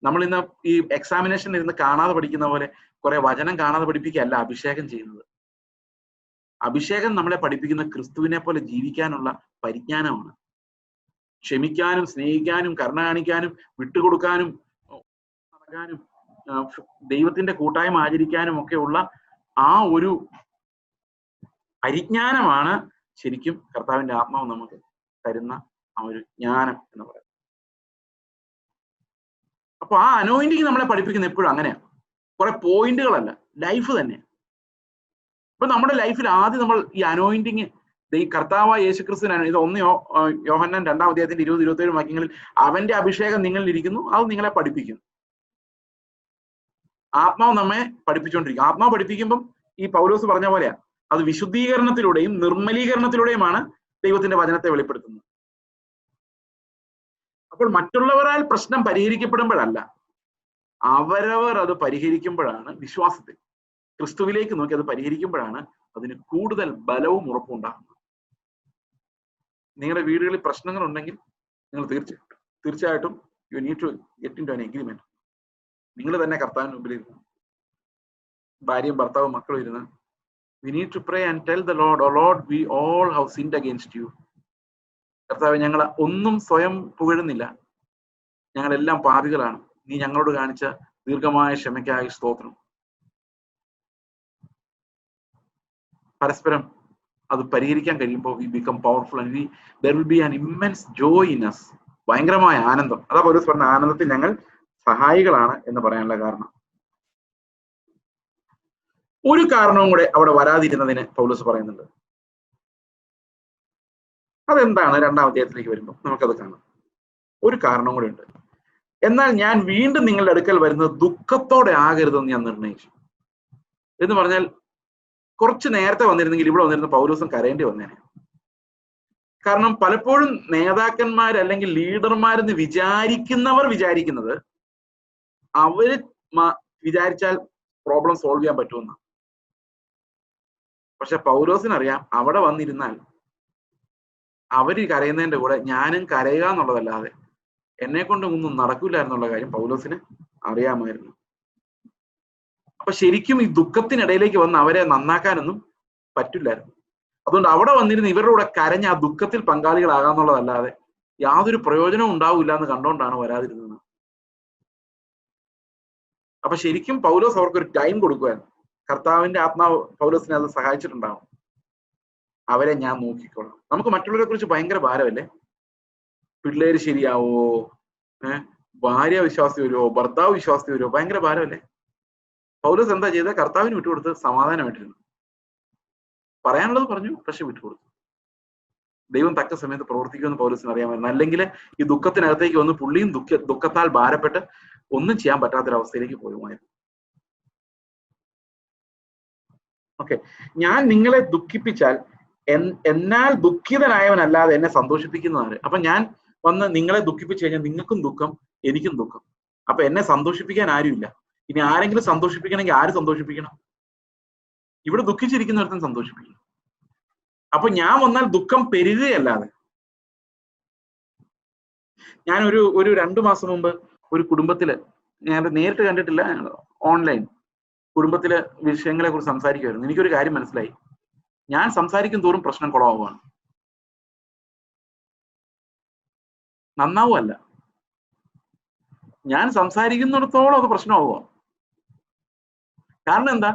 നമ്മൾ ഇന്ന് ഈ എക്സാമിനേഷനിൽ ഇരുന്ന് കാണാതെ പഠിക്കുന്ന പോലെ കുറെ വചനം കാണാതെ പഠിപ്പിക്കുകയല്ല അഭിഷേകം ചെയ്യുന്നത്. അഭിഷേകം നമ്മളെ പഠിപ്പിക്കുന്ന ക്രിസ്തുവിനെ പോലെ ജീവിക്കാനുള്ള പരിജ്ഞാനമാണ്. ക്ഷമിക്കാനും സ്നേഹിക്കാനും കരുണ കാണിക്കാനും വിട്ടുകൊടുക്കാനും നടക്കാനും ദൈവത്തിന്റെ കൂട്ടായ്മ ആചരിക്കാനും ഒക്കെ ഉള്ള ആ ഒരു പരിജ്ഞാനമാണ് ശരിക്കും കർത്താവിന്റെ ആത്മാവ് നമുക്ക് തരുന്ന ആ ഒരു ജ്ഞാനം എന്ന് പറയുന്നത്. അപ്പൊ ആ അനോയിന്റിങ് നമ്മളെ പഠിപ്പിക്കുന്ന എപ്പോഴും അങ്ങനെയാണ്. കുറെ പോയിന്റുകളല്ല, ലൈഫ് തന്നെ. ഇപ്പൊ നമ്മുടെ ലൈഫിൽ ആദ്യം നമ്മൾ ഈ അനോയിന്റിങ്, ഈ കർത്താവായ യേശുക്രിസ്തുവിനാണ്. ഇത് 1 യോഹന്നാൻ 2-ാം അധ്യായത്തിന്റെ 20-27 വാക്യങ്ങളിൽ അവന്റെ അഭിഷേകം നിങ്ങളിൽ ഇരിക്കുന്നു, അത് നിങ്ങളെ പഠിപ്പിക്കുന്നു. ആത്മാവ് നമ്മെ പഠിപ്പിച്ചുകൊണ്ടിരിക്കും. ആത്മാവ് പഠിപ്പിക്കുമ്പം ഈ പൗലോസ് പറഞ്ഞ പോലെയാ, അത് വിശുദ്ധീകരണത്തിലൂടെയും നിർമ്മലീകരണത്തിലൂടെയുമാണ് ദൈവത്തിന്റെ വചനത്തെ വെളിപ്പെടുത്തുന്നത്. അപ്പോൾ മറ്റുള്ളവരാൽ പ്രശ്നം പരിഹരിക്കപ്പെടുമ്പോഴല്ല, അവരവർ അത് പരിഹരിക്കുമ്പോഴാണ് വിശ്വാസത്തിൽ ക്രിസ്തുവിലേക്ക് നോക്കി അത് പരിഹരിക്കുമ്പോഴാണ് അതിന് കൂടുതൽ ബലവും ഉറപ്പും ഉണ്ടാകുന്നത്. നിങ്ങളുടെ വീടുകളിൽ പ്രശ്നങ്ങൾ ഉണ്ടെങ്കിൽ നിങ്ങൾ തീർച്ചയായിട്ടും you need to get into an agreement. നിങ്ങൾ തന്നെ കർത്താവിന് മുമ്പിൽ ഇരുന്ന്, ഭാര്യയും ഭർത്താവും മക്കളും ഇരുന്ന്, we need to pray and tell the Lord, oh Lord, we all have sinned against you. കർത്താവേ, ഞങ്ങൾ ഒന്നും സ്വയം പുകഴുന്നില്ല, ഞങ്ങളെല്ലാം പാപികളാണ്. നീ ഞങ്ങളോട് കാണിച്ച ദീർഘമായ ക്ഷമയ്ക്കായി സ്തോത്രം. പരസ്പരം അത് പരിഹരിക്കാൻ കഴിയുമ്പോൾ we become powerful and there will be an immense joy in us. ഭയങ്കരമായ ആനന്ദം. അതാ പൗലോസ് പറഞ്ഞ ആനന്ദത്തിൽ ഞങ്ങൾ സഹായികളാണ് എന്ന് പറയാനുള്ള കാരണം. ഒരു കാരണവും കൂടെ അവിടെ വരാതിരുന്നതിന് പൗലോസ് പറയുന്നുണ്ട്. അതെന്താണ്? 2-ാം അധ്യായത്തിലേക്ക് വരുമ്പോൾ നമുക്കത് കാണാം. ഒരു കാരണം കൂടെ ഉണ്ട്. എന്നാൽ ഞാൻ വീണ്ടും നിങ്ങളുടെ അടുക്കൽ വരുന്നത് ദുഃഖത്തോടെ ആകരുതെന്ന് ഞാൻ നിർണയിച്ചു. എന്ന് പറഞ്ഞാൽ കുറച്ച് നേരത്തെ വന്നിരുന്നെങ്കിൽ ഇവിടെ വന്നിരുന്ന പൗലോസും കരയേണ്ടി വന്നേനെ. കാരണം പലപ്പോഴും നേതാക്കന്മാർ അല്ലെങ്കിൽ ലീഡർമാരെന്ന് വിചാരിക്കുന്നവർ വിചാരിക്കുന്നത് അവര് വിചാരിച്ചാൽ പ്രോബ്ലം സോൾവ് ചെയ്യാൻ പറ്റുമെന്ന്. പക്ഷെ പൗലോസിനറിയാം അവിടെ വന്നിരുന്നാൽ അവര് കരയുന്നതിന്റെ കൂടെ ഞാനും കരയുക എന്നുള്ളതല്ലാതെ എന്നെ കൊണ്ട് ഒന്നും നടക്കില്ല എന്നുള്ള കാര്യം പൗലോസിന് അറിയാമായിരുന്നു. അപ്പൊ ശരിക്കും ഈ ദുഃഖത്തിനിടയിലേക്ക് വന്ന് അവരെ നന്നാക്കാനൊന്നും പറ്റില്ലായിരുന്നു. അതുകൊണ്ട് അവിടെ വന്നിരുന്ന് ഇവരുടെ കൂടെ കരഞ്ഞ് ആ ദുഃഖത്തിൽ പങ്കാളികളാകാന്നുള്ളതല്ലാതെ യാതൊരു പ്രയോജനവും ഉണ്ടാവില്ല എന്ന് കണ്ടുകൊണ്ടാണ് വരാതിരുന്നത്. അപ്പൊ ശരിക്കും പൗലോസ് അവർക്കൊരു ടൈം കൊടുക്കുവായിരുന്നു. കർത്താവിന്റെ ആത്മാവ് പൗലോസിനെ അത് സഹായിച്ചിട്ടുണ്ടാവും. അവരെ ഞാൻ നോക്കിക്കോളാം. നമുക്ക് മറ്റുള്ളവരെ കുറിച്ച് ഭയങ്കര ഭാരമല്ലേ? പിള്ളേര് ശരിയാവോ, ഭാര്യ വിശ്വാസി വരുമോ, ഭർത്താവ് വിശ്വാസി വരുമോ, ഭയങ്കര ഭാരമല്ലേ? പൗലോസ് എന്താ ചെയ്തത്? കർത്താവിന് വിട്ടുകൊടുത്ത് സമാധാനമായിട്ടിരുന്നു. പറയാനുള്ളത് പറഞ്ഞു, പക്ഷെ വിട്ടുകൊടുത്തു. ദൈവം തക്ക സമയത്ത് പ്രവർത്തിക്കുമെന്ന് പൗലോസിന് അറിയാമായിരുന്നു. അല്ലെങ്കിൽ ഈ ദുഃഖത്തിനകത്തേക്ക് വന്ന് പുള്ളിയും ദുഃഖത്താൽ ഭാരപ്പെട്ട് ഒന്നും ചെയ്യാൻ പറ്റാത്തൊരവസ്ഥയിലേക്ക് പോകുമായിരുന്നു. ഓക്കെ, ഞാൻ നിങ്ങളെ ദുഃഖിപ്പിച്ചാൽ എന്നാൽ ദുഃഖിതനായവനല്ലാതെ എന്നെ സന്തോഷിപ്പിക്കുന്നതാണ്. അപ്പൊ ഞാൻ വന്ന് നിങ്ങളെ ദുഃഖിപ്പിച്ചു കഴിഞ്ഞാൽ നിങ്ങൾക്കും ദുഃഖം, എനിക്കും ദുഃഖം. അപ്പൊ എന്നെ സന്തോഷിപ്പിക്കാൻ ആരുമില്ല. ഇനി ആരെങ്കിലും സന്തോഷിപ്പിക്കണമെങ്കിൽ ആര് സന്തോഷിപ്പിക്കണം? ഇവിടെ ദുഃഖിച്ചിരിക്കുന്നവർക്ക് സന്തോഷിപ്പിക്കണം. അപ്പൊ ഞാൻ വന്നാൽ ദുഃഖം പെരുകുകയല്ലാതെ. ഞാൻ ഒരു 2 മാസം മുമ്പ് ഒരു കുടുംബത്തില്, ഞാൻ നേരിട്ട് കണ്ടിട്ടില്ല, ഓൺലൈൻ കുടുംബത്തിലെ വിഷയങ്ങളെ കുറിച്ച് സംസാരിക്കുമായിരുന്നു. എനിക്കൊരു കാര്യം മനസ്സിലായി. ഞാൻ സംസാരിക്കും തോറും പ്രശ്നം കുളമാവുകയാണ്, നന്നാവുമല്ല. ഞാൻ സംസാരിക്കുന്നിടത്തോളം അത് പ്രശ്നമാവുക. കാരണം എന്താ?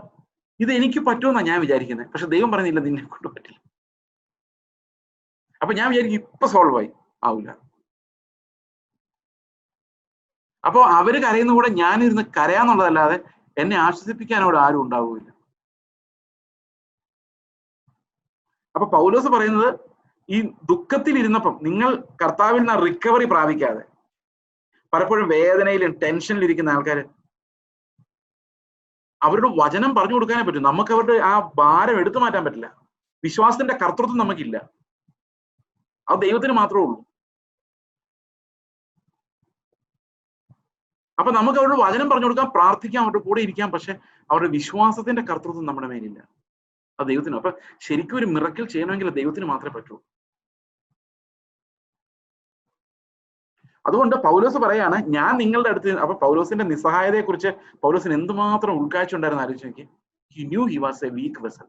ഇത് എനിക്ക് പറ്റുമെന്നാണ് ഞാൻ വിചാരിക്കുന്നത്. പക്ഷെ ദൈവം പറഞ്ഞില്ല നിന്നെ കൊണ്ട് പറ്റില്ല. അപ്പൊ ഞാൻ വിചാരിക്കും ഇപ്പൊ സോൾവ് ആയി. ആവില്ല. അപ്പോ അവര് കരയുന്ന കൂടെ ഞാനിരുന്ന് കരയാന്നുള്ളതല്ലാതെ എന്നെ ആശ്വസിപ്പിക്കാനോട് ആരും ഉണ്ടാവുകയില്ല. അപ്പൊ പൗലോസ് പറയുന്നത്, ഈ ദുഃഖത്തിൽ ഇരുന്നപ്പം നിങ്ങൾ കർത്താവിൽ നിന്ന് റിക്കവറി പ്രാപിക്കാതെ, പലപ്പോഴും വേദനയിലും ടെൻഷനിലിരിക്കുന്ന ആൾക്കാര്, അവരുടെ വചനം പറഞ്ഞു കൊടുക്കാനേ പറ്റും. നമുക്ക് അവരുടെ ആ ഭാരം എടുത്തു മാറ്റാൻ പറ്റില്ല. വിശ്വാസത്തിന്റെ കർത്തൃത്വം നമുക്കില്ല. അത് ദൈവത്തിന് മാത്രമേ ഉള്ളൂ. അപ്പൊ നമുക്ക് അവരുടെ വചനം പറഞ്ഞു കൊടുക്കാം, പ്രാർത്ഥിക്കാം, അവരുടെ കൂടെ ഇരിക്കാം. പക്ഷെ അവരുടെ വിശ്വാസത്തിന്റെ കർത്തൃത്വം നമ്മുടെ മേലില്ല. അത് ദൈവത്തിന്. അപ്പൊ ശരിക്കും ഒരു മിറക്കിൾ ചെയ്യണമെങ്കിൽ ദൈവത്തിന് മാത്രമേ പറ്റൂ. അതുകൊണ്ട് പൗലോസ് പറയാണ്, ഞാൻ നിങ്ങളുടെ അടുത്ത്. അപ്പൊ പൗലോസിന്റെ നിസ്സഹായതയെ കുറിച്ച് പൗലോസിന് എന്തുമാത്രം ഉൾക്കാഴ്ച ഉണ്ടായിരുന്നു ആലോചിച്ച് നോക്കി. He knew he was a weak vessel.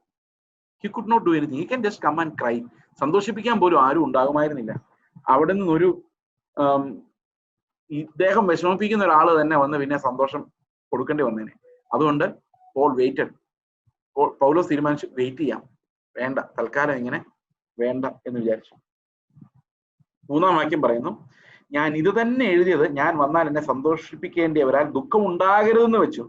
He could not do anything. He can just come and cry. സന്തോഷിപ്പിക്കാൻ പോലും ആരും ഉണ്ടാകുമായിരുന്നില്ല. അവിടെ നിന്നൊരു ഇദ്ദേഹം വിഷമിപ്പിക്കുന്ന ഒരാൾ തന്നെ വന്ന് പിന്നെ സന്തോഷം കൊടുക്കേണ്ടി വന്നേനെ. അതുകൊണ്ട് പോൾ വെയിറ്റഡ്. പൗലോസ് തീരുമാനിച്ചു, വെയിറ്റ് ചെയ്യാം, വേണ്ട, തൽക്കാലം ഇങ്ങനെ വേണ്ട എന്ന് വിചാരിച്ചു. 3-ാം വാക്യം പറയുന്നു, ഞാൻ ഇത് തന്നെ എഴുതിയത് ഞാൻ വന്നാൽ എന്നെ സന്തോഷിപ്പിക്കേണ്ടിയവരാൽ ദുഃഖം ഉണ്ടാകരുതെന്ന് വെച്ചു.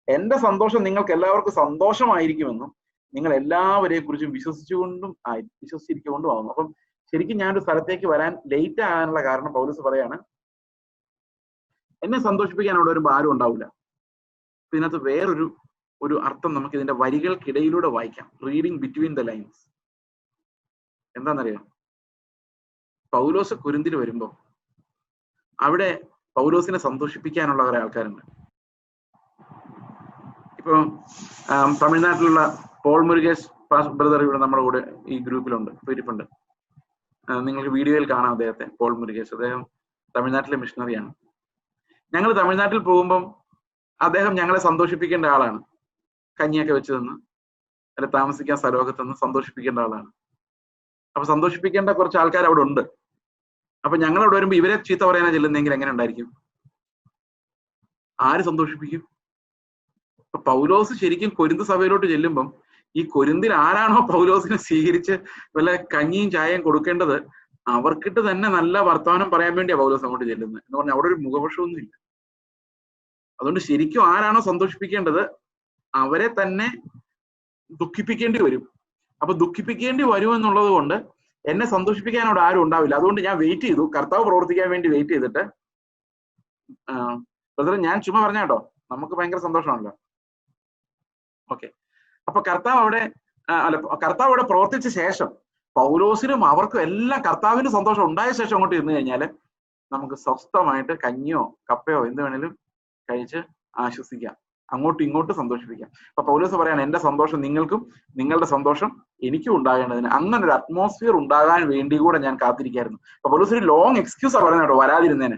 എന്റെ സന്തോഷം നിങ്ങൾക്ക് എല്ലാവർക്കും സന്തോഷമായിരിക്കുമെന്നും നിങ്ങൾ എല്ലാവരെ കുറിച്ചും വിശ്വസിച്ചിരിക്കൊണ്ടും ആവുന്നു. അപ്പം ശരിക്കും ഞാനൊരു സ്ഥലത്തേക്ക് വരാൻ ലേറ്റ് ആകാനുള്ള കാരണം പൗലോസ് പറയാണ്, എന്നെ സന്തോഷിപ്പിക്കാൻ അവിടെ വരുമ്പോൾ ആരും ഉണ്ടാവില്ല. ഇതിനകത്ത് വേറൊരു അർത്ഥം നമുക്ക് ഇതിന്റെ വരികൾക്കിടയിലൂടെ വായിക്കാം. Reading between the lines. എന്താണെന്നറിയാം? പൗലോസ് കൊരിന്തിൽ വരുമ്പോ അവിടെ പൗലോസിനെ സന്തോഷിപ്പിക്കാനുള്ള കുറെ ആൾക്കാരുണ്ട്. ഇപ്പൊ തമിഴ്നാട്ടിലുള്ള പോൾ മുരുകേഷ് ബ്രദർ ഇവിടെ നമ്മുടെ കൂടെ ഈ ഗ്രൂപ്പിലുണ്ട്, ഇരിപ്പുണ്ട്. നിങ്ങൾക്ക് വീഡിയോയിൽ കാണാം അദ്ദേഹത്തെ. പോൾ മുരുകേഷ്, അദ്ദേഹം തമിഴ്നാട്ടിലെ മിഷണറിയാണ്. ഞങ്ങൾ തമിഴ്നാട്ടിൽ പോകുമ്പം അദ്ദേഹം ഞങ്ങളെ സന്തോഷിപ്പിക്കേണ്ട ആളാണ്. കഞ്ഞിയൊക്കെ വെച്ച് തന്ന്, അല്ലെ താമസിക്കാൻ സ്ഥലമൊക്കെ തന്ന് സന്തോഷിപ്പിക്കേണ്ട ആളാണ്. അപ്പൊ സന്തോഷിപ്പിക്കേണ്ട കുറച്ച് ആൾക്കാർ അവിടെ ഉണ്ട്. അപ്പൊ ഞങ്ങൾ അവിടെ വരുമ്പോ ഇവരെ ചീത്ത പറയാനാ ചെല്ലുന്നെങ്കിൽ എങ്ങനെ ഉണ്ടായിരിക്കും? ആര് സന്തോഷിപ്പിക്കും? അപ്പൊ പൗലോസ് ശരിക്കും കൊരിന്ത് സഭയിലോട്ട് ചെല്ലുമ്പം ഈ കൊരിന്തിൽ ആരാണോ പൗലോസിനെ സ്വീകരിച്ച് വല്ല കഞ്ഞിയും ചായയും കൊടുക്കേണ്ടത്, അവർക്കിട്ട് തന്നെ നല്ല വർത്തമാനം പറയാൻ വേണ്ടിയാ പൗലോസ് അങ്ങോട്ട് ചെല്ലുന്നത്. എന്ന് പറഞ്ഞാൽ അവിടെ ഒരു മുഖപക്ഷമൊന്നും ഇല്ല. അതുകൊണ്ട് ശരിക്കും ആരാണോ സന്തോഷിപ്പിക്കേണ്ടത് അവരെ തന്നെ ദുഃഖിപ്പിക്കേണ്ടി വരും. അപ്പൊ ദുഃഖിപ്പിക്കേണ്ടി വരുമെന്നുള്ളത് കൊണ്ട് എന്നെ സന്തോഷിപ്പിക്കാൻ അവിടെ ആരും ഉണ്ടാവില്ല. അതുകൊണ്ട് ഞാൻ വെയിറ്റ് ചെയ്തു, കർത്താവ് പ്രവർത്തിക്കാൻ വേണ്ടി വെയിറ്റ് ചെയ്തിട്ട്. ബ്രദർ, ഞാൻ ചുമ്മാ പറഞ്ഞാട്ടോ, നമുക്ക് ഭയങ്കര സന്തോഷമാണല്ലോ. ഓക്കെ, അപ്പൊ കർത്താവ് അവിടെ പ്രവർത്തിച്ച ശേഷം പൗലോസിനും അവർക്കും എല്ലാം കർത്താവിന് സന്തോഷം ഉണ്ടായ ശേഷം അങ്ങോട്ട് ഇരുന്ന് കഴിഞ്ഞാൽ നമുക്ക് സ്വസ്ഥമായിട്ട് കഞ്ഞിയോ കപ്പയോ എന്ത് വേണേലും കഴിച്ച് ആശ്വസിക്കാം, അങ്ങോട്ടും ഇങ്ങോട്ടും സന്തോഷിപ്പിക്കാം. അപ്പൊ പൗലോസ് പറയാണ്, എന്റെ സന്തോഷം നിങ്ങൾക്കും നിങ്ങളുടെ സന്തോഷം എനിക്കും ഉണ്ടാകേണ്ടതിന് അങ്ങനെ ഒരു അറ്റ്മോസ്ഫിയർ ഉണ്ടാകാൻ വേണ്ടി കൂടെ ഞാൻ കാത്തിരിക്കായിരുന്നു. അപ്പൊ പൗലോസ് ഒരു ലോങ് എക്സ്ക്യൂസാ പറയുന്നത് കേട്ടോ വരാതിരുന്നതിന്.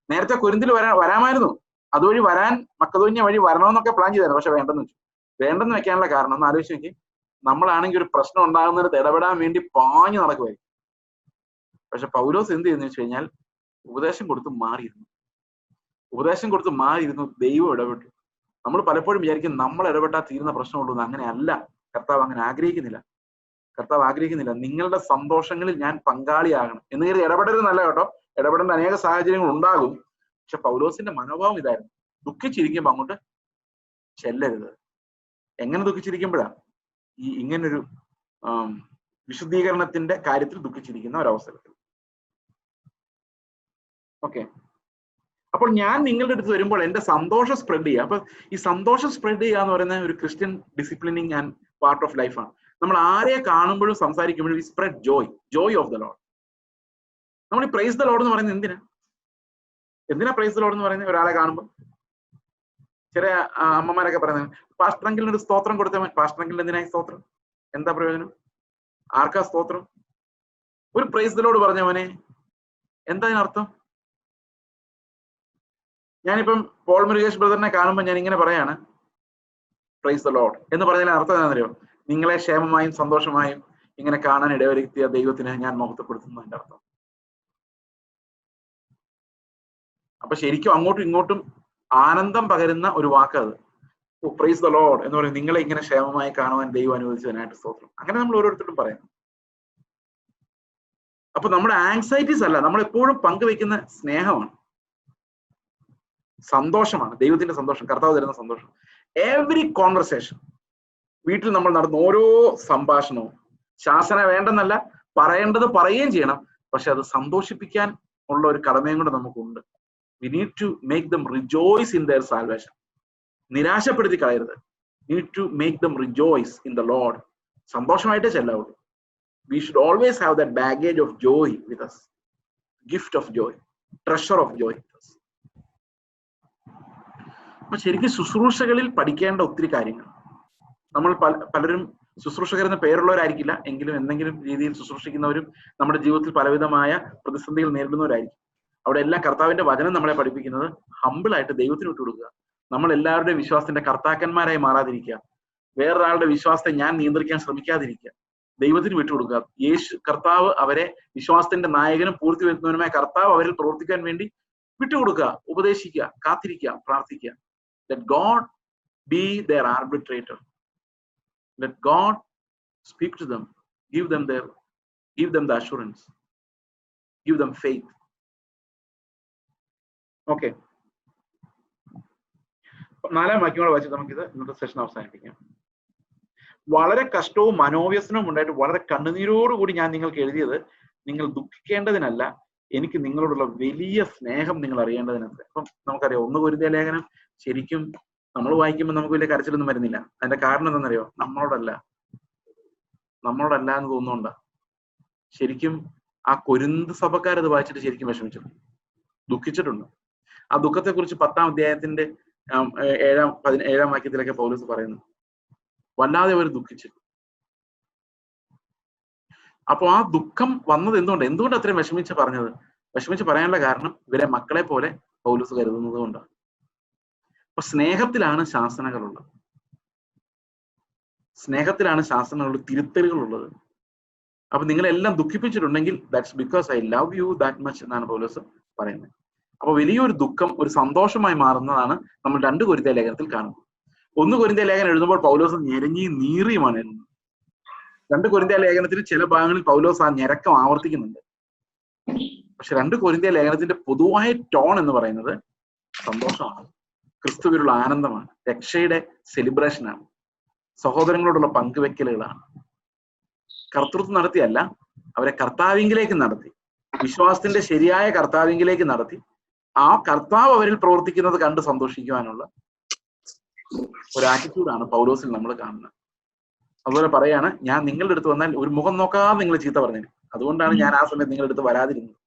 നേരത്തെ കൊരിന്തിൽ വരാമായിരുന്നു, അതുവഴി വരാൻ മക്കതോന്യ വഴി വരണമെന്നൊക്കെ പ്ലാൻ ചെയ്തായിരുന്നു. പക്ഷെ വേണ്ടെന്ന് വെക്കാനുള്ള കാരണം ഒന്ന് ആലോചിച്ച് നോക്കി. നമ്മളാണെങ്കിൽ ഒരു പ്രശ്നം ഉണ്ടാകുന്നിടത്ത് ഇടപെടാൻ വേണ്ടി പാഞ്ഞു നടക്കുമായിരിക്കും. പക്ഷെ പൗലോസ് എന്ത് ചെയ്യുന്നു വെച്ച് കഴിഞ്ഞാൽ ഉപദേശം കൊടുത്ത് മാറിയിരുന്നു. ദൈവം ഇടപെട്ടു. നമ്മൾ പലപ്പോഴും വിചാരിക്കും നമ്മൾ ഇടപെട്ടാൽ തീരുന്ന പ്രശ്നമുള്ളൂ. അങ്ങനെയല്ല. കർത്താവ് അങ്ങനെ ആഗ്രഹിക്കുന്നില്ല. നിങ്ങളുടെ സന്തോഷങ്ങളിൽ ഞാൻ പങ്കാളിയാകണം എന്ന് കരുതി ഇടപെടരുന്നല്ല കേട്ടോ. ഇടപെടേണ്ട അനേക സാഹചര്യങ്ങൾ ഉണ്ടാകും. പക്ഷെ പൗലോസിന്റെ മനോഭാവം ഇതായിരുന്നു, ദുഃഖിച്ചിരിക്കുമ്പോ അങ്ങോട്ട് ചെല്ലരുത്. എങ്ങനെ ദുഃഖിച്ചിരിക്കുമ്പോഴാണ് ഇങ്ങനൊരു വിശുദ്ധീകരണത്തിന്റെ കാര്യത്തിൽ ദുഃഖിച്ചിരിക്കുന്ന ഒരവസരത്തിൽ. ഓക്കെ, അപ്പോൾ ഞാൻ നിങ്ങളുടെ അടുത്ത് വരുമ്പോൾ എന്റെ സന്തോഷം സ്പ്രെഡ് ചെയ്യുക. അപ്പൊ ഈ സന്തോഷം സ്പ്രെഡ് ചെയ്യുക എന്ന് പറയുന്ന ഒരു Christian disciplining and part of ലൈഫാണ്. നമ്മൾ ആരെ കാണുമ്പോഴും സംസാരിക്കുമ്പോഴും we spread joy of the Lord. നമ്മൾ ഈ പ്രൈസ് ദ ലോർഡ് എന്ന് പറയുന്നത് എന്തിനാ പ്രൈസ് ദ ലോർഡ് എന്ന് പറയുന്നത്? ഒരാളെ കാണുമ്പോൾ ചില അമ്മമാരൊക്കെ പറയുന്നത്, പാസ്റ്റർ അങ്കിളിന് ഒരു സ്തോത്രം കൊടുത്താൽ മതി. പാസ്റ്റർ അങ്കിളിന് എന്തിനായി സ്തോത്രം? എന്താ പ്രയോജനം? ആർക്കാ സ്തോത്രം? ഒരു പ്രൈസ് ദ ലോർഡ് പറഞ്ഞവനെ എന്താ അതിനർത്ഥം? ഞാനിപ്പം പോൾ മുരുകേഷ് ബ്രദറിനെ കാണുമ്പോൾ ഞാൻ ഇങ്ങനെ പറയാണ്, പ്രൈസ് ദ ലോർഡ് എന്ന് പറഞ്ഞതിന് അർത്ഥം എന്താണെന്നറിയോ? നിങ്ങളെ ക്ഷേമമായും സന്തോഷമായും ഇങ്ങനെ കാണാൻ ഇടവരുത്തിയ ദൈവത്തിന് ഞാൻ മഹത്വപ്പെടുത്തുന്നതിന്റെ അർത്ഥം. അപ്പൊ ശരിക്കും അങ്ങോട്ടും ഇങ്ങോട്ടും ആനന്ദം പകരുന്ന ഒരു വാക്കത്. പ്രൈസ് ദ ലോർഡ് എന്ന് പറയും, നിങ്ങളെ ഇങ്ങനെ ക്ഷേമമായി കാണുവാൻ ദൈവം അനുവദിച്ചതിനായിട്ട് സ്തോത്രം. അങ്ങനെ നമ്മൾ ഓരോരുത്തരും പറയുന്നു. അപ്പൊ നമ്മുടെ ആങ്സൈറ്റീസ് അല്ല, നമ്മൾ എപ്പോഴും പങ്കുവെക്കുന്ന സ്നേഹമാണ്, സന്തോഷമാണ്, ദൈവത്തിന്റെ സന്തോഷം, കർത്താവ് തരുന്ന സന്തോഷം. എവറി കോൺവെർസേഷൻ, വീട്ടിൽ നമ്മൾ നടന്ന ഓരോ സംഭാഷണവും ശാസന വേണ്ടെന്നല്ല, പറയേണ്ടത് പറയുകയും ചെയ്യണം. പക്ഷെ അത് സന്തോഷിപ്പിക്കാൻ ഉള്ള ഒരു കടമയും കൂടെ നമുക്കുണ്ട്. We need to make them rejoice in their salvation. നിരാശപ്പെടുത്തി കളയരുത്. Need to make them rejoice in the Lord. സന്തോഷമായിട്ടേ ചെല്ലാവുള്ളൂ. We should always have that baggage of joy with us. Gift of joy, treasure of joy with us. അപ്പൊ ശരിക്കും ശുശ്രൂഷകളിൽ പഠിക്കേണ്ട ഒത്തിരി കാര്യങ്ങൾ. നമ്മൾ പലരും ശുശ്രൂഷകരെന്ന പേരുള്ളവരായിരിക്കില്ല, എങ്കിലും എന്തെങ്കിലും രീതിയിൽ ശുശ്രൂഷിക്കുന്നവരും നമ്മുടെ ജീവിതത്തിൽ പലവിധമായ പ്രതിസന്ധികൾ നേരിടുന്നവരായിരിക്കും. അവിടെ എല്ലാം കർത്താവിന്റെ വചനം നമ്മളെ പഠിപ്പിക്കുന്നത് ഹമ്പിൾ ആയിട്ട് ദൈവത്തിന് വിട്ടുകൊടുക്കുക. നമ്മൾ എല്ലാവരുടെയും വിശ്വാസത്തിന്റെ കർത്താക്കന്മാരായി മാറാതിരിക്കുക. വേറൊരാളുടെ വിശ്വാസത്തെ ഞാൻ നിയന്ത്രിക്കാൻ ശ്രമിക്കാതിരിക്കുക. ദൈവത്തിന് വിട്ടുകൊടുക്കുക. കർത്താവ് അവരെ വിശ്വാസത്തിന്റെ നായകനും പൂർത്തി വരുന്നവനുമായ കർത്താവ് അവരിൽ പ്രവർത്തിക്കാൻ വേണ്ടി വിട്ടുകൊടുക്കുക, ഉപദേശിക്കുക, കാത്തിരിക്കുക, പ്രാർത്ഥിക്കുക. Let God be their arbitrator. Let God speak to them, give them the assurance, give them faith. Okay, 4 വാക്യങ്ങൾ വായിച്ച് നമുക്കിത് ഇന്നത്തെ സെഷൻ അവസാനിപ്പിക്കാം. വളരെ കഷ്ടവും മനോവ്യസനവും ഉണ്ടായിട്ട് വളരെ കണ്ണുനീരോടുകൂടി ഞാൻ നിങ്ങൾക്ക് എഴുതിയത് നിങ്ങൾ ദുഃഖിക്കേണ്ടതിനല്ല, എനിക്ക് നിങ്ങളോടുള്ള വലിയ സ്നേഹം നിങ്ങൾ അറിയേണ്ടതിനല്ല. അപ്പം നമുക്കറിയാം 1 കൊരിന്ത്യർ ലേഖനം ശരിക്കും നമ്മൾ വായിക്കുമ്പോൾ നമുക്ക് വലിയ കരച്ചിലൊന്നും വരുന്നില്ല. അതിന്റെ കാരണം എന്താണെന്നറിയോ? നമ്മളോടല്ല എന്ന് തോന്നുന്നുണ്ടാ. ശരിക്കും ആ കൊരിന്ത് സഭക്കാരത് വായിച്ചിട്ട് ശരിക്കും വിഷമിച്ചിട്ടുണ്ട്, ദുഃഖിച്ചിട്ടുണ്ട്. ആ ദുഃഖത്തെ കുറിച്ച് 10-ാം അധ്യായത്തിന്റെ 7-ാം വാക്യത്തിലൊക്കെ പൗലോസ് പറയുന്നു. വല്ലാതെ അവർ ദുഃഖിച്ചു. അപ്പൊ ആ ദുഃഖം വന്നത് എന്തുകൊണ്ട് അത്രയും വിഷമിച്ച് പറയാനുള്ള കാരണം ഇവരെ മക്കളെ പോലെ പൗലോസ് കരുതുന്നത് കൊണ്ടാണ്. അപ്പൊ സ്നേഹത്തിലാണ് ശാസനകളുള്ളത്, തിരുത്തലുകളുള്ളത്. അപ്പൊ നിങ്ങളെല്ലാം ദുഃഖിപ്പിച്ചിട്ടുണ്ടെങ്കിൽ that's because I love you that much എന്നാണ് പൗലോസ് പറയുന്നത്. അപ്പൊ വലിയൊരു ദുഃഖം ഒരു സന്തോഷമായി മാറുന്നതാണ് നമ്മൾ 2 കൊരിന്ത്യർ ലേഖനത്തിൽ കാണുന്നത്. 1 കൊരിന്ത്യർ ലേഖനം എഴുതുമ്പോൾ പൗലോസ് ഞെരങ്ങി നീറിയുമാണ് എഴുതുന്നത്. 2 കൊരിന്ത്യർ ലേഖനത്തിൽ ചില ഭാഗങ്ങളിൽ പൗലോസ് ആ ഞെരക്കം ആവർത്തിക്കുന്നുണ്ട്. പക്ഷെ 2 കൊരിന്ത്യർ ലേഖനത്തിന്റെ പൊതുവായ ടോൺ എന്ന് പറയുന്നത് സന്തോഷമാണ്, ക്രിസ്തുവിലുള്ള ആനന്ദമാണ്, രക്ഷയുടെ സെലിബ്രേഷനാണ്. സഹോദരങ്ങളോടുള്ള പങ്കുവെക്കലുകളാണ്. കർത്തൃത്വം നടത്തിയല്ല, അവരെ കർത്താവിങ്കിലേക്ക് നടത്തി, വിശ്വാസത്തിന്റെ ശരിയായ കർത്താവിങ്കിലേക്ക് നടത്തി, ആ കർത്താവ് അവരിൽ പ്രവർത്തിക്കുന്നത് കണ്ട് സന്തോഷിക്കുവാനുള്ള ഒരു ആറ്റിറ്റ്യൂഡാണ് പൗലോസിൽ നമ്മൾ കാണുന്നത്. അതുപോലെ പറയാണ്, ഞാൻ നിങ്ങളുടെ അടുത്ത് വന്നാൽ ഒരു മുഖം നോക്കാതെ നിങ്ങൾ ചീത്ത പറഞ്ഞു, അതുകൊണ്ടാണ് ഞാൻ ആ സമയത്ത് നിങ്ങളുടെ അടുത്ത് വരാതിരുന്നത്.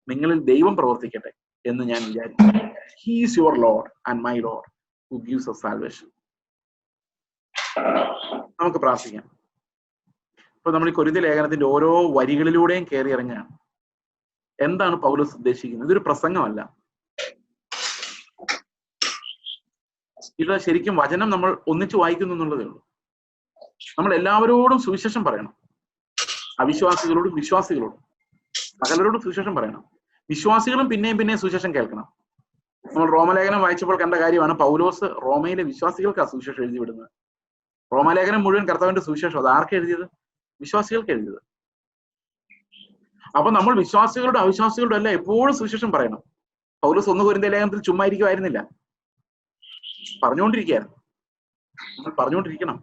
നിങ്ങളിൽ ദൈവം പ്രവർത്തിക്കട്ടെ എന്ന് ഞാൻ വിചാരിക്കുന്നു. He is your Lord and my Lord who gives us salvation. നമുക്ക് പ്രാർത്ഥിക്കാം. ഇപ്പൊ നമ്മൾ ഈ കൊരിന്ത്യർ ലേഖനത്തിന്റെ ഓരോ വരികളിലൂടെയും കയറി ഇറങ്ങുകയാണ്. എന്താണ് പൗലോസ് ഉദ്ദേശിക്കുന്നത്? ഇതൊരു പ്രസംഗമല്ല. ഇത് ശരിക്കും വചനം നമ്മൾ ഒന്നിച്ചു വായിക്കുന്നു എന്നുള്ളതേ ഉള്ളൂ. നമ്മൾ എല്ലാവരോടും സുവിശേഷം പറയണം. അവിശ്വാസികളോടും വിശ്വാസികളോടും സകലരോടും സുവിശേഷം പറയണം. വിശ്വാസികളും പിന്നെയും സുവിശേഷം കേൾക്കണം. നമ്മൾ റോമലേഖനം വായിച്ചപ്പോൾ കണ്ട കാര്യമാണ്, പൗലോസ് റോമയിലെ വിശ്വാസികൾക്ക് ആ സുവിശേഷം എഴുതി വിടുന്നത്. റോമലേഖനം മുഴുവൻ കർത്താവിന്റെ സുവിശേഷം. അത് ആർക്ക് എഴുതിയത്? വിശ്വാസികൾക്ക് എഴുതിയത്. അപ്പൊ നമ്മൾ വിശ്വാസികളുടെ അവിശ്വാസികളുടെ എല്ലാം എപ്പോഴും സുവിശേഷം പറയണം. പൗലോസ് 1 കൊരിന്ത്യർ ലേഖനത്തിൽ ചുമ്മാ ഇരിക്കുമായിരുന്നില്ല, പറഞ്ഞുകൊണ്ടിരിക്കുകയായിരുന്നു. നമ്മൾ പറഞ്ഞുകൊണ്ടിരിക്കണം,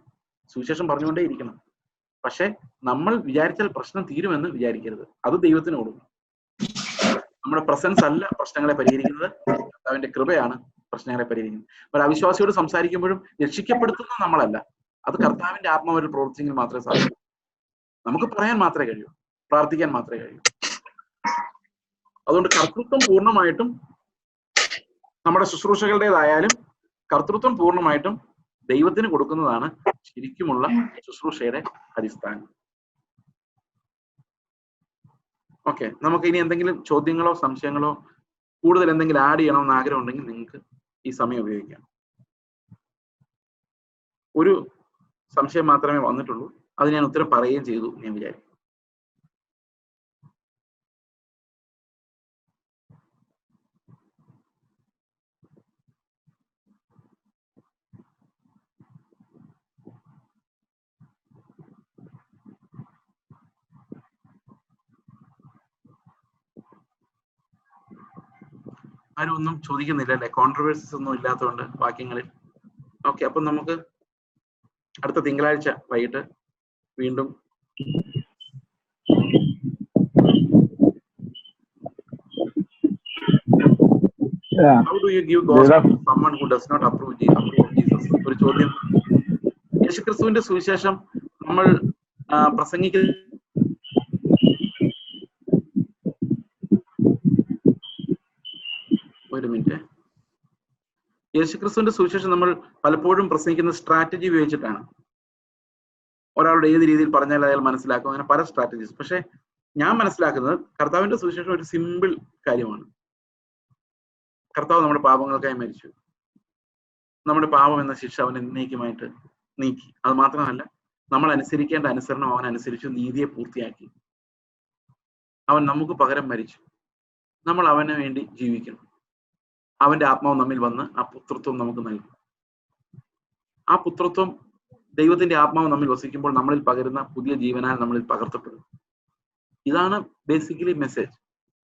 സുവിശേഷം പറഞ്ഞുകൊണ്ടേ ഇരിക്കണം. പക്ഷെ നമ്മൾ വിചാരിച്ചാൽ പ്രശ്നം തീരുമെന്ന് വിചാരിക്കരുത്. അത് ദൈവത്തിന് കൊടുക്കും. നമ്മുടെ പ്രസൻസ് അല്ല പ്രശ്നങ്ങളെ പരിഹരിക്കുന്നത്, കർത്താവിന്റെ കൃപയാണ് പ്രശ്നങ്ങളെ പരിഹരിക്കുന്നത്. ഒരു അവിശ്വാസിയോട് സംസാരിക്കുമ്പോഴും രക്ഷിക്കപ്പെടുത്തുന്നത് നമ്മളല്ല, അത് കർത്താവിന്റെ ആത്മാവിൽ പ്രവർത്തിച്ചെങ്കിൽ മാത്രമേ സാധിക്കൂ. നമുക്ക് പറയാൻ മാത്രമേ കഴിയൂ, പ്രാർത്ഥിക്കാൻ മാത്രമേ കഴിയൂ. അതുകൊണ്ട് കർത്തൃത്വം പൂർണ്ണമായിട്ടും നമ്മുടെ ശുശ്രൂഷകളുടേതായാലും കർത്തൃത്വം പൂർണ്ണമായിട്ടും ദൈവത്തിന് കൊടുക്കുന്നതാണ് ശരിക്കുമുള്ള ശുശ്രൂഷയുടെ അടിസ്ഥാനം. ഓക്കെ, നമുക്ക് ഇനി എന്തെങ്കിലും ചോദ്യങ്ങളോ സംശയങ്ങളോ കൂടുതൽ എന്തെങ്കിലും ആഡ് ചെയ്യണമെന്ന് ആഗ്രഹം ഉണ്ടെങ്കിൽ നിങ്ങൾക്ക് ഈ സമയം ഉപയോഗിക്കാം. ഒരു സംശയം മാത്രമേ വന്നിട്ടുള്ളൂ, അത് ഞാൻ ഉത്തരം പറയുകയും ചെയ്തു ഞാൻ വിചാരിക്കും. ആരും ഒന്നും ചോദിക്കുന്നില്ല അല്ലെ? കോൺട്രവേഴ്സീസ് ഒന്നും ഇല്ലാത്തതുകൊണ്ട് വാക്യങ്ങളിൽ. ഓക്കെ, അപ്പം നമുക്ക് അടുത്ത തിങ്കളാഴ്ച വൈകിട്ട് വീണ്ടും How do you give gospel to someone who does not approve Jesus? ഒരു ചോദ്യം. യേശുക്രിസ്തുവിന്റെ സുവിശേഷം നമ്മൾ പ്രസംഗിക്കുന്ന യേശുക്രിസ്തുവിന്റെ സുവിശേഷം നമ്മൾ പലപ്പോഴും പ്രസംഗിക്കുന്ന സ്ട്രാറ്റജി ഉപയോഗിച്ചിട്ടാണ്. ഒരാളുടെ ഏത് രീതിയിൽ പറഞ്ഞാൽ അയാൾ മനസ്സിലാക്കും, അങ്ങനെ പല സ്ട്രാറ്റജീസ്. പക്ഷെ ഞാൻ മനസ്സിലാക്കുന്നത് കർത്താവിന്റെ സുവിശേഷം ഒരു സിമ്പിൾ കാര്യമാണ്. കർത്താവ് നമ്മുടെ പാപങ്ങൾക്കായി മരിച്ചു, നമ്മുടെ പാപം എന്ന ശിക്ഷ അവൻ എന്നേക്കുമായിട്ട് നീക്കി. അത് മാത്രമല്ല, നമ്മൾ അനുസരിക്കേണ്ട അനുസരണം അവൻ അനുസരിച്ചു, നീതിയെ പൂർത്തിയാക്കി. അവൻ നമുക്ക് പകരം മരിച്ചു, നമ്മൾ അവന് വേണ്ടി ജീവിക്കണം. അവന്റെ ആത്മാവ് നമ്മിൽ വന്ന് ആ പുത്രത്വം നമുക്ക് നൽകും. ആ പുത്രത്വം, ദൈവത്തിന്റെ ആത്മാവ് നമ്മിൽ വസിക്കുമ്പോൾ നമ്മളിൽ പകരുന്ന പുതിയ ജീവനാൽ നമ്മളിൽ പകർത്തപ്പെടും. ഇതാണ് ബേസിക്കലി മെസ്സേജ്.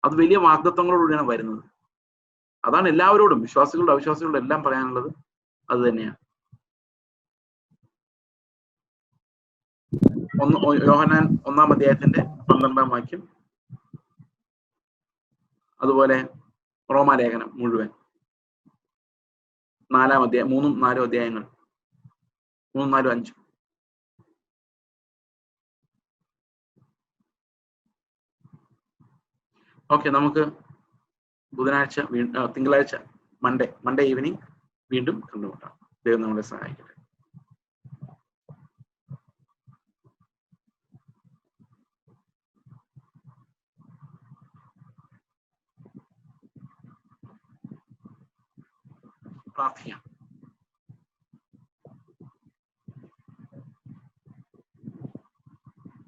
അത് വലിയ വാഗ്ദത്തങ്ങളോടുകൂടിയാണ് വരുന്നത്. അതാണ് എല്ലാവരോടും, വിശ്വാസികളുടെ അവിശ്വാസികളുടെ എല്ലാം പറയാനുള്ളത് അത് തന്നെയാണ്. യോഹന്നാൻ 1-ാം അധ്യായത്തിന്റെ 12-ാം വാക്യം, അതുപോലെ റോമാലേഖനം മുഴുവൻ 4-ാം അധ്യായം, 3ഉം 4ഉം അധ്യായങ്ങൾ, 3, 4, 5. ഓക്കെ, നമുക്ക് ബുധനാഴ്ച തിങ്കളാഴ്ച മൺഡേ ഈവനിങ് വീണ്ടും കണ്ടുമുട്ടാം. ദൈവം നമ്മളെ സഹായിക്കട്ടെ. പ്രാർത്ഥിക്കാം.